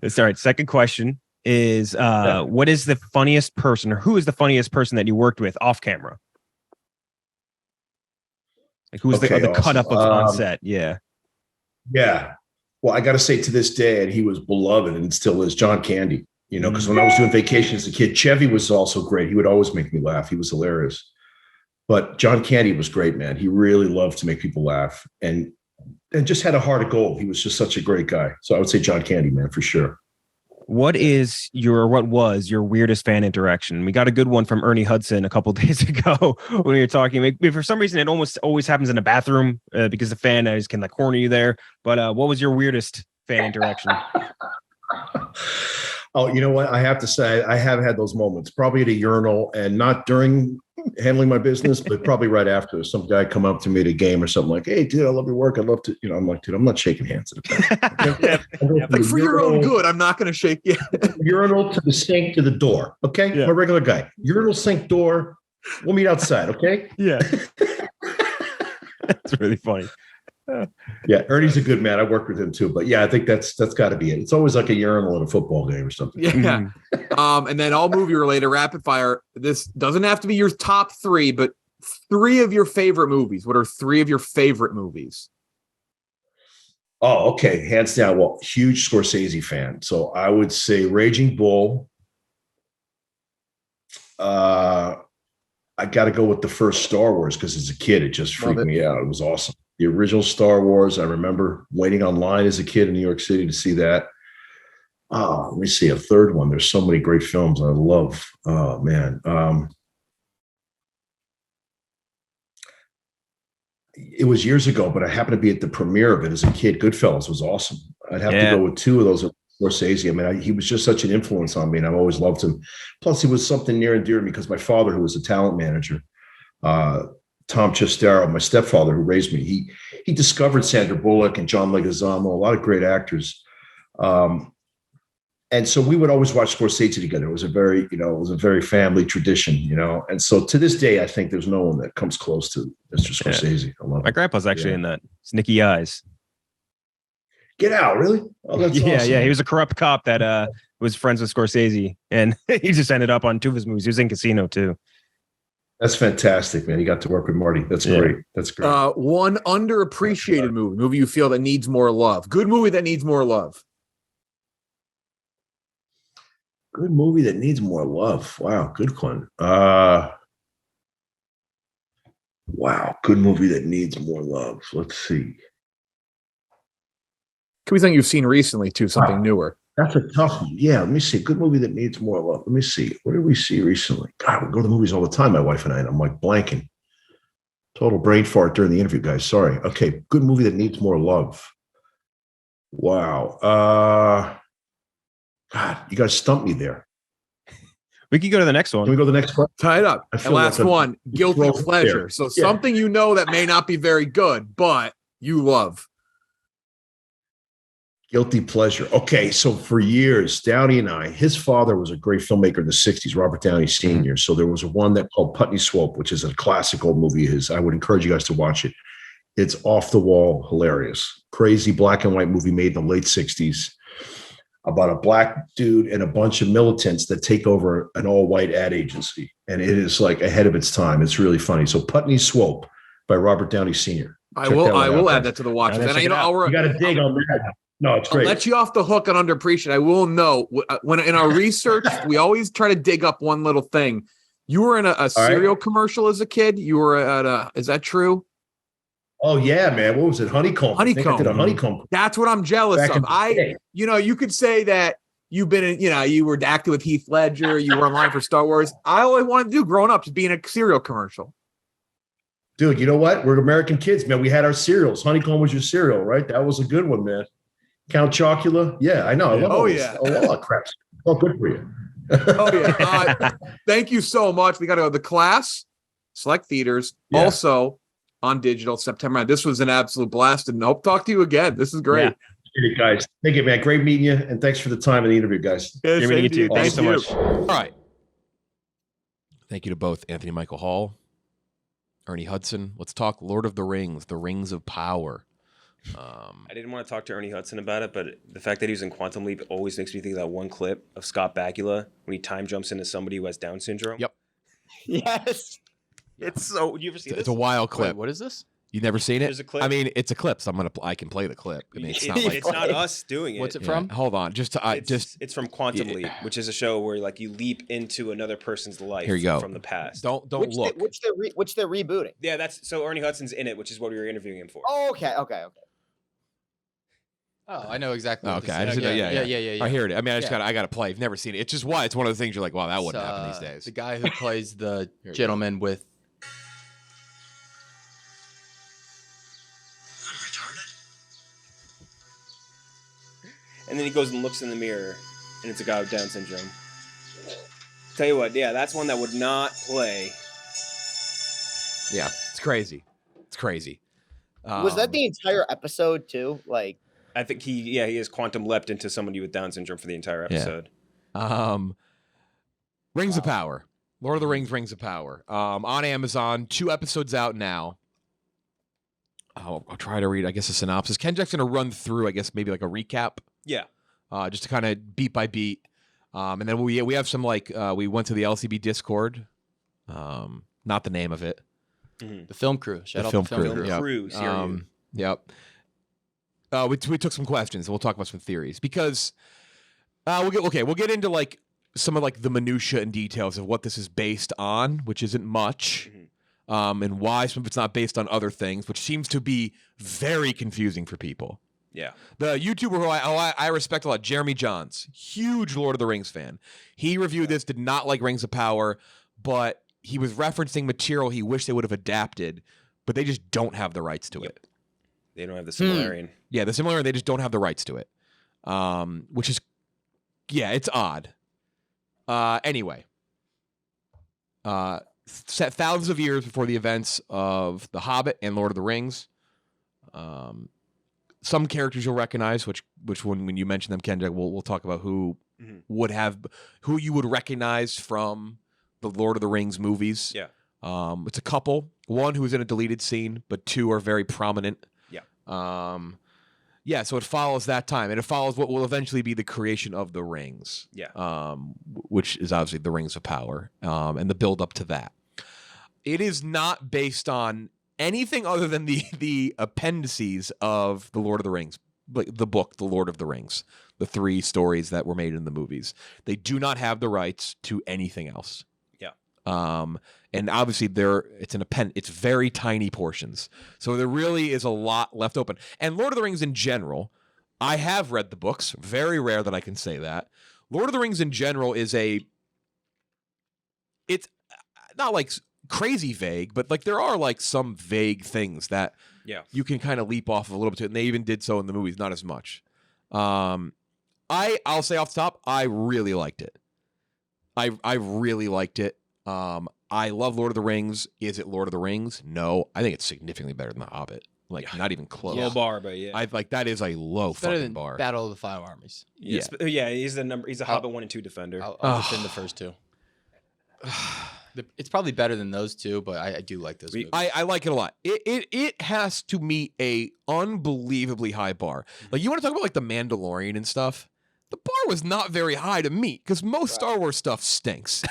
It's all right. Second question is what is the funniest person, or who is the funniest person that you worked with off camera? Like who's the cut up of on set? Yeah. Yeah. Well, I got to say, to this day, and he was beloved and still is, John Candy, because when I was doing Vacation as a kid, Chevy was also great. He would always make me laugh. He was hilarious. But John Candy was great, man. He really loved to make people laugh and just had a heart of gold. He was just such a great guy. So I would say John Candy, man, for sure. What was your weirdest fan interaction? We got a good one from Ernie Hudson a couple of days ago when we were talking. For some reason, it almost always happens in a bathroom because the fan can like corner you there. But what was your weirdest fan interaction? Oh, you know what? I have to say, I have had those moments, probably at a urinal, and not during handling my business, but probably right after. Some guy come up to me at a game or something like, "Hey, dude, I love your work. I'd love to." I'm like, "Dude, I'm not shaking hands at a Like for your own good, I'm not going to shake you." Urinal to the sink to the door. Okay, I'm a regular guy. Urinal, sink, door. We'll meet outside. Okay. Yeah, that's really funny. Yeah, Ernie's a good man. I worked with him too, but yeah, I think that's got to be it. It's always like a urinal in a football game or something. Yeah. And then all movie related, rapid fire. This doesn't have to be your top three, but three of your favorite movies. What are three of your favorite movies? Oh, okay. Hands down. Well, huge Scorsese fan. So I would say Raging Bull. I got to go with the first Star Wars because as a kid, it just freaked me out. It was awesome. The original Star Wars. I remember waiting online as a kid in New York City to see that. Let me see a third one. There's so many great films I love. Oh man. It was years ago, but I happened to be at the premiere of it as a kid. Goodfellas was awesome. I'd have to go with two of those. Scorsese. I mean, he was just such an influence on me, and I've always loved him. Plus, he was something near and dear to me because my father, who was a talent manager, Tom Chestero, my stepfather who raised me, he discovered Sandra Bullock and John Leguizamo, a lot of great actors. And so we would always watch Scorsese together. It was a very family tradition, And so to this day, I think there's no one that comes close to Mr. Scorsese. I love my grandpa's actually in that. It's Nicky Eyes. Get out, really? Oh, that's awesome. Yeah. He was a corrupt cop that was friends with Scorsese, and he just ended up on two of his movies. He was in Casino too. That's fantastic, man. You got to work with Marty. That's great. That's great. One underappreciated movie you feel that needs more love. Good movie that needs more love. Good movie that needs more love. Wow, good one. Wow, good movie that needs more love. Let's see. Could be something you've seen recently too, something newer. That's a tough one. Yeah, let me see. Good movie that needs more love. Let me see. What did we see recently? God, we go to the movies all the time, my wife and I, and I'm like blanking. Total brain fart during the interview, guys. Sorry. Okay, good movie that needs more love. Wow. God, you got to stump me there. We can go to the next one. Can we go to the next question? Tie it up. I And feel last like a- one, guilty Throw it pleasure. there. So Yeah. something you know that may not be very good, but you love. Guilty pleasure. Okay, so for years, Downey and I, his father was a great filmmaker in the 60s, Robert Downey Sr. So there was one that called Putney Swope, which is a classic old movie of his. I would encourage you guys to watch it. It's off the wall, hilarious. Crazy black and white movie made in the late 60s about a black dude and a bunch of militants that take over an all-white ad agency. And it is like ahead of its time. It's really funny. So Putney Swope by Robert Downey Sr. I will add that to the watch. Gotta And check you know, it You got to dig on that. No, it's I'll great. let you off the hook on underappreciated. I will know when in our research, we always try to dig up one little thing. You were in a cereal commercial as a kid. You were at is that true? Oh yeah, man. What was it? Honeycomb. I think I did a Honeycomb. honeycomb. That's what I'm jealous Back in of. the day. You could say that you've been in, you were active with Heath Ledger. You were in line for Star Wars. I always wanted to do growing up is be in a cereal commercial. Dude, you know what? We're American kids, man. We had our cereals. Honeycomb was your cereal, right? That was a good one, man. Count Chocula. Yeah, I know. I love all those. Oh, crap. Oh, good for you. Oh yeah. Thank you so much. We got to go to the class, select theaters, also on digital September. This was an absolute blast, and hope to talk to you again. This is great. Hey, guys. Thank you, man. Great meeting you, and thanks for the time and the interview, guys. Yeah, Great meeting you too. Thank you so much. All right. Thank you to both Anthony Michael Hall, Ernie Hudson. Let's talk Lord of the Rings, the Rings of Power. I didn't want to talk to Ernie Hudson about it, but the fact that he was in Quantum Leap always makes me think of that one clip of Scott Bakula when he time jumps into somebody who has Down syndrome. Yep. Yes. It's so. You ever see this? It's a wild clip. Wait, what is this? You've never seen it? There's a clip. I mean, it's a clip, so I can play the clip. I mean, it's not like it's not us doing it. What's it from? Hold on, It's from Quantum Leap, which is a show where like you leap into another person's life. Here you go. From the past. Don't look. Which they're rebooting. Yeah, that's so Ernie Hudson's in it, which is what we were interviewing him for. Oh, okay. Oh, I know exactly. What Okay, this is. I hear it. I mean, I got to play. I've never seen it. It's just why it's one of the things you're like, wow, that wouldn't happen these days. The guy who plays the gentleman with. And then he goes and looks in the mirror, and it's a guy with Down syndrome. Tell you what, yeah, that's one that would not play. Yeah, it's crazy. It's crazy. Was that the entire episode too? Like, I think he is quantum leapt into somebody with Down syndrome for the entire episode. Rings of Power. Lord of the Rings, Rings of Power. On Amazon, 2 episodes out now. I'll try to read, I guess, a synopsis. Kenjack's going to run through, I guess, maybe like a recap. Yeah. Just to kind of beat by beat. And then we have some, we went to the LCB Discord. Not the name of it. Mm-hmm. The film crew. Shout out film the film crew. crew. Yep. Yep. We took some questions. And we'll talk about some theories. Because we'll get into, some of, the minutia and details of what this is based on, which isn't much. Mm-hmm. And why some of it's not based on other things, which seems to be very confusing for people. Yeah. The YouTuber who I respect a lot, Jeremy Johns, huge Lord of the Rings fan. He reviewed this, did not like Rings of Power, but he was referencing material he wished they would have adapted, but they just don't have the rights to it. They don't have the Silmarillion. Yeah, the Silmarillion, they just don't have the rights to it. Which is, it's odd. Anyway. Set thousands of years before the events of The Hobbit and Lord of the Rings. Some characters you'll recognize, which when you mention them, Kendrick, we'll talk about who you would recognize from the Lord of the Rings movies. Yeah. It's a couple. One who's in a deleted scene, but 2 are very prominent. Yeah. So it follows that time, and it follows what will eventually be the creation of the rings. Yeah. Which is obviously the Rings of Power, and the build up to that. It is not based on anything other than the appendices of the Lord of the Rings, the book, The Lord of the Rings, the 3 stories that were made in the movies. They do not have the rights to anything else. Yeah. And obviously it's very tiny portions. So there really is a lot left open. And Lord of the Rings in general, I have read the books, very rare that I can say that. Lord of the Rings in general it's not crazy vague, but there are some vague things that you can kind of leap off of a little bit, and they even did so in the movies, not as much. I'll say off the top, I really liked it. I really liked it. I love Lord of the Rings. Is it Lord of the Rings? No, I think it's significantly better than The Hobbit. Like not even close. Low bar, but yeah. I like that is a low Better fucking than bar. Battle of the Five Armies. Yeah, he's a Hobbit 1 and 2 defender. I'll defend the first two. It's probably better than those two, but I do like those movies. I like it a lot. It has to meet a unbelievably high bar. Like you want to talk about like the Mandalorian and stuff. The bar was not very high to meet because most Star Wars stuff stinks.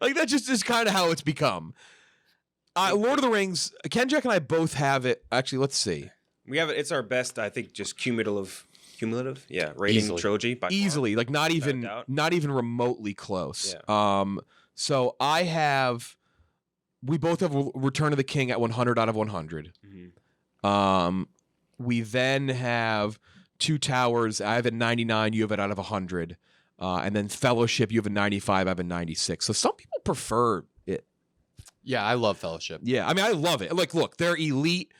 like that just is kind of how it's become. Lord of the Rings. Ken, Jack, and I both have it. Actually, let's see. We have it. It's our best, I think, just cumulative. Yeah, rating trilogy by easily. Far. Like not even remotely close. Yeah. So we both have Return of the King at 100 out of 100. Mm-hmm. We then have Two Towers. I have a 99. You have it out of 100. And then Fellowship, you have a 95. I have a 96. So some people prefer it. Yeah, I love Fellowship. Yeah, I mean, I love it. Like, look, they're elite.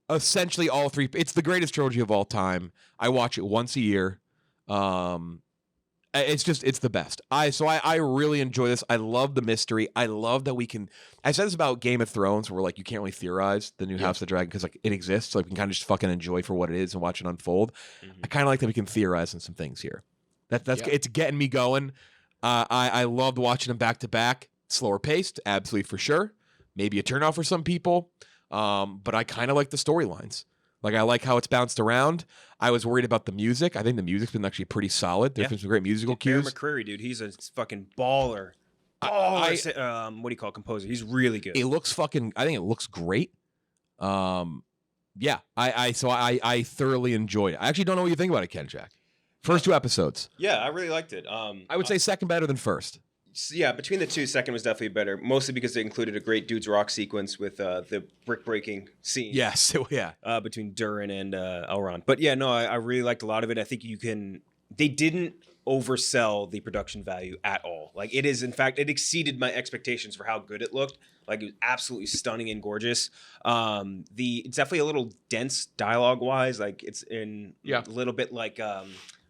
Essentially, all three. It's the greatest trilogy of all time. I watch it once a year. It's the best. I really enjoy this. I love the mystery. I love that we can. I said this about Game of Thrones, where like you can't really theorize the new House of the Dragon because like it exists, so like, we can kind of just fucking enjoy for what it is and watch it unfold. Mm-hmm. I kind of like that we can theorize on some things here. It's getting me going. I loved watching them back to back, slower paced, absolutely for sure. Maybe a turnoff for some people, but I kind of like the storylines. Like, I like how it's bounced around. I was worried about the music. I think the music's been actually pretty solid. There's been some great musical cues. McCreary, dude, he's a fucking baller. What do you call it? Composer? He's really good. It looks I think it looks great. Yeah. I thoroughly enjoyed it. I actually don't know what you think about it, Ken Jack. First 2 episodes. Yeah, I really liked it. I would say second better than first. Yeah, between the two, second was definitely better. Mostly because it included a great Dudes Rock sequence with the brick breaking scene. Yes, yeah. Between Durin and Elrond. But yeah, no, I really liked a lot of it. I think they didn't oversell the production value at all. Like it is, in fact, it exceeded my expectations for how good it looked. Like it was absolutely stunning and gorgeous. It's definitely a little dense dialogue wise. Like it's a little bit like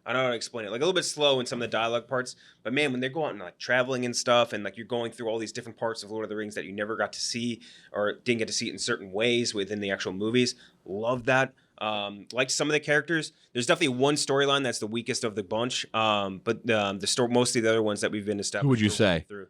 I don't know how to explain it. Like a little bit slow in some of the dialogue parts, but man, when they go out and like traveling and stuff, and like you're going through all these different parts of Lord of the Rings that you never got to see or didn't get to see it in certain ways within the actual movies, love that. Like some of the characters, there's definitely one storyline that's the weakest of the bunch. But mostly the other ones that we've been established. Who would you say? Through.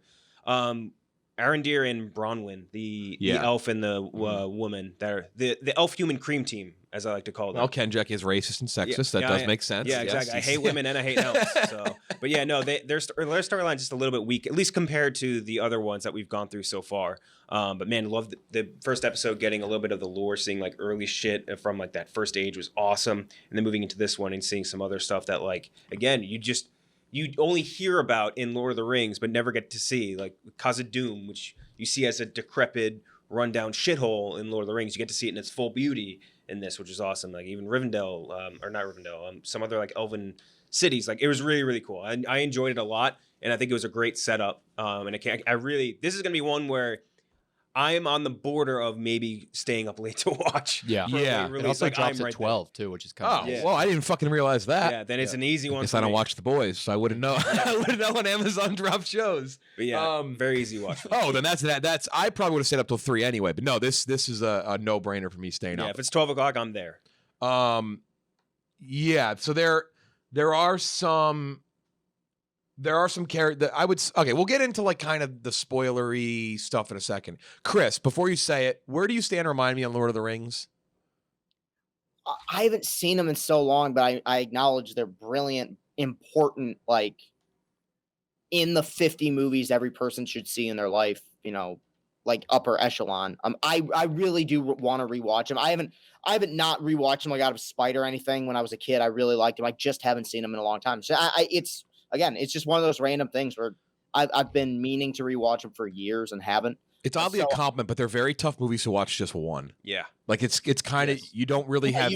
Arondir and Bronwyn, the elf and the woman, that are the elf human cream team, as I like to call them. Well, Ken Jack is racist and sexist. That does make sense. Yeah, exactly. I hate women and I hate elves. But yeah, no, their storyline is just a little bit weak, at least compared to the other ones that we've gone through so far. But man, love the first episode, getting a little bit of the lore, seeing like early shit from like that first age was awesome, and then moving into this one and seeing some other stuff that like again you only hear about in Lord of the Rings, but never get to see, like Khazad-dûm, which you see as a decrepit, rundown shithole in Lord of the Rings. You get to see it in its full beauty in this, which is awesome. Like even Rivendell, or not Rivendell, some other like elven cities. Like it was really, really cool. I enjoyed it a lot, and I think it was a great setup. And this is gonna be one where I am on the border of maybe staying up late to watch. Yeah. It also drops at 12 too, which is kind of well, I didn't fucking realize that. Yeah, then it's an easy one. I guess I don't watch The Boys, so I wouldn't know. I wouldn't know when Amazon drops shows. But yeah, very easy watch. Then that's I probably would have stayed up till 3 anyway. But no, this is a no brainer for me staying up. Yeah, if it's 12 o'clock, I'm there. Yeah. So there are some characters. We'll get into like kind of the spoilery stuff in a second. Chris, before you say it, where do you stand? Remind me on Lord of the Rings. I haven't seen them in so long, but I acknowledge they're brilliant, important, like in the 50 movies every person should see in their life, like upper echelon. I really do want to rewatch them. I haven't not rewatched them like out of spite or anything. When I was a kid, I really liked them. I just haven't seen them in a long time. So it's just one of those random things where I've been meaning to rewatch them for years and haven't. It's oddly a compliment, but they're very tough movies to watch just one. Yeah. Like it's kind of, you don't really have,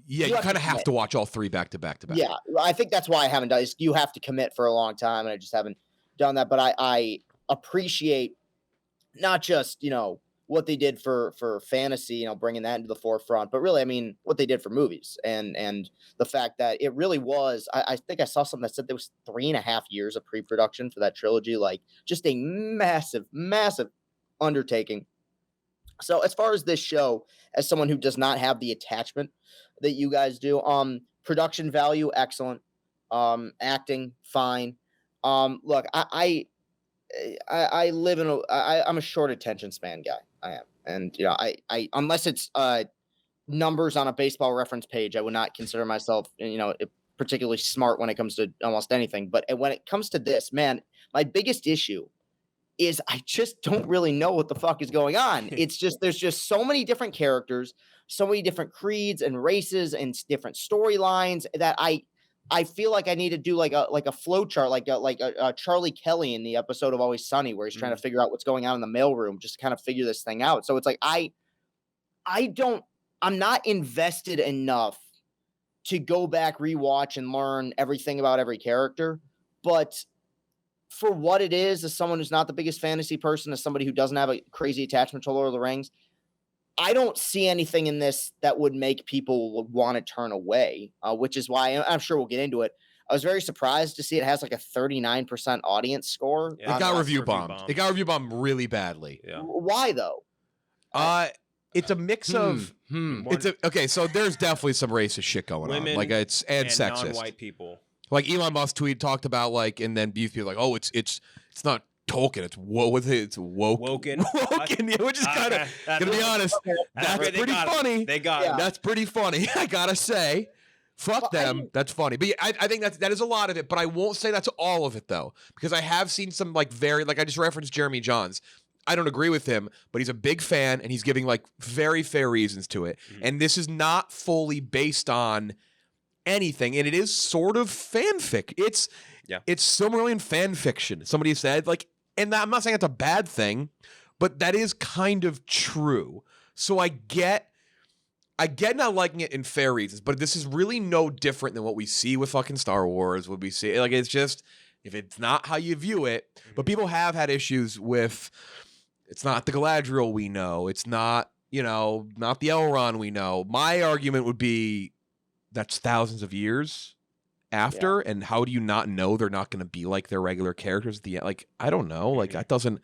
you kind of have to watch all 3 back to back to back. Yeah. I think that's why I haven't done it. You have to commit for a long time, and I just haven't done that. But I appreciate not just, what they did for fantasy, you know, bringing that into the forefront, but really, I mean, what they did for movies and the fact that it really was, I think I saw something that said there was 3.5 years of pre-production for that trilogy, like just a massive, massive undertaking. So as far as this show, as someone who does not have the attachment that you guys do, production value, excellent. Acting, fine. Look, I live in I'm a short attention span guy. I am. And, you know, I unless it's numbers on a baseball reference page, I would not consider myself, you know, particularly smart when it comes to almost anything. But when it comes to this, man, my biggest issue is I just don't really know what the fuck is going on. It's just, there's just so many different characters, so many different creeds and races and different storylines that I feel like I need to do like a flow chart, like a Charlie Kelly in the episode of Always Sunny, where he's trying to figure out what's going on in the mailroom, just to kind of figure this thing out. So it's like, I'm not invested enough to go back, rewatch, and learn everything about every character. But for what it is, as someone who's not the biggest fantasy person, as somebody who doesn't have a crazy attachment to Lord of the Rings, I don't see anything in this that would make people want to turn away, which is why I'm sure we'll get into it. I was very surprised to see it has like a 39% audience score. It got review bombed. It got review bombed really badly. Yeah. Why though? It's a mix of. Okay, so there's definitely some racist shit going on, like and sexist. Non-white people. Like Elon Musk talked about, like, and then people like, oh, it's not Tolkien, it's it's Woken, yeah, which is kind of, gonna be honest, that's pretty funny. They got it. That's pretty funny. I gotta say, fuck them. That's funny. But yeah, I think that is a lot of it. But I won't say that's all of it though, because I have seen some like I just referenced Jeremy Johns. I don't agree with him, but he's a big fan and he's giving like very fair reasons to it. And this is not fully based on anything, and it is sort of fanfic. It's Silmarillion fan fiction. Somebody said, like, and I'm not saying it's a bad thing, but that is kind of true. So I get not liking it in fair reasons, but this is really no different than what we see with fucking Star Wars. What we see, like, it's just, if it's not how you view it, but people have had issues with, it's not the Galadriel we know, it's not, not the Elrond we know. My argument would be that's thousands of years after, and how do you not know they're not going to be like their regular characters at the end? Like, I don't know. Like, I don't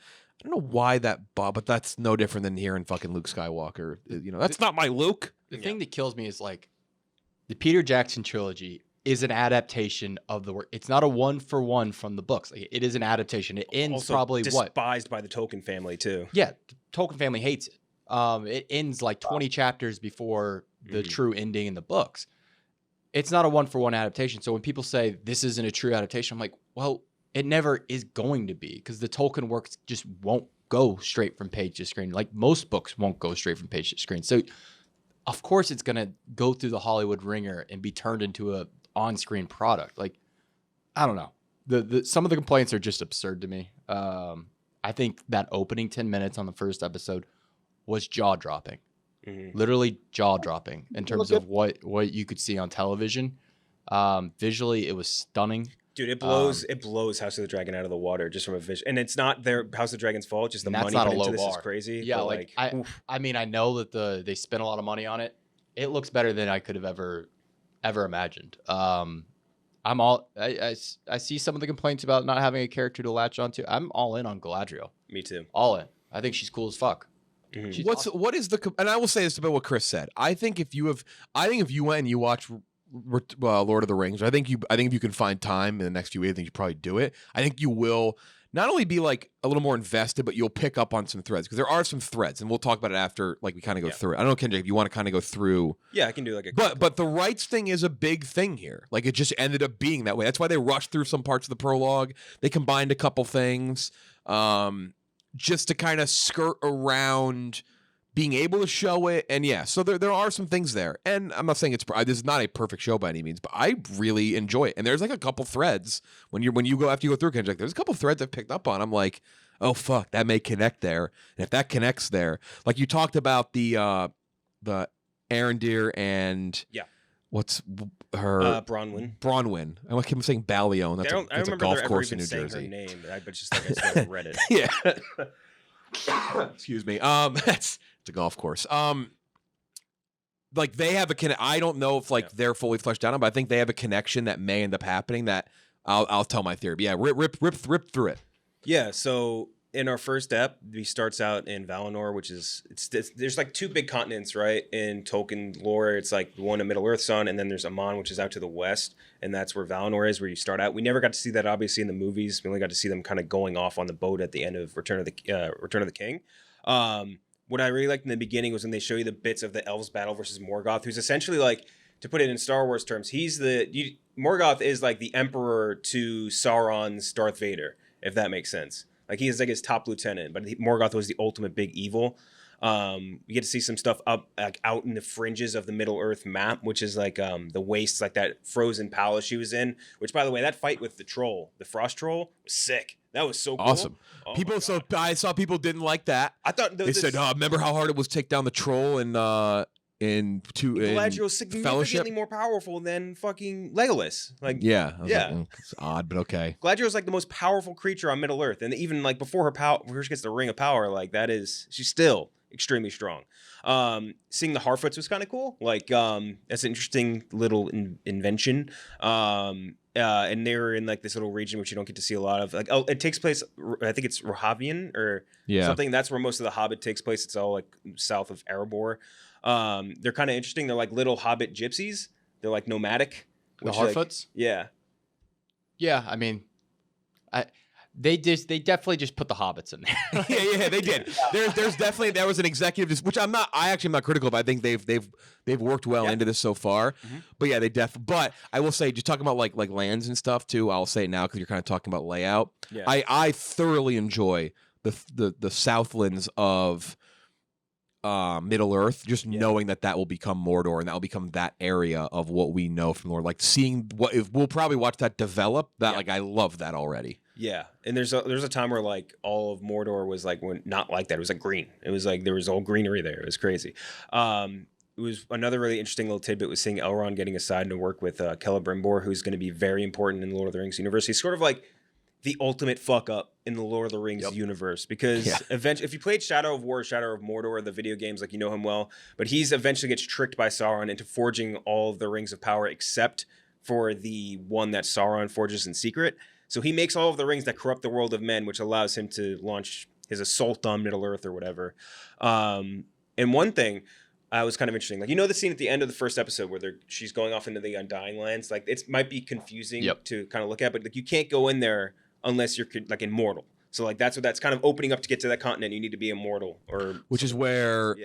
know why but that's no different than hearing fucking Luke Skywalker. That's not my Luke. The thing that kills me is, like, the Peter Jackson trilogy is an adaptation of the work. It's not a one-for-one from the books. Like, it is an adaptation. It ends also probably despised by the Tolkien family too. Yeah, the Tolkien family hates it. It ends like 20 chapters before the true ending in the books. It's not a one-for-one adaptation. So when people say this isn't a true adaptation, I'm like, well, it never is going to be, because the Tolkien works just won't go straight from page to screen. Like, most books won't go straight from page to screen. So of course it's going to go through the Hollywood ringer and be turned into a on-screen product. Like, I don't know. Some of the complaints are just absurd to me. I think that opening 10 minutes on the first episode was jaw-dropping. Literally jaw-dropping in terms of what you could see on television. Visually, it was stunning. Dude, it blows House of the Dragon out of the water just from a vision. And it's not their House of the Dragon's fault, just the money put into this is crazy. Yeah, I mean, I know that they spent a lot of money on it. It looks better than I could have ever imagined. I see some of the complaints about not having a character to latch onto. I'm all in on Galadriel. Me too. All in. I think she's cool as fuck. What is the, and I will say this about what Chris said. I think if you went and you watch Lord of the Rings, I think if you can find time in the next few weeks, I think you probably do it. I think you will not only be like a little more invested, but you'll pick up on some threads, because there are some threads, and we'll talk about it after, like, we kind of go through it. I don't know, Kendrick, if you want to kind of go through. Yeah, I can do like a. But the rights thing is a big thing here. Like, it just ended up being that way. That's why they rushed through some parts of the prologue. They combined a couple things, just to kind of skirt around being able to show it. And yeah, so there are some things there. And I'm not saying this is not a perfect show by any means, but I really enjoy it. And there's like a couple threads when you go through Kendrick, there's a couple threads I've picked up on. I'm like, oh fuck, that may connect there. And if that connects there, like you talked about the Arendir and what's her Bronwyn. I keep saying Ballion. That's a golf course in New Jersey. Her name, but just like I read it. Yeah. Excuse me. It's a golf course. Like they have I don't know if like they're fully fleshed out on, but I think they have a connection that may end up happening. That I'll tell my theory. But yeah, rip through it. Yeah. So in our first ep, he starts out in Valinor, which is there's like two big continents, right? In Tolkien lore, it's like the one in Middle Earth's on, and then there's Aman, which is out to the west, and that's where Valinor is, where you start out. We never got to see that obviously in the movies. We only got to see them kind of going off on the boat at the end of Return of the King. What I really liked in the beginning was when they show you the bits of the elves battle versus Morgoth, who's essentially like, to put it in Star Wars terms, Morgoth is like the emperor to Sauron's Darth Vader, if that makes sense. Like he is like his top lieutenant, but Morgoth was the ultimate big evil. You get to see some stuff up like out in the fringes of the Middle Earth map, which is like the wastes, like that frozen palace she was in. Which, by the way, that fight with the troll, the frost troll, was sick. That was so cool. Awesome. Oh I saw people didn't like that. I thought they said, "Oh, remember how hard it was to take down the troll in Galadriel's significantly Fellowship? more powerful than fucking Legolas." Like, yeah, yeah, like, it's odd, but okay. Galadriel's like the most powerful creature on Middle Earth, and even like before before she gets the Ring of Power, like she's still extremely strong. Seeing the Harfoots was kind of cool. Like, that's an interesting little invention. And they were in like this little region which you don't get to see a lot of. Like, it takes place, I think it's Rohavian or something. That's where most of the Hobbit takes place. It's all like south of Erebor. They're kind of interesting. They're like little Hobbit gypsies. They're like nomadic. The Harfoots? Yeah. Yeah, I mean, they definitely just put the hobbits in there. yeah, they did. There's definitely there was an executive, which I'm not critical, but I think they've worked well into this so far. Mm-hmm. But yeah, but I will say, just talking about like lands and stuff too. I'll say it now because you're kind of talking about layout. Yeah. I thoroughly enjoy the Southlands of Middle Earth, just knowing that will become Mordor and that will become that area of what we know from lore. Like seeing we'll probably watch that develop. Like I love that already. Yeah, and there's a time where like all of Mordor was like not like that. It was like green. It was like there was all greenery there. It was crazy. It was another really interesting little tidbit was seeing Elrond getting assigned to work with Celebrimbor, who's going to be very important in the Lord of the Rings universe. He's sort of like the ultimate fuck up in the Lord of the Rings universe because eventually, if you played Shadow of War, Shadow of Mordor, the video games, like you know him well, but he's eventually gets tricked by Sauron into forging all of the Rings of Power except for the one that Sauron forges in secret. So he makes all of the rings that corrupt the world of men, which allows him to launch his assault on Middle Earth or whatever. And one thing was kind of interesting, like, you know, the scene at the end of the first episode where she's going off into the Undying Lands, like it might be confusing to kind of look at, but like you can't go in there unless you're like immortal. So like that's kind of opening up to get to that continent. You need to be immortal, which is where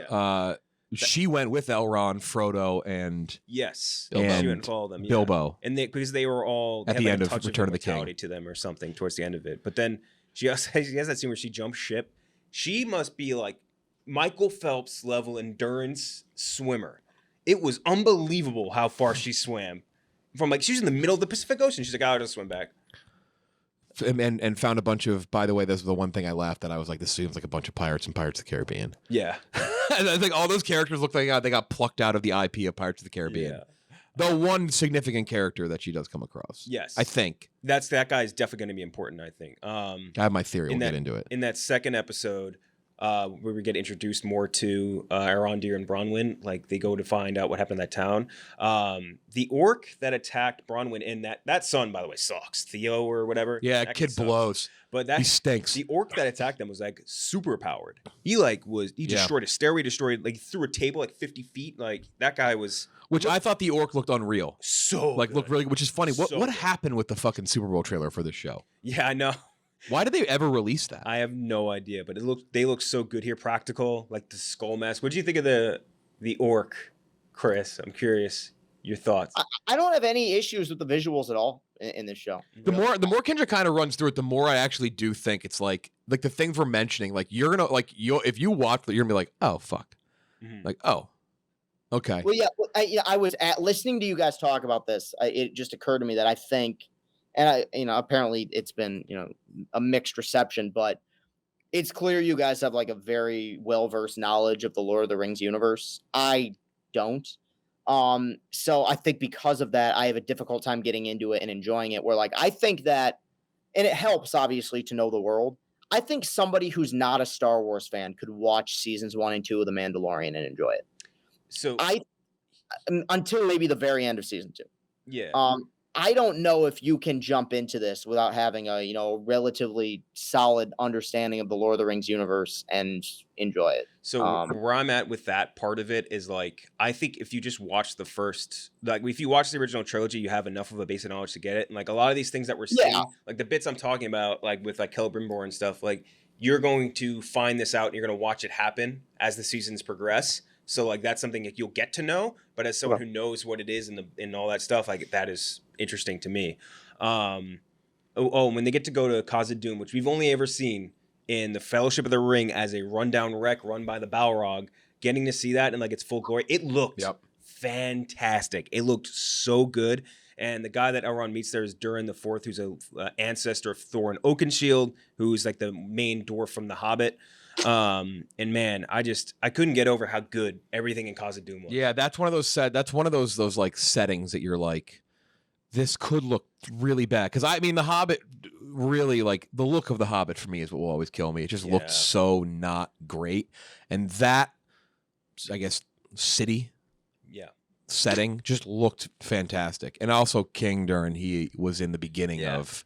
she went with Elrond, Frodo, and Bilbo. She went and followed them. Yeah. Bilbo, and because they were all at the end of Return of the King to them or something towards the end of it. But then she has that scene where she jumps ship. She must be like Michael Phelps level endurance swimmer. It was unbelievable how far she swam. From like she was in the middle of the Pacific Ocean. She's like, I'll just swim back. And found a bunch of, by the way, this is the one thing I laughed at. I was like, this seems like a bunch of pirates in Pirates of the Caribbean. Yeah. I think all those characters look like they got plucked out of the IP of Pirates of the Caribbean. Yeah. The one significant character that she does come across. Yes. I think. That guy is definitely going to be important, I think. I have my theory. We'll get into it. In that second episode, where we get introduced more to Arondir and Bronwyn, like they go to find out what happened in that town. The orc that attacked Bronwyn and that son, by the way, sucks. Theo or whatever. Yeah, kid blows. But he stinks. The orc that attacked them was like super powered. He destroyed a stairway, threw a table like 50 feet. Like that guy was. Which I thought the orc looked unreal. Looked really, which is funny. What happened with the fucking Super Bowl trailer for this show? Yeah, I know. Why did they ever release that? I have no idea, but they look so good here, practical, like the skull mask. What do you think of the orc, Chris? I'm curious your thoughts. I don't have any issues with the visuals at all in this show. The more Kendra kind of runs through it, the more I actually do think it's like the things we're mentioning. Like you're gonna if you watch it, you're gonna be like, oh fuck, like oh, okay. Well, yeah, I was listening to you guys talk about this. It just occurred to me that I think. And apparently it's been, a mixed reception, but it's clear you guys have like a very well-versed knowledge of the Lord of the Rings universe. I don't. So I think because of that, I have a difficult time getting into it and enjoying it, where like, I think that, and it helps obviously to know the world. I think somebody who's not a Star Wars fan could watch seasons 1 and 2 of The Mandalorian and enjoy it. So until maybe the very end of season 2. Yeah. I don't know if you can jump into this without having a, relatively solid understanding of the Lord of the Rings universe and enjoy it. So where I'm at with that part of it is like, I think if you just watch the first, like if you watch the original trilogy, you have enough of a basic knowledge to get it. And like a lot of these things that we're seeing, like the bits I'm talking about, like with like Celebrimbor and stuff, like you're going to find this out and you're going to watch it happen as the seasons progress. So like that's something that you'll get to know, but as someone who knows what it is and all that stuff, like that is interesting to me. When they get to go to Khazad-dûm, which we've only ever seen in the Fellowship of the Ring as a rundown wreck run by the Balrog, getting to see that in like its full glory, it looked fantastic. It looked so good. And the guy that Elrond meets there is Durin the Fourth, who's an ancestor of Thorin Oakenshield, who's like the main dwarf from The Hobbit. And man, I couldn't get over how good everything in Khazad-dûm was. Yeah, that's one of those like settings that you're like, this could look really bad. Because I mean, The Hobbit really, like the look of The Hobbit for me is what will always kill me. It just looked so not great, and that, I guess, city setting just looked fantastic. And also King Durin, he was in the beginning of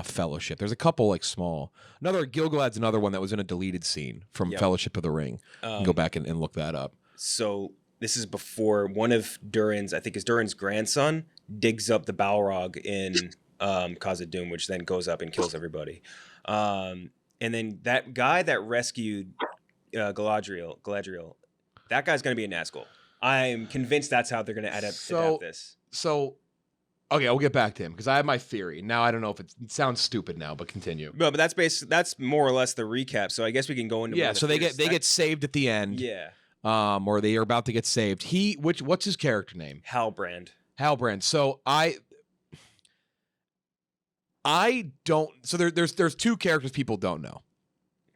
Fellowship. There's a couple like small. Gil-galad's another one that was in a deleted scene from Fellowship of the Ring. You can go back and look that up. So this is before one of Durin's, I think is Durin's grandson, digs up the Balrog in Khazad-dûm, which then goes up and kills everybody. And then that guy that rescued Galadriel, that guy's going to be a Nazgul. I'm convinced that's how they're going to adapt this. So, okay, I'll get back to him because I have my theory. Now, I don't know if it sounds stupid now, but continue. No, but that's more or less the recap. So I guess we can go into so they get saved at the end. Yeah. Or they are about to get saved. What's his character name? Halbrand. So I don't. So there's two characters people don't know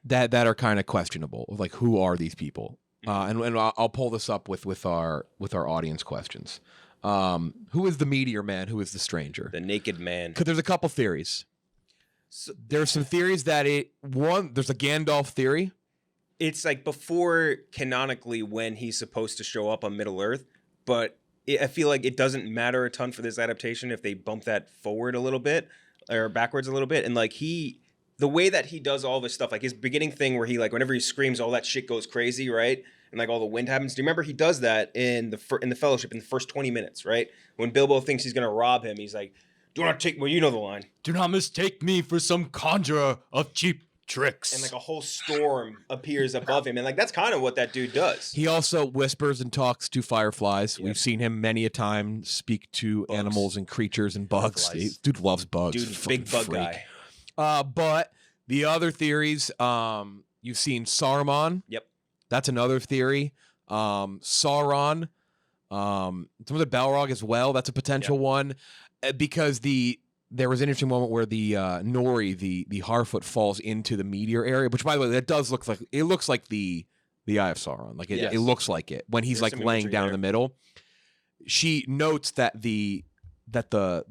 that are kind of questionable. Like, who are these people? And I'll pull this up with our audience questions. Who is the meteor man? Who is the stranger? The naked man. Because there's a couple theories. So there's some theories that there's a Gandalf theory. It's like before canonically when he's supposed to show up on Middle Earth, but I feel like it doesn't matter a ton for this adaptation if they bump that forward a little bit or backwards a little bit. And like the way that he does all this stuff, like his beginning thing where he like whenever he screams, all that shit goes crazy, right? And like all the wind happens. Do you remember he does that in the Fellowship in the first 20 minutes, right? When Bilbo thinks he's gonna rob him, he's like, "Do not take you know the line. Do not mistake me for some conjurer of cheap tricks." And like a whole storm appears above him, and like that's kind of what that dude does. He also whispers and talks to fireflies. We've seen him many a time speak to animals and creatures and bugs. Dude loves bugs. Dude, big bug guy. But the other theories, you've seen Saruman. Yep. That's another theory. Sauron. Some of the Balrog as well. That's a potential one. Because there was an interesting moment where the Nori, the Harfoot, falls into the meteor area, which, by the way, that does look like it looks like the Eye of Sauron. Like it looks like it when he's like laying down in the middle. She notes that the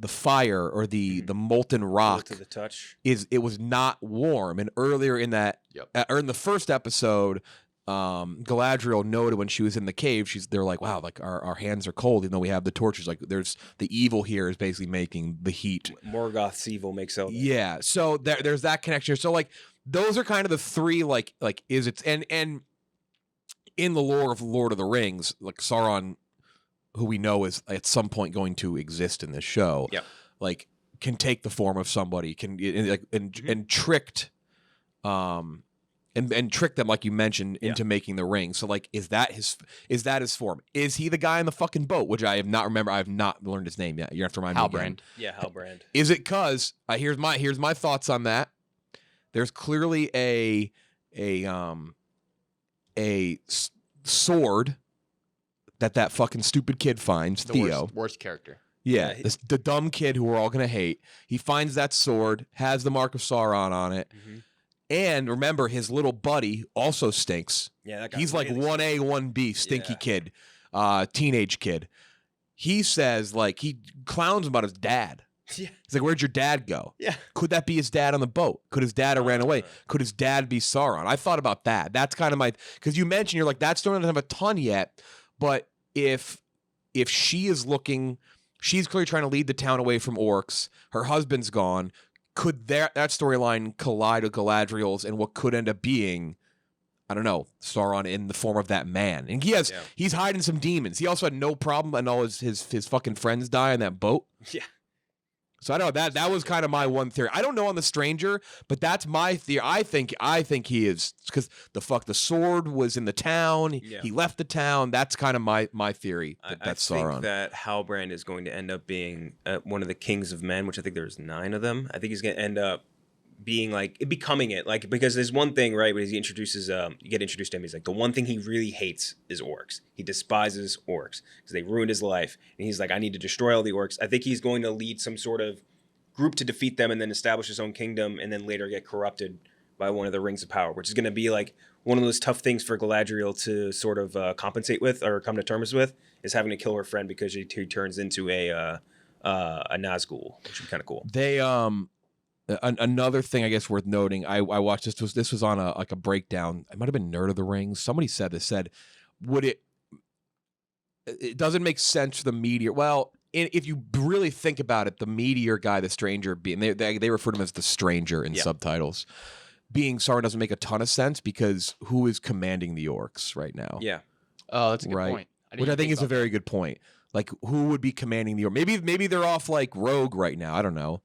fire or the molten rock to the touch it was not warm. And earlier in that, or in the first episode, Galadriel noted when she was in the cave, they're like, wow, like our hands are cold, even though we have the torches. Like there's the evil here is basically making the heat. Morgoth's evil makes out. Yeah. So there's that connection. So like those are kind of the three, like is it and in the lore of Lord of the Rings, like Sauron, who we know is at some point going to exist in this show, like can take the form of somebody, and tricked, and trick them, like you mentioned, into making the ring. So like, is that his form? Is he the guy in the fucking boat? Which I have not remember. I have not learned his name yet. You have to remind me again. Yeah, Halbrand. Is it because here's my thoughts on that. There's clearly a sword that fucking stupid kid finds, Theo. Worst character. Yeah, the dumb kid who we're all going to hate. He finds that sword, has the mark of Sauron on it. Mm-hmm. And remember, his little buddy also stinks. Yeah, that guy he's like 1A, 1B, stinky kid, teenage kid. He says, like, he clowns about his dad. Yeah. He's like, where'd your dad go? Yeah. Could that be his dad on the boat? Could his dad have ran away? Could his dad be Sauron? I thought about that. That's kind of my, because you mentioned, you're like, that story doesn't have a ton yet, but if she is looking, she's clearly trying to lead the town away from orcs, her husband's gone, could that storyline collide with Galadriel's and what could end up being, I don't know, Sauron in the form of that man? And he's hiding some demons. He also had no problem letting all his fucking friends die on that boat. Yeah. So I don't know, that was kind of my one theory. I don't know on the Stranger, but that's my theory. I think he is, because the sword was in the town. Yeah. He left the town. That's kind of my theory. That's I Sauron. think that Halbrand is going to end up being one of the kings of men, which I think there's 9 of them. I think he's going to end up being becoming it, because there's one thing, right, when he introduces you get introduced to him, he's like, the one thing he really hates is orcs. He despises orcs because they ruined his life, and he's like, I need to destroy all the orcs. I think he's going to lead some sort of group to defeat them and then establish his own kingdom, and then later get corrupted by one of the rings of power, which is going to be like one of those tough things for Galadriel to sort of compensate with or come to terms with, is having to kill her friend because he turns into a Nazgul, which would be kind of cool. They another thing I guess worth noting, I watched this was on a breakdown. It might have been Nerd of the Rings. Somebody said would it doesn't make sense for the meteor. Well, if you really think about it, the meteor guy, the Stranger, being they refer to him as the Stranger in subtitles, being Sauron doesn't make a ton of sense, because who is commanding the orcs right now? Yeah. Oh, that's a good point. Which I think is a very good point. Like, who would be commanding the orcs? Maybe they're off like Rogue right now. I don't know.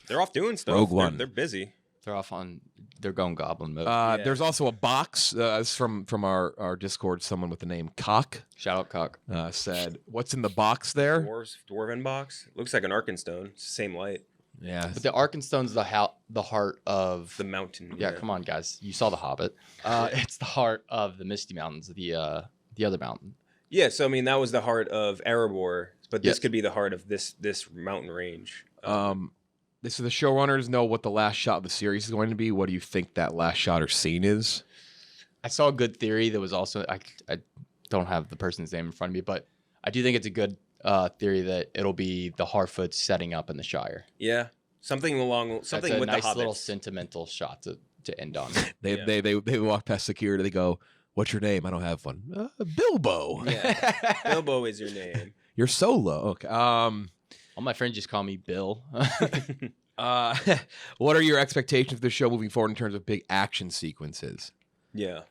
They're off doing stuff. Rogue One. They're busy. They're going goblin mode. There's also a box from our Discord. Someone with the name Cock. Shout out Cock. Said, what's in the box there? Dwarven box. It looks like an Arkenstone. It's the same light. Yeah. But the Arkenstone's the heart of the mountain. Yeah, come on, guys. You saw The Hobbit. It's the heart of the Misty Mountains, the other mountain. Yeah, so I mean, that was the heart of Erebor, but this could be the heart of this mountain range. So the showrunners know what the last shot of the series is going to be. What do you think that last shot or scene is? I saw a good theory that was also, I don't have the person's name in front of me, but I do think it's a good theory that it'll be the Harfoots setting up in the Shire. Yeah, something with nice the hobbits. Little sentimental shot to end on. They walk past security. They go, "What's your name?" "I don't have one." "Bilbo." Yeah, Bilbo is your name. You're Solo. Okay. All my friends just call me Bill. What are your expectations of the show moving forward in terms of big action sequences? Yeah.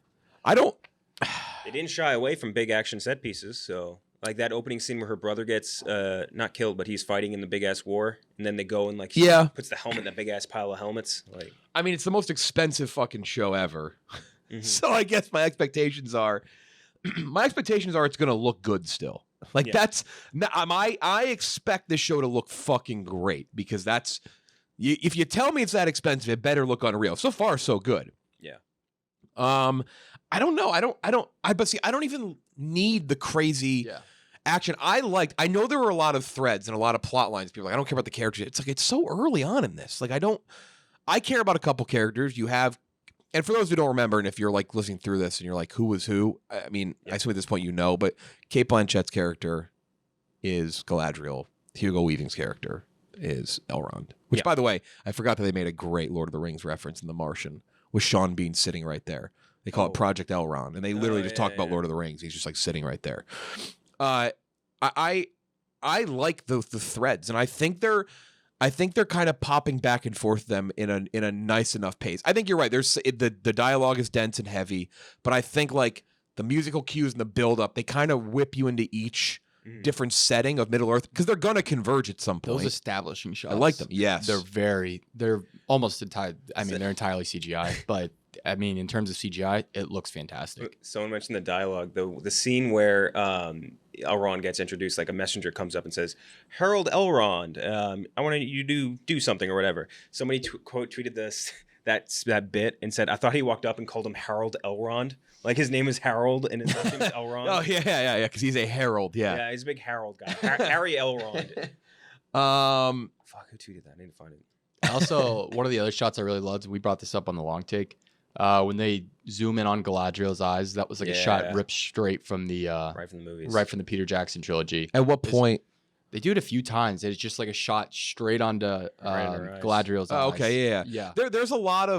They didn't shy away from big action set pieces, so like that opening scene where her brother gets not killed, but he's fighting in the big ass war, and then they go and he puts the helmet in that big ass pile of helmets. Like, I mean, it's the most expensive fucking show ever. Mm-hmm. So I guess my expectations are it's gonna look good still. I expect this show to look fucking great, because if you tell me it's that expensive, it better look unreal. So far, so good. Yeah. I don't know. I don't even need the crazy action. I know there were a lot of threads and a lot of plot lines. People are like, I don't care about the characters. It's like, it's so early on in this. Like, I care about a couple characters. You have, and for those who don't remember, and if you're like listening through this and you're like, who was who? I mean, I assume at this point you know, but Cate Blanchett's character is Galadriel. Hugo Weaving's character is Elrond. Which, by the way, I forgot that they made a great Lord of the Rings reference in The Martian with Sean Bean sitting right there. They call it Project Elrond, and they literally just talk about Lord of the Rings. He's just like sitting right there. I like the threads, and I think they're kind of popping back and forth them in a nice enough pace. I think you're right. There's the dialogue is dense and heavy, but I think like the musical cues and the build up, they kind of whip you into each different setting of Middle Earth, because they're gonna converge at some point. Those establishing shots, I like them. Yes, they're almost entirely. I mean, they're entirely CGI, but I mean, in terms of CGI, it looks fantastic. Someone mentioned the dialogue, the scene where Elrond gets introduced, like a messenger comes up and says, "Harold Elrond, I want you to do something," or whatever. Somebody quote tweeted this that bit and said, "I thought he walked up and called him Harold Elrond, like his name is Harold and his last name is Elrond." Oh yeah, because he's a herald. Yeah, he's a big Harold guy. Harry Elrond. Fuck, who tweeted that? I need to find it. Also, one of the other shots I really loved, we brought this up on the long take, when they zoom in on Galadriel's eyes. That was like a shot ripped straight from the right from the movies, right from the Peter Jackson trilogy. At what point They do it a few times. It's just like a shot straight onto Galadriel's eyes. Oh, okay, Yeah. There's a lot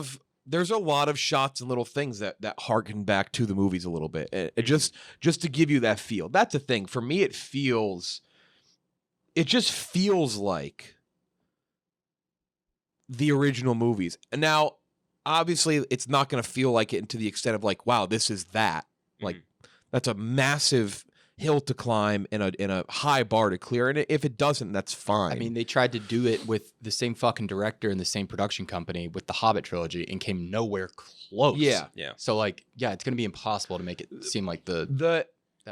of shots and little things that harken back to the movies a little bit. It just to give you that feel. That's the thing. For me, it just feels like the original movies. And now, obviously, it's not going to feel like it to the extent of like, wow, this is that. Like, that's a massive hill to climb and a high bar to clear. And if it doesn't, that's fine. I mean, they tried to do it with the same fucking director and the same production company with the Hobbit trilogy and came nowhere close. Yeah. So like, it's going to be impossible to make it seem like that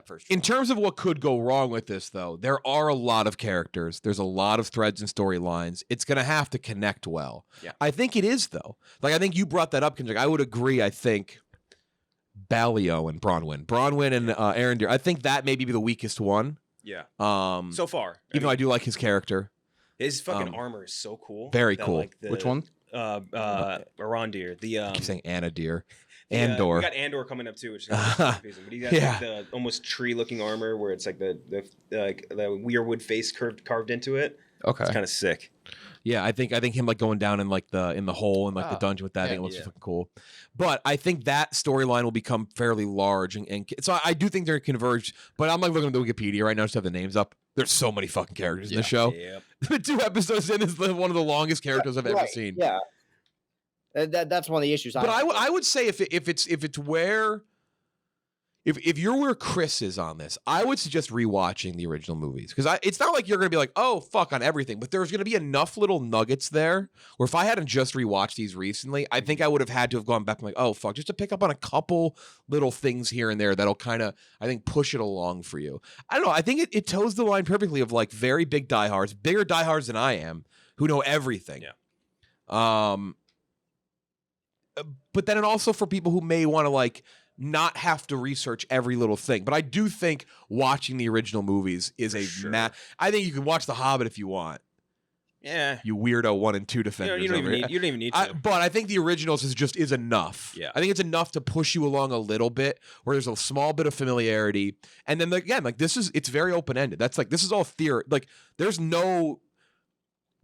first. In terms of what could go wrong with this, though, there are a lot of characters. There's a lot of threads and storylines. It's going to have to connect well. Yeah. I think it is, though. Like, I think you brought that up, Kendrick. I would agree. I think Balio and Bronwyn and Aaron Deere. I think that may be the weakest one. Yeah. So far, even though I do like his character, his fucking armor is so cool. Very cool. Like, Which one? Arondir. I keep saying Anna Andor. We got Andor coming up too, which is confusing. But he got like the almost tree-looking armor where it's like the weirwood face carved into it. Okay, it's kind of sick. Yeah, I think him like going down in like the hole in like the dungeon with that, I think it looks fucking cool. But I think that storyline will become fairly large, and so I do think they're converged. But I'm like looking at the Wikipedia right now just to have the names up. There's so many fucking characters in the show. Yep. The 2 episodes in is one of the longest characters I've ever seen. Yeah, that's one of the issues. But I would say if it's where. If you're where Chris is on this, I would suggest rewatching the original movies because it's not like you're going to be like, oh, fuck on everything, but there's going to be enough little nuggets there where if I hadn't just rewatched these recently, I think I would have had to have gone back and like, oh, fuck, just to pick up on a couple little things here and there that'll kind of, I think, push it along for you. I don't know. I think it toes the line perfectly of like very big diehards, bigger diehards than I am, who know everything. Yeah. But then it also for people who may want to like, not have to research every little thing. But I do think watching the original movies is I think you can watch The Hobbit if you want. Yeah. You weirdo 1 and 2 defenders. You don't even need to. But I think the originals is enough. Yeah. I think it's enough to push you along a little bit where there's a small bit of familiarity. And then again, like it's very open-ended. That's like, this is all theory. Like there's no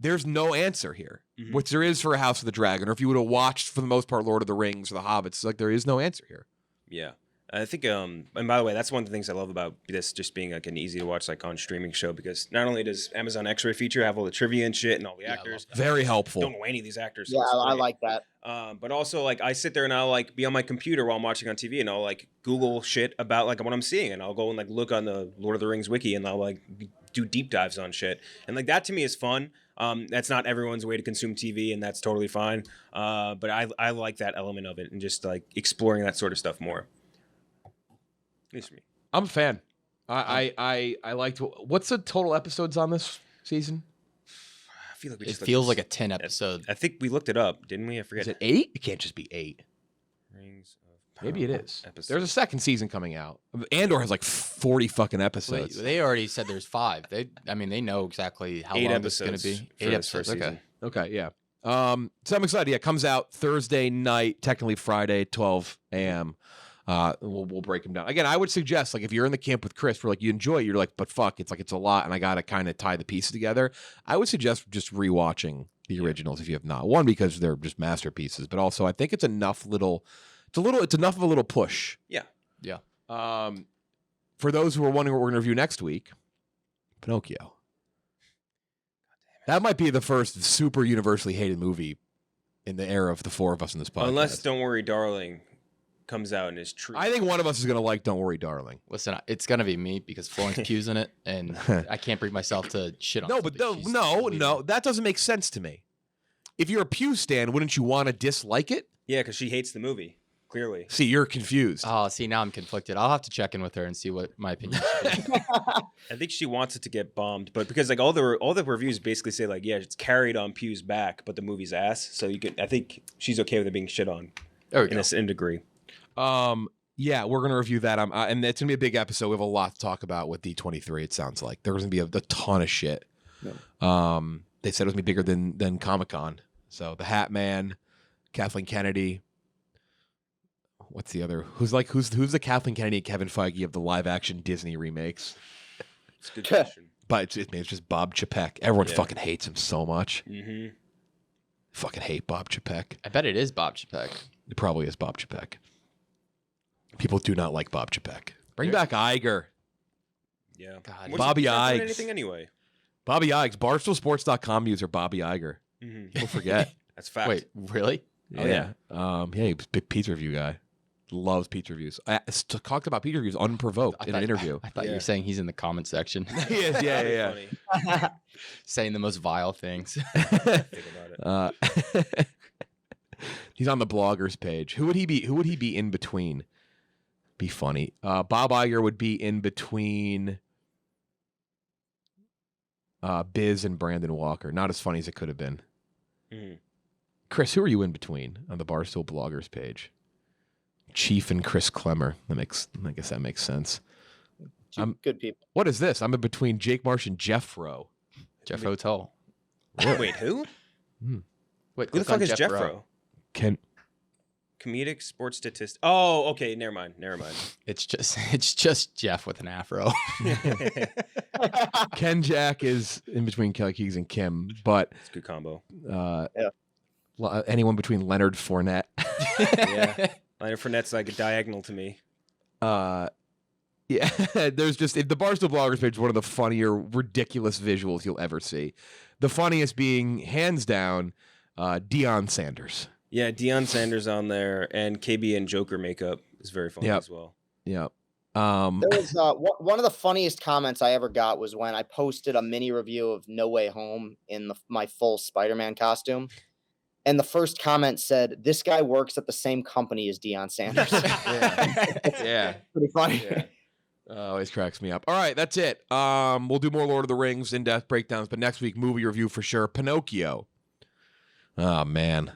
answer here, which there is for A House of the Dragon. Or if you would have watched, for the most part, Lord of the Rings or The Hobbits, like there is no answer here. Yeah. I think, and by the way, that's one of the things I love about this just being like an easy to watch, like on streaming show, because not only does Amazon X-Ray feature have all the trivia and shit and all the actors. Very helpful. Don't know any of these actors. Yeah, I like that. But also like I sit there and I'll like be on my computer while I'm watching on TV and I'll like Google shit about like what I'm seeing and I'll go and like look on the Lord of the Rings wiki and I'll like do deep dives on shit. And like that to me is fun. That's not everyone's way to consume TV, and that's totally fine. But I like that element of it and just like exploring that sort of stuff more. At least for me. I'm a fan. I liked. What's the total episodes on this season? I feel like it feels like a 10 episode. I think we looked it up, didn't we? I forget. Is it 8? It can't just be 8. Rings of Power. Maybe it is. Episodes. There's a second season coming out. Andor has like 40 fucking episodes. Wait, they already said there's 5. They know exactly how 8 long it's going to be. 8 episodes. Okay. Okay. Yeah. So I'm excited. Yeah, it comes out Thursday night, technically Friday, 12 a.m. We'll break them down. Again, I would suggest, like, if you're in the camp with Chris, where like you enjoy it, you're like, but fuck, it's like it's a lot, and I gotta kind of tie the pieces together. I would suggest just rewatching the originals if you have not. One, because they're just masterpieces, but also I think it's enough it's enough of a little push. Yeah. Yeah. For those who are wondering what we're gonna review next week, Pinocchio. That might be the first super universally hated movie in the era of the 4 of us in this podcast. Unless Don't Worry, Darling comes out and is true. I think one of us is going to like Don't Worry, Darling. Listen, it's going to be me because Florence Pugh's in it, and I can't bring myself to shit on No, that doesn't make sense to me. If you're a Pugh stan, wouldn't you want to dislike it? Yeah, because she hates the movie, clearly. See, you're confused. Oh, see, now I'm conflicted. I'll have to check in with her and see what my opinion is. I think she wants it to get bombed, but because like all the reviews basically say like, yeah, it's carried on Pugh's back, but the movie's ass. So I think she's okay with it being shit on. In a degree. Yeah, we're gonna review that. And it's gonna be a big episode. We have a lot to talk about with D23. It sounds like there's gonna be a ton of shit. Yeah. They said it was gonna be bigger than Comic-Con. So the Hat Man, Kathleen Kennedy. What's the other? Who's the Kathleen Kennedy and Kevin Feige of the live action Disney remakes? It's a good question. But it's just Bob Chapek. Everyone fucking hates him so much. Mm-hmm. Fucking hate Bob Chapek. I bet it is Bob Chapek. It probably is Bob Chapek. People do not like Bob Chapek. Bring back Iger. Yeah. God. Bobby He's not doing Iges. anything anyway. Bobby Iges. BarstoolSports.com user Bobby Iger. Mm-hmm. People forget. That's fact. Wait, really? Oh, yeah. He was a big pizza review guy. Loves pizza reviews. I talked about pizza reviews unprovoked in an interview. I thought you were saying he's in the comment section. He is, yeah. Saying the most vile things. Think about it. He's on the bloggers page. Who would he be? Who would he be in between? Be funny. Bob Iger would be in between Biz and Brandon Walker. Not as funny as it could have been. Mm-hmm. Chris, who are you in between on the Barstool bloggers page? Chief and Chris Klemmer. I guess that makes sense. Good people. What is this? I'm in between Jake Marsh and Jeff Rowe. Jeff Hotel. Wait, who? Wait, Who the fuck is Jeff Rowe? Comedic sports statist. Oh, okay. Never mind. It's just Jeff with an afro. Ken Jack is in between Kelly Keegs and Kim, but it's a good combo. Anyone between Leonard Fournette. Yeah. Leonard Fournette's like a diagonal to me. Yeah, there's just the Barstool bloggers page is one of the funnier, ridiculous visuals you'll ever see. The funniest being, hands down, Deion Sanders. Yeah, Deion Sanders on there, and KB and Joker makeup is very funny as well. Yep. There was one of the funniest comments I ever got was when I posted a mini review of No Way Home in my full Spider-Man costume. And the first comment said, "This guy works at the same company as Deion Sanders." Yeah. Pretty funny. Yeah. Always cracks me up. All right, that's it. We'll do more Lord of the Rings in-depth breakdowns, but next week, movie review for sure. Pinocchio. Oh, man.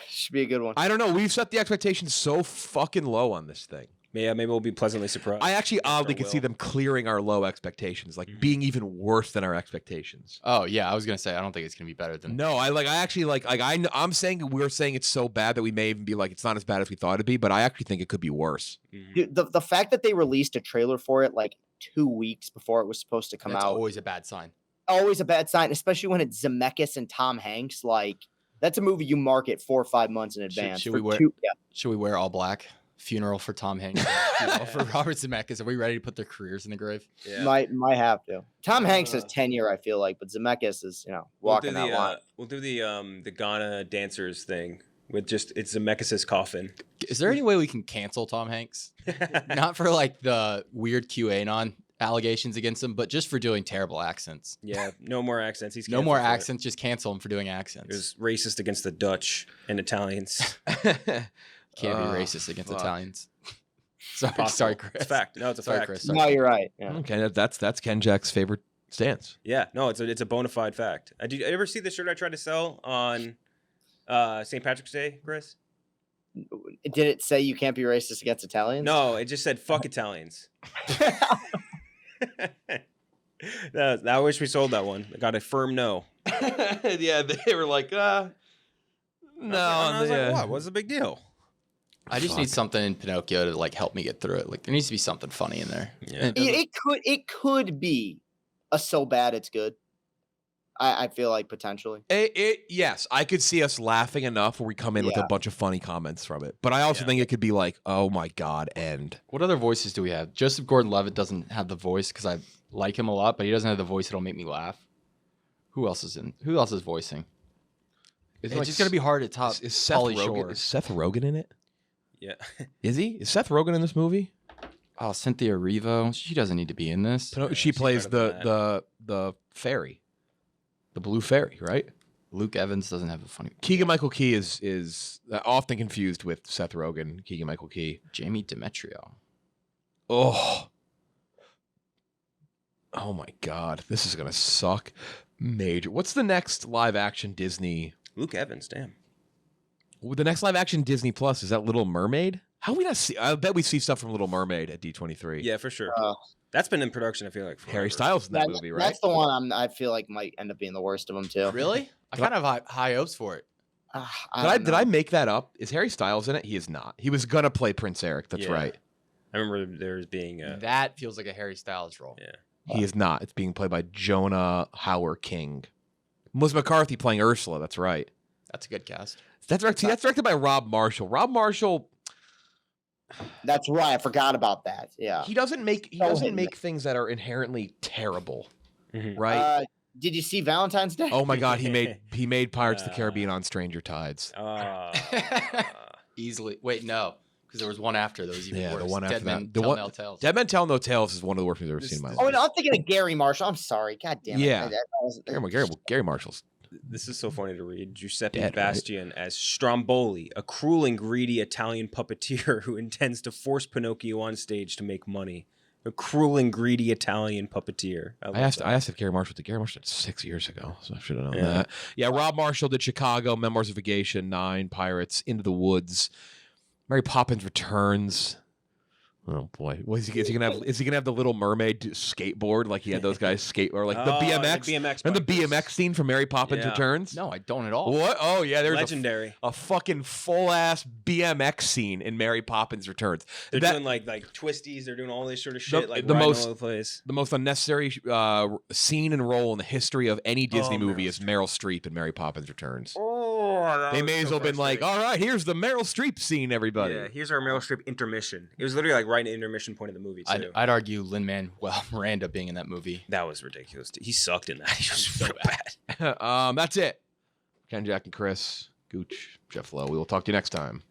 Should be a good one. I don't know. We've set the expectations so fucking low on this thing. Yeah, maybe we'll be pleasantly surprised. I actually oddly could see them clearing our low expectations, like being even worse than our expectations. Oh yeah, I was gonna say I don't think it's gonna be better than. No, I'm saying we're saying it's so bad that we may even be like it's not as bad as we thought it'd be, but I actually think it could be worse. Dude, the fact that they released a trailer for it like 2 weeks before it was supposed to come That's out, always a bad sign. Always a bad sign, especially when it's Zemeckis and Tom Hanks. Like that's a movie you market 4 or 5 months in advance. Should we wear all black? Funeral for Tom Hanks, funeral for Robert Zemeckis. Are we ready to put their careers in the grave? Yeah. Might have to. Tom Hanks has tenure, I feel like, but Zemeckis is, walking that line. We'll do the Ghana dancers thing with it's Zemeckis' coffin. Is there any way we can cancel Tom Hanks? Not for like the weird QAnon allegations against him, but just for doing terrible accents. Yeah, no more accents. He's no more accents. Just cancel him for doing accents. It was racist against the Dutch and Italians. Can't be racist against Italians. Sorry, Chris. It's a fact. No, it's a fact. Chris. No, you're right. Yeah. Okay, that's Ken Jack's favorite stance. Yeah, no, it's a bona fide fact. Did you ever see the shirt I tried to sell on St. Patrick's Day, Chris? Did it say you can't be racist against Italians? No, it just said "fuck Italians." I wish we sold that one. I got a firm no. Yeah, they were like, no. I was like, what? What's the big deal? I just need something in Pinocchio to like help me get through it. Like there needs to be something funny in there. Yeah. It could be a so bad it's good. I feel like potentially. Yes, I could see us laughing enough where we come in with a bunch of funny comments from it. But I also think it could be like, oh my God, end. What other voices do we have? Joseph Gordon-Levitt doesn't have the voice because I like him a lot, but he doesn't have the voice that'll make me laugh. Who else is voicing? It's just gonna be hard to top. Is Seth Rogen in it? Yeah. Is he? Is Seth Rogen in this movie? Oh, Cynthia Erivo. She doesn't need to be in this. She plays the fairy, the blue fairy, right? Luke Evans doesn't have a funny. Keegan-Michael Key is often confused with Seth Rogen. Keegan-Michael Key. Jamie Demetrio. Oh my God, this is gonna suck. Major. What's the next live action Disney? Luke Evans, damn. The next live action Disney Plus is that Little Mermaid. How we not see? I bet we see stuff from Little Mermaid at D23. Yeah, for sure. That's been in production. I feel like Harry Styles in that movie, right? That's the one I feel like might end up being the worst of them too. Really? I kind of have high hopes for it. Did I make that up? Is Harry Styles in it? He is not. He was gonna play Prince Eric. That's right. I remember there being that feels like a Harry Styles role. Yeah. He is not. It's being played by Jonah Hauer King. Melissa McCarthy playing Ursula. That's right. That's a good cast. That's directed by Rob Marshall. Rob Marshall. That's right. I forgot about that. Yeah. He doesn't make things that are inherently terrible. Mhm. Right? Did you see Valentine's Day? Oh my God, he made Pirates of the Caribbean on Stranger Tides. Easily. Wait, no, because there was one after that was even worse. The one after Dead Men that. Tell No Tales. Dead Men Tell No Tales is one of the worst movies I've ever seen in my life. Oh, no, I'm thinking of Gary Marshall. I'm sorry. God damn it. Yeah. That Gary Marshall's. This is so funny to read. Giuseppe Dead, Bastian as Stromboli, a cruel and greedy Italian puppeteer who intends to force Pinocchio on stage to make money. A cruel and greedy Italian puppeteer. I asked if Gary Marshall did. Gary Marshall did 6 years ago, so I should have known that. Yeah, Rob Marshall did Chicago, Memoirs of Vacation, 9, Pirates, Into the Woods, Mary Poppins Returns. Oh boy, is he gonna have the Little Mermaid skateboard like he had those guys skate or like the BMX? And the BMX scene from Mary Poppins Returns? No, I don't at all. What? Oh yeah, there's legendary. A fucking full ass BMX scene in Mary Poppins Returns. They're doing like twisties. They're doing all this sort of shit. The most unnecessary scene and role in the history of any Disney movie is Meryl Streep in Mary Poppins Returns. They may as well been like, all right, here's the Meryl Streep scene, everybody. Yeah, here's our Meryl Streep intermission. It was literally like right in the intermission point of the movie too. I'd argue Lin-Manuel Miranda being in that movie. That was ridiculous. He sucked in that. He was so bad. That's it. Ken, Jack, and Chris, Gooch, Jeff Lowe. We will talk to you next time.